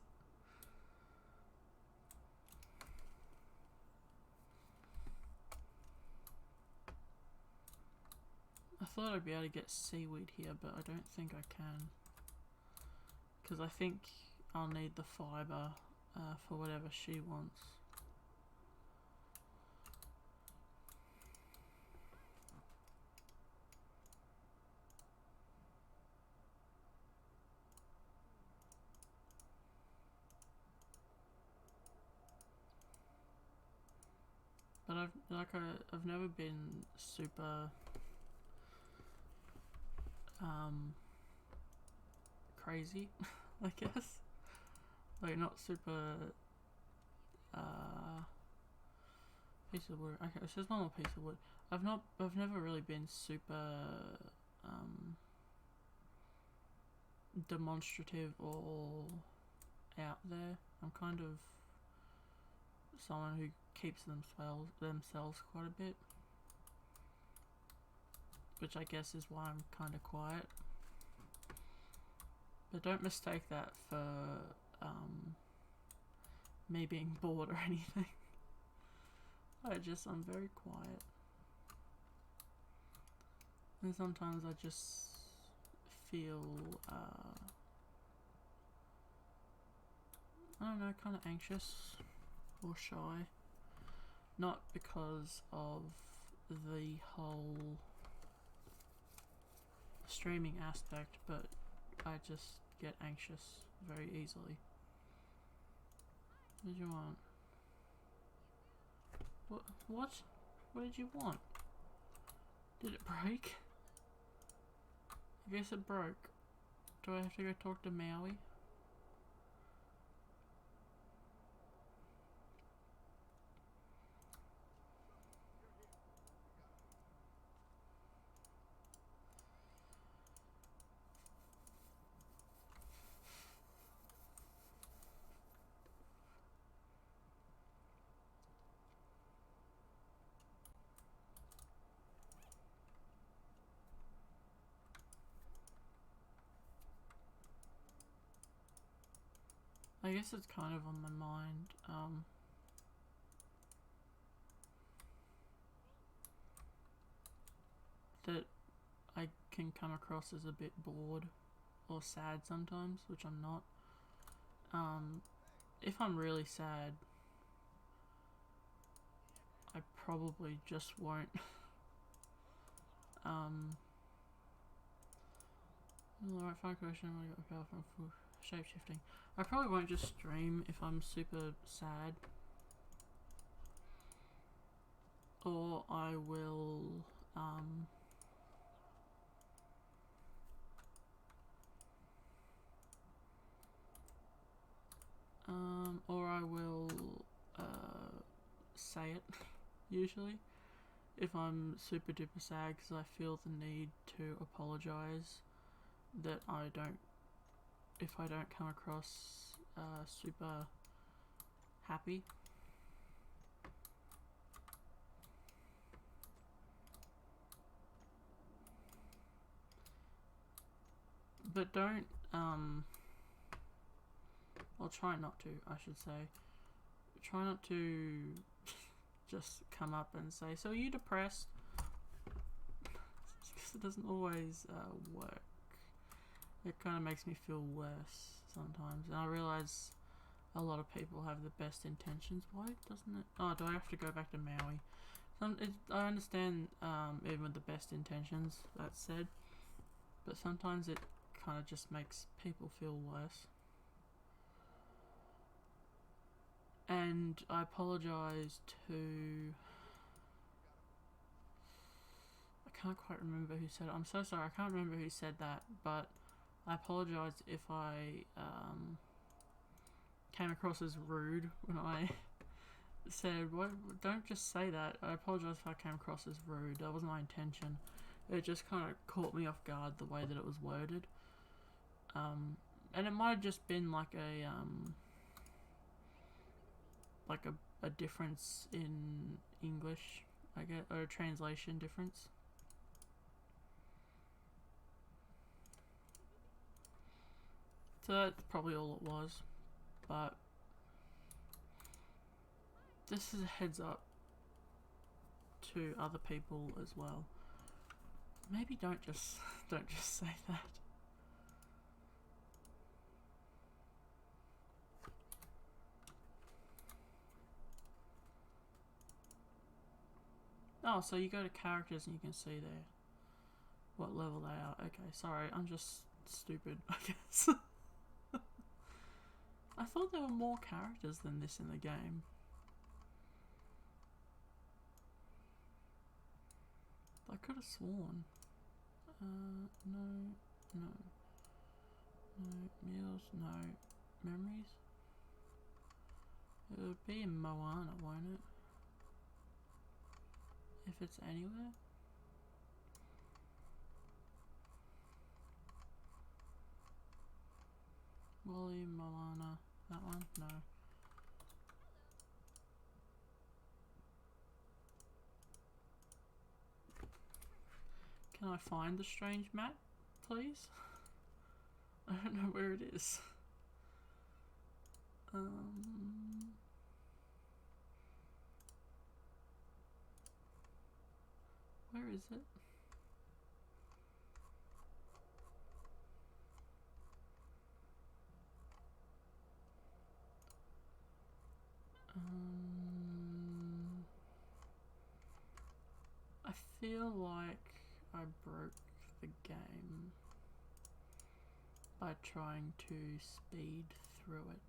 I thought I'd be able to get seaweed here, but I don't think I can. Because I think I'll need the fibre for whatever she wants. But I've never been super crazy, I guess. Like not super piece of wood. Okay, so it's not a piece of wood. I've never really been super demonstrative or out there. I'm kind of someone who keeps themselves quite a bit, which I guess is why I'm kind of quiet. But don't mistake that for me being bored or anything. I'm very quiet. And sometimes I just feel, I don't know, kind of anxious or shy. Not because of the whole streaming aspect, but I just get anxious very easily. What did you want? What? What did you want? Did it break? I guess it broke. Do I have to go talk to Maui? I guess it's kind of on my mind. that I can come across as a bit bored or sad sometimes, which I'm not. If I'm really sad, I probably just won't. Alright, fine question. I got power from shape shifting. I probably won't just stream if I'm super sad. Or I will, say it, usually, if I'm super duper sad, because I feel the need to apologise that if I don't come across super happy. But don't, I'll try not to, I should say. Try not to just come up and say, so are you depressed? Because it doesn't always work. It kind of makes me feel worse sometimes. And I realise a lot of people have the best intentions. Why doesn't it? Oh, do I have to go back to Maui? I understand even with the best intentions, that said. But sometimes it kind of just makes people feel worse. And I apologise to... I can't quite remember who said it. I'm so sorry, I can't remember who said that, but I apologise if I came across as rude when I said, "What? Don't just say that." I apologise if I came across as rude. That wasn't my intention. It just kind of caught me off guard the way that it was worded. And it might have just been like a difference in English, I guess, or a translation difference. So that's probably all it was, but this is a heads up to other people as well. Maybe don't just say that. Oh, so you go to characters and you can see there what level they are. Okay, sorry, I'm just stupid, I guess. I thought there were more characters than this in the game. I could have sworn. No. No, meals, no. Memories? It would be in Moana, won't it? If it's anywhere? Wally, Moana, that one? No. Can I find the strange map, please? I don't know where it is. Where is it? I feel like I broke the game by trying to speed through it.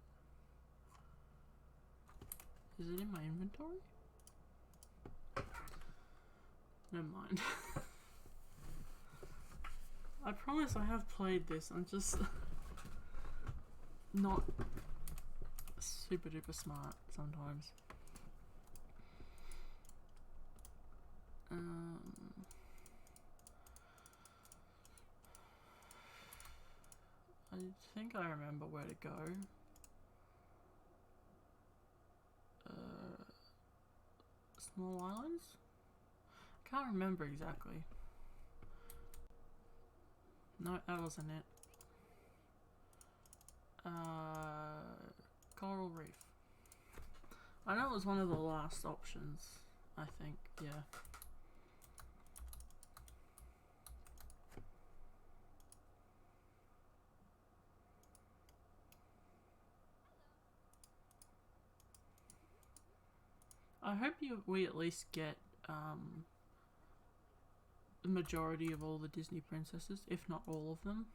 Is it in my inventory? Never mind. I promise I have played this, I'm just not super duper smart sometimes. I think I remember where to go. Small islands? Can't remember exactly. No, that wasn't it. Coral Reef. I know it was one of the last options, I think, yeah. I hope we at least get the majority of all the Disney princesses, if not all of them.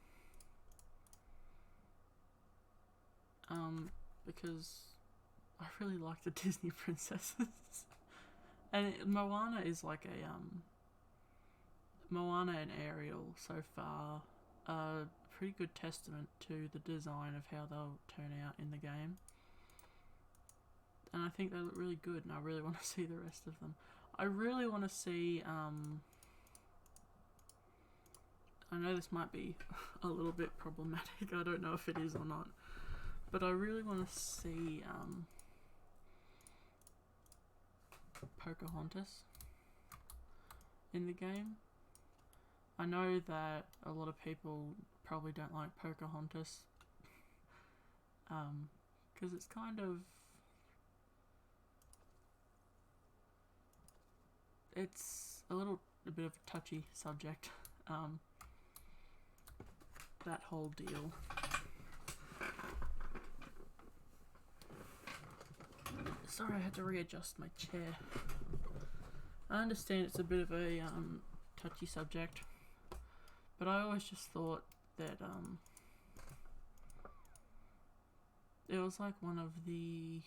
Because I really like the Disney princesses. And Moana is like a Moana and Ariel so far are a pretty good testament to the design of how they'll turn out in the game. And I think they look really good, and I really want to see the rest of them. I really want to see, I know this might be a little bit problematic, I don't know if it is or not, but I really want to see, Pocahontas in the game. I know that a lot of people probably don't like Pocahontas, because it's kind of, it's a bit of a touchy subject, that whole deal. Sorry, I had to readjust my chair. I understand it's a bit of a touchy subject, but I always just thought that it was like one of the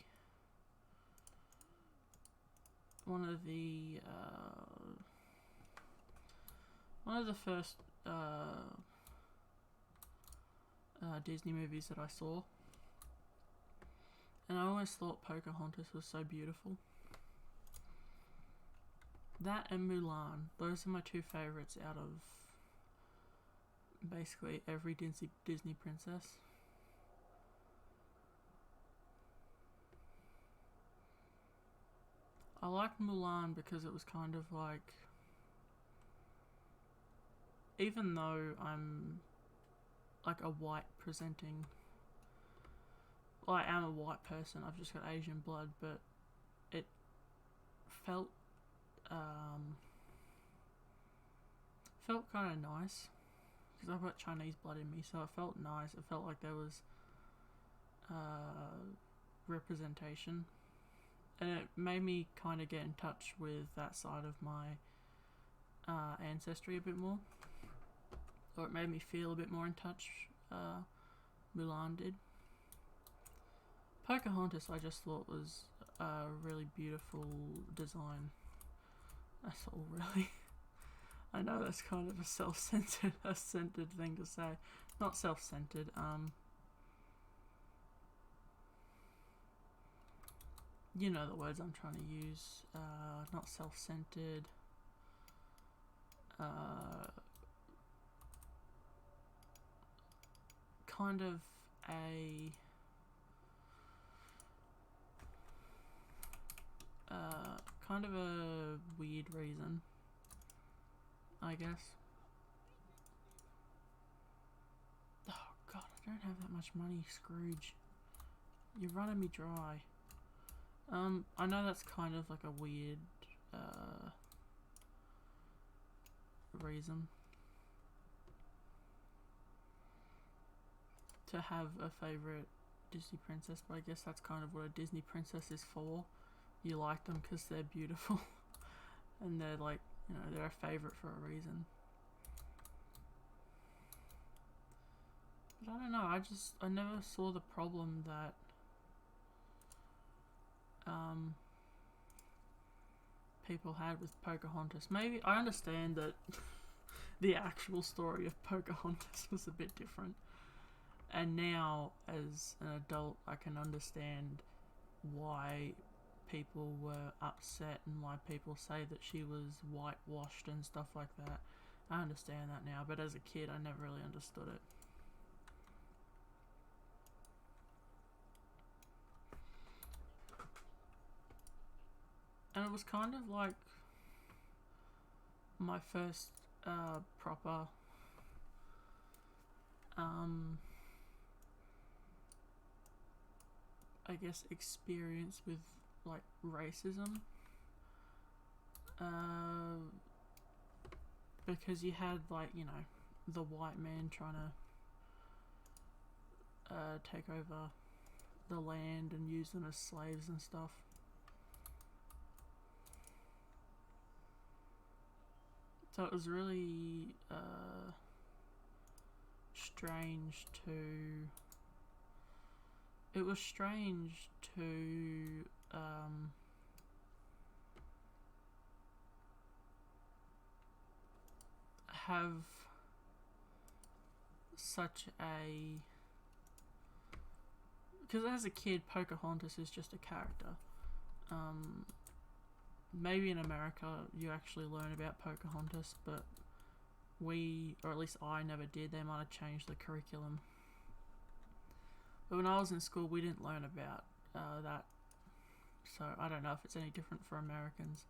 first Disney movies that I saw, and I always thought Pocahontas was so beautiful. That and Mulan, those are my two favourites out of basically every Disney princess. I liked Mulan because it was kind of like, even though I'm like a white presenting, well, I am a white person, I've just got Asian blood, but it felt kind of nice because I've got Chinese blood in me, so it felt nice. It felt like there was representation, and it made me kind of get in touch with that side of my ancestry a bit more, or it made me feel a bit more in touch. Mulan did. Pocahontas I just thought was a really beautiful design. That's all, really. I know that's kind of a self-centered thing to say. Not self-centered, you know the words I'm trying to use. Not self-centered. Kind of a weird reason, I guess. Oh god, I don't have that much money, Scrooge. You're running me dry. I know that's kind of like a weird reason to have a favourite Disney princess, but I guess that's kind of what a Disney princess is for. You like them because they're beautiful and they're like, you know, they're a favourite for a reason. But I don't know, I never saw the problem that people had with Pocahontas. Maybe I understand that the actual story of Pocahontas was a bit different, and now as an adult I can understand why people were upset and why people say that she was whitewashed and stuff like that. I understand that now, but as a kid I never really understood it. And it was kind of like my first proper I guess experience with like racism, because you had, like, you know, the white man trying to take over the land and use them as slaves and stuff. So it was really strange to... It was strange to have such a... Because as a kid, Pocahontas is just a character. Maybe in America you actually learn about Pocahontas, but we, or at least I never did. They might have changed the curriculum. But when I was in school, we didn't learn about that. So I don't know if it's any different for Americans.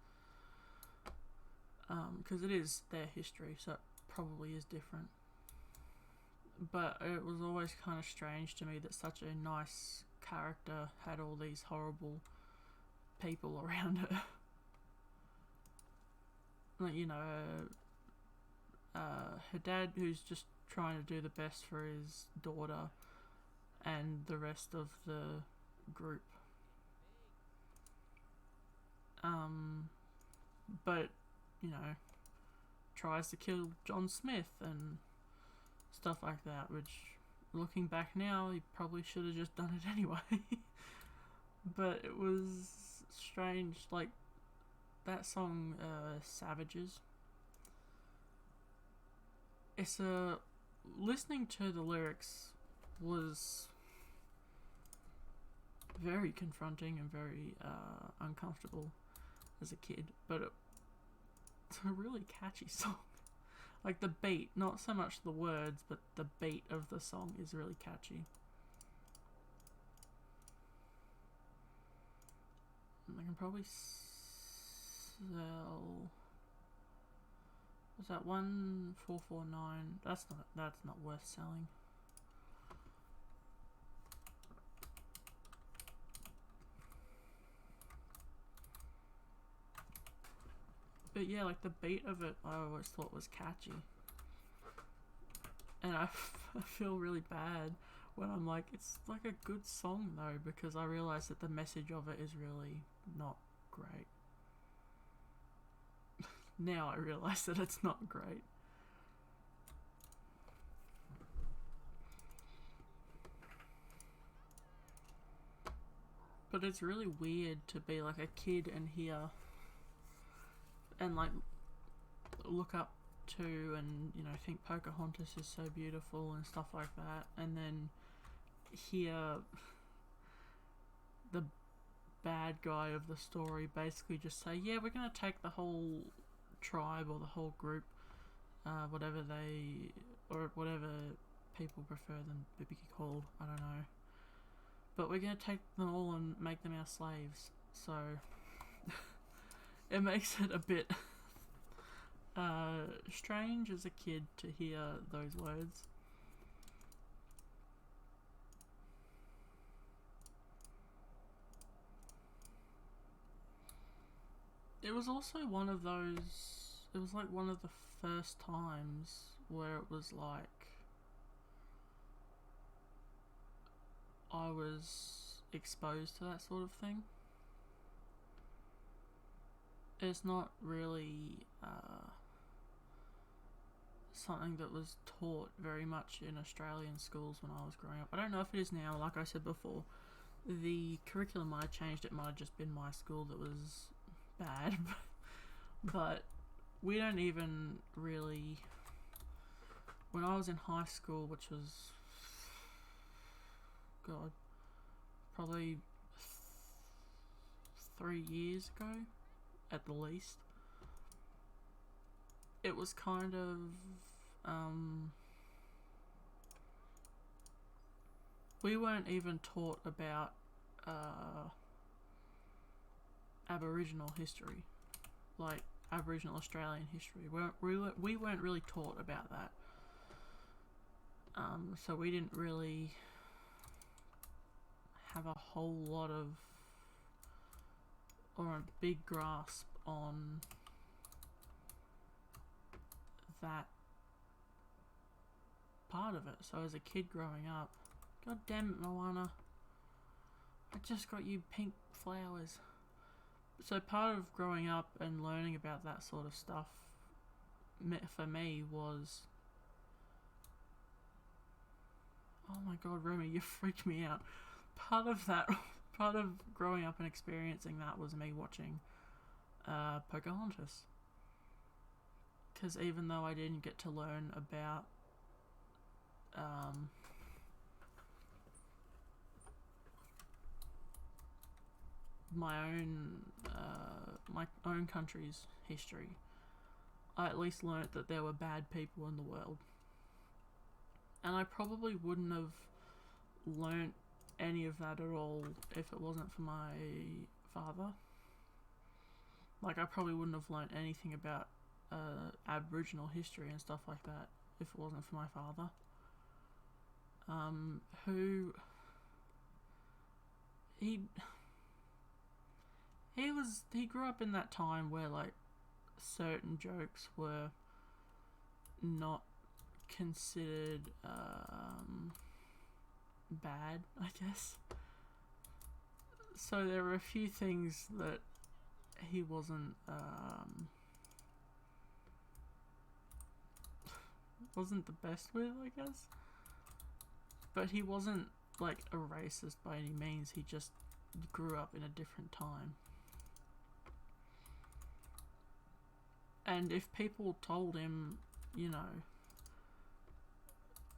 Because it is their history, so it probably is different. But it was always kind of strange to me that such a nice character had all these horrible people around her. Like, you know, her dad, who's just trying to do the best for his daughter, and the rest of the group. But, you know, tries to kill John Smith and stuff like that, which, looking back now, he probably should have just done it anyway. But it was strange, like, that song, Savages. It's listening to the lyrics was very confronting and very uncomfortable as a kid, but it's a really catchy song. Like the beat, not so much the words, but the beat of the song is really catchy. And I can probably sell... Was that 1449? That's not worth selling. But yeah, like the beat of it, I always thought was catchy. And I feel really bad when I'm like, it's like a good song though, because I realise that the message of it is really not great. Now I realise that it's not great. But it's really weird to be like a kid and hear and like look up to and, you know, think Pocahontas is so beautiful and stuff like that, and then hear the bad guy of the story basically just say, yeah, we're gonna take the whole tribe or the whole group, whatever they, or whatever people prefer them to be called, I don't know, but we're gonna take them all and make them our slaves. So it makes it a bit strange as a kid to hear those words. It was also one of those, it was like one of the first times where it was like I was exposed to that sort of thing. It's not really something that was taught very much in Australian schools when I was growing up. I don't know if it is now. Like I said before, the curriculum might have changed. It might have just been my school that was bad. But we don't even really... When I was in high school, which was... God, probably 3 years ago at the least, it was kind of we weren't even taught about Aboriginal history, like Aboriginal Australian history. We weren't really taught about that, so we didn't really have a whole lot of, or a big grasp on that part of it. So as a kid growing up, god damn it, Moana, I just got you pink flowers. So part of growing up and learning about that sort of stuff for me was, oh my god, Remy, you freaked me out. Part of growing up and experiencing that was me watching Pocahontas. Because even though I didn't get to learn about my own country's history, I at least learnt that there were bad people in the world. And I probably wouldn't have learnt any of that at all if it wasn't for my father. Like, I probably wouldn't have learnt anything about Aboriginal history and stuff like that if it wasn't for my father. He grew up in that time where, like, certain jokes were not considered bad, I guess. So there were a few things that he wasn't the best with, I guess. But he wasn't like a racist by any means. He just grew up in a different time. And if people told him, you know,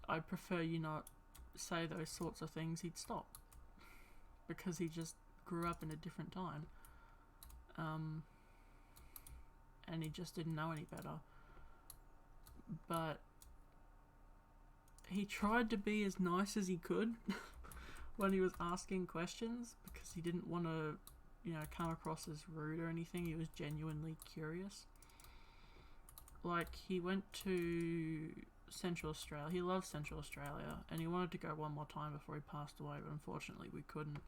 I prefer you not say those sorts of things, he'd stop. Because he just grew up in a different time. And he just didn't know any better. But he tried to be as nice as he could when he was asking questions, because he didn't want to, you know, come across as rude or anything. He was genuinely curious. Like, he went to Central Australia. He loved Central Australia, and he wanted to go one more time before he passed away, but unfortunately we couldn't.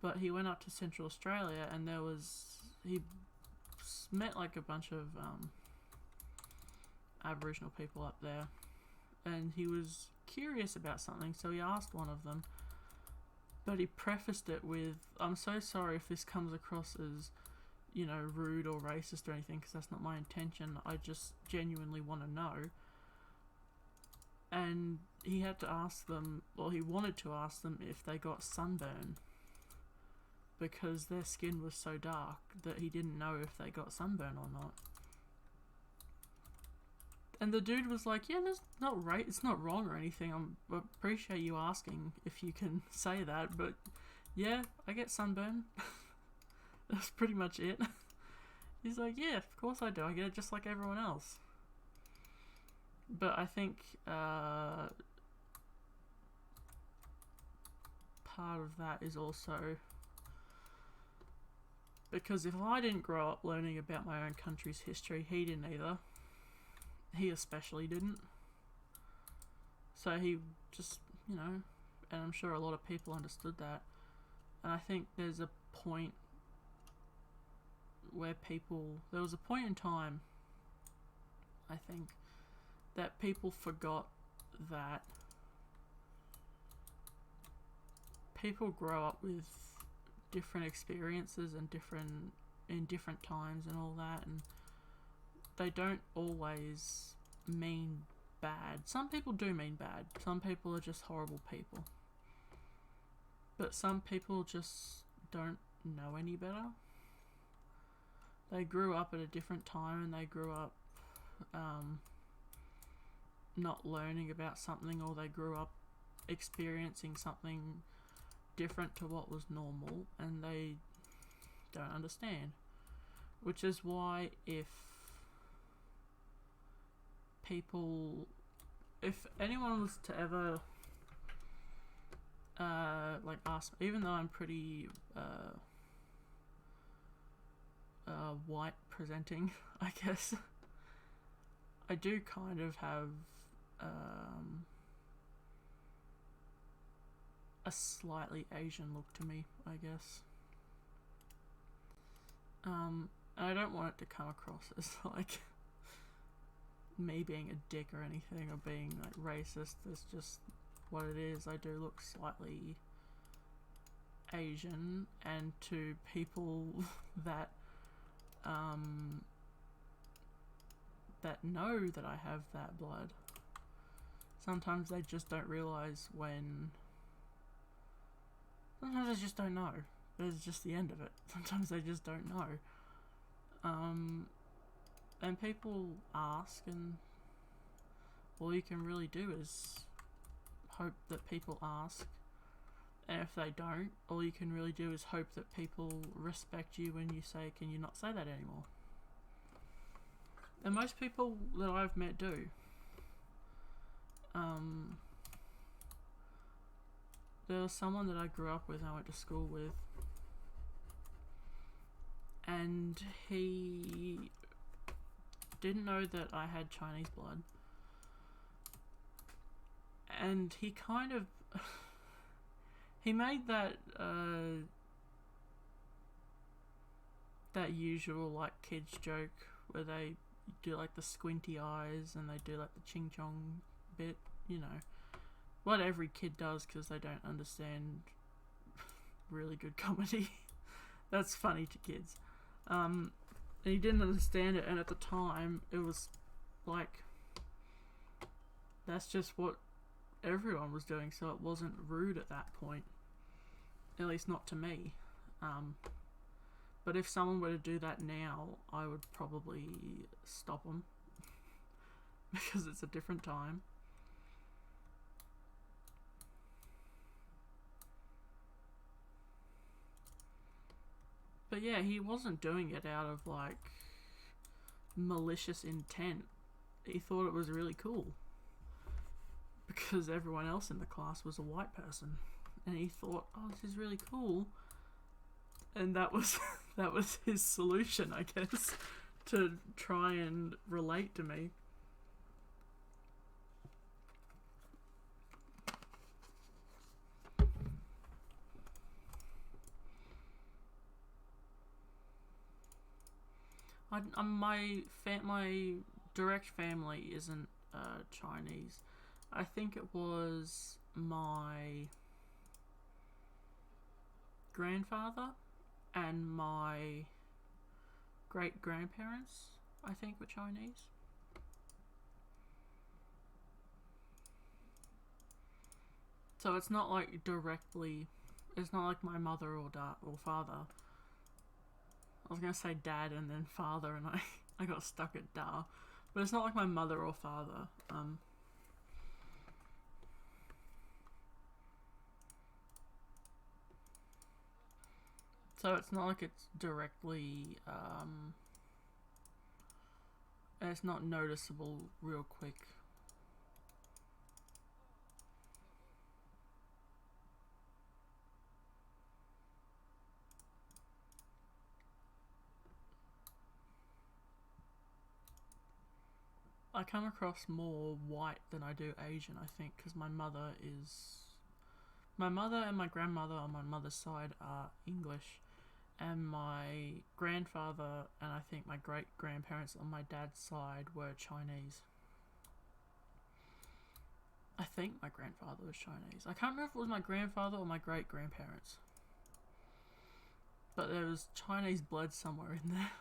But he went up to Central Australia, and he met like a bunch of Aboriginal people up there, and he was curious about something, so he asked one of them, but he prefaced it with, I'm so sorry if this comes across as, you know, rude or racist or anything, because that's not my intention. I just genuinely want to know. And he had to ask them, well, he wanted to ask them if they got sunburn, because their skin was so dark that he didn't know if they got sunburn or not. And the dude was like, yeah, that's not right. It's not wrong or anything. I appreciate you asking if you can say that, but yeah, I get sunburn. That's pretty much it. He's like, yeah, of course I do. I get it just like everyone else. But I think part of that is also because if I didn't grow up learning about my own country's history, he didn't either. He especially didn't. So he just, you know, and I'm sure a lot of people understood that. And I think there's a point where there was a point in time, I think, that people forgot that people grow up with different experiences and in different times and all that, and they don't always mean bad. Some people do mean bad. Some people are just horrible people. But some people just don't know any better. They grew up at a different time, and they grew up not learning about something, or they grew up experiencing something different to what was normal, and they don't understand. Which is why if anyone was to ever like ask, even though I'm pretty white presenting, I guess, I do kind of have a slightly Asian look to me, I guess. And I don't want it to come across as like me being a dick or anything, or being like racist. It's just what it is. I do look slightly Asian, and to people that that know that I have that blood, sometimes they just don't realise when... Sometimes they just don't know. It's just the end of it. Sometimes they just don't know. And people ask, and all you can really do is hope that people ask. And if they don't, all you can really do is hope that people respect you when you say, can you not say that anymore? And most people that I've met do. There was someone that I grew up with, I went to school with, and he didn't know that I had Chinese blood. And he kind of... he made that, that usual, like, kids joke where they do, like, the squinty eyes and they do, like, the ching chong bit, you know. What every kid does because they don't understand really good comedy. That's funny to kids. And he didn't understand it, and at the time, it was, like, that's just what everyone was doing, so it wasn't rude at that point. At least not to me. But if someone were to do that now, I would probably stop them. Because it's a different time. But yeah, he wasn't doing it out of, like, malicious intent. He thought it was really cool. Because everyone else in the class was a white person. And he thought, oh, this is really cool. And that was that was his solution, I guess, to try and relate to me. My direct family isn't Chinese. I think it was my grandfather and my great-grandparents, I think, were Chinese. So it's not like directly, it's not like my mother or father. I was going to say dad and then father, and I got stuck at da. But it's not like my mother or father. So it's not like it's directly, it's not noticeable real quick. I come across more white than I do Asian, I think, because my mother and my grandmother on my mother's side are English, and my grandfather and I think my great-grandparents on my dad's side were Chinese. I think my grandfather was Chinese. I can't remember if it was my grandfather or my great-grandparents. But there was Chinese blood somewhere in there.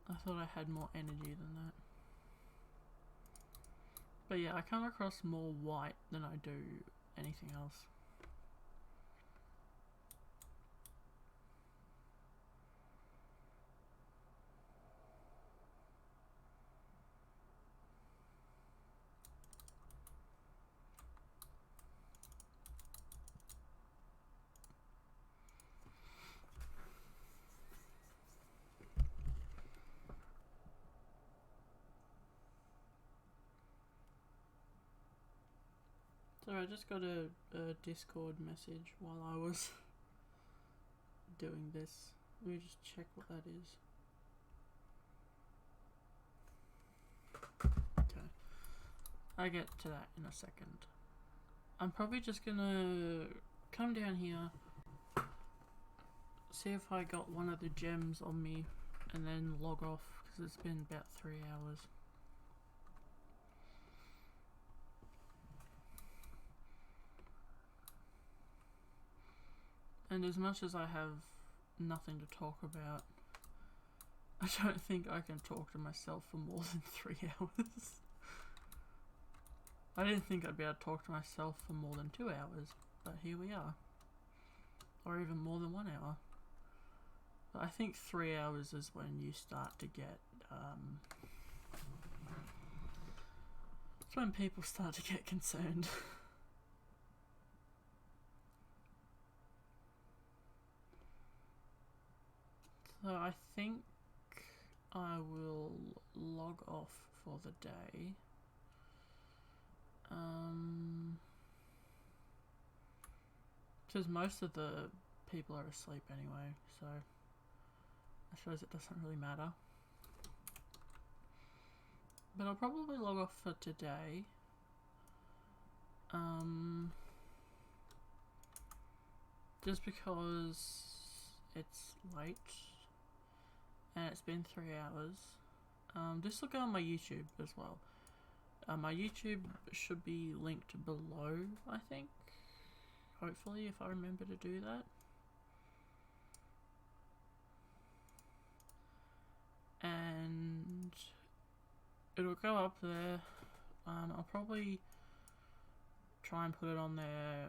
I thought I had more energy than that. But yeah, I come across more white than I do anything else. So I just got a Discord message while I was doing this. Let me just check what that is. Okay. I get to that in a second. I'm probably just gonna come down here, see if I got one of the gems on me, and then log off, because it's been about 3 hours. And as much as I have nothing to talk about, I don't think I can talk to myself for more than 3 hours. I didn't think I'd be able to talk to myself for more than 2 hours, but here we are. Or even more than 1 hour. But I think 3 hours is when you start to get, it's when people start to get concerned. So I think I will log off for the day. Because most of the people are asleep anyway, so I suppose it doesn't really matter. But I'll probably log off for today. Just because it's late and it's been 3 hours. Just look on my YouTube as well. My YouTube should be linked below, I think. Hopefully, if I remember to do that. And it'll go up there. I'll probably try and put it on there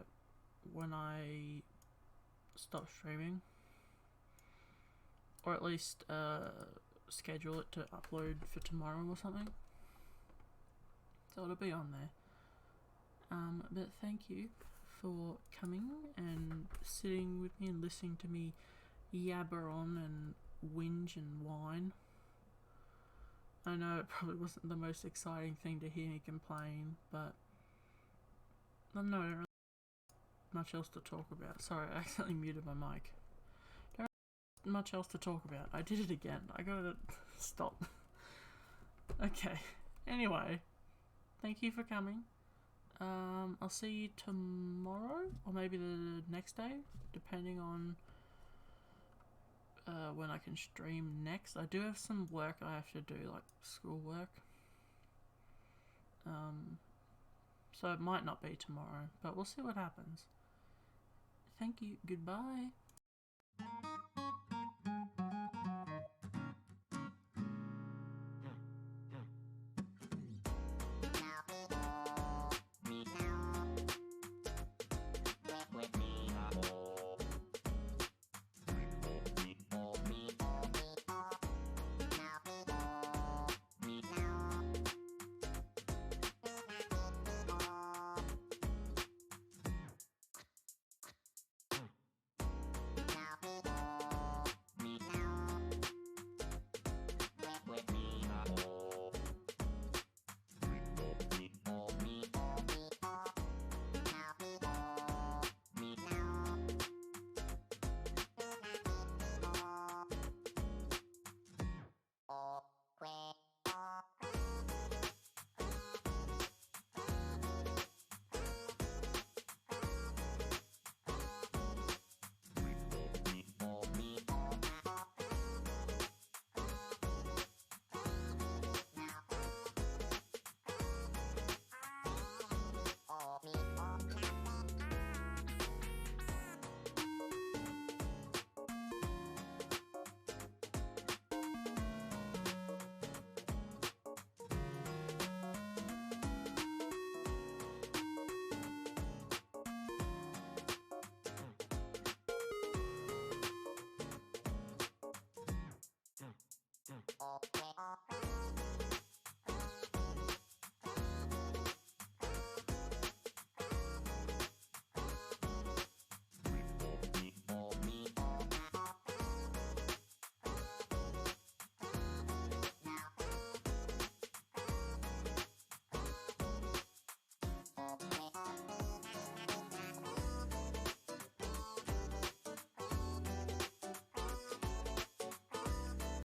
when I stop streaming. Or at least schedule it to upload for tomorrow or something. So it'll be on there. But thank you for coming and sitting with me and listening to me yabber on and whinge and whine. I know it probably wasn't the most exciting thing to hear me complain, but I don't really have much else to talk about. Sorry, I accidentally muted my mic. Don't have much else to talk about. I did it again. I gotta stop. Okay. Anyway, thank you for coming. I'll see you tomorrow, or maybe the next day, depending on when I can stream next. I do have some work I have to do, like school work. So it might not be tomorrow, but we'll see what happens. Thank you. Goodbye.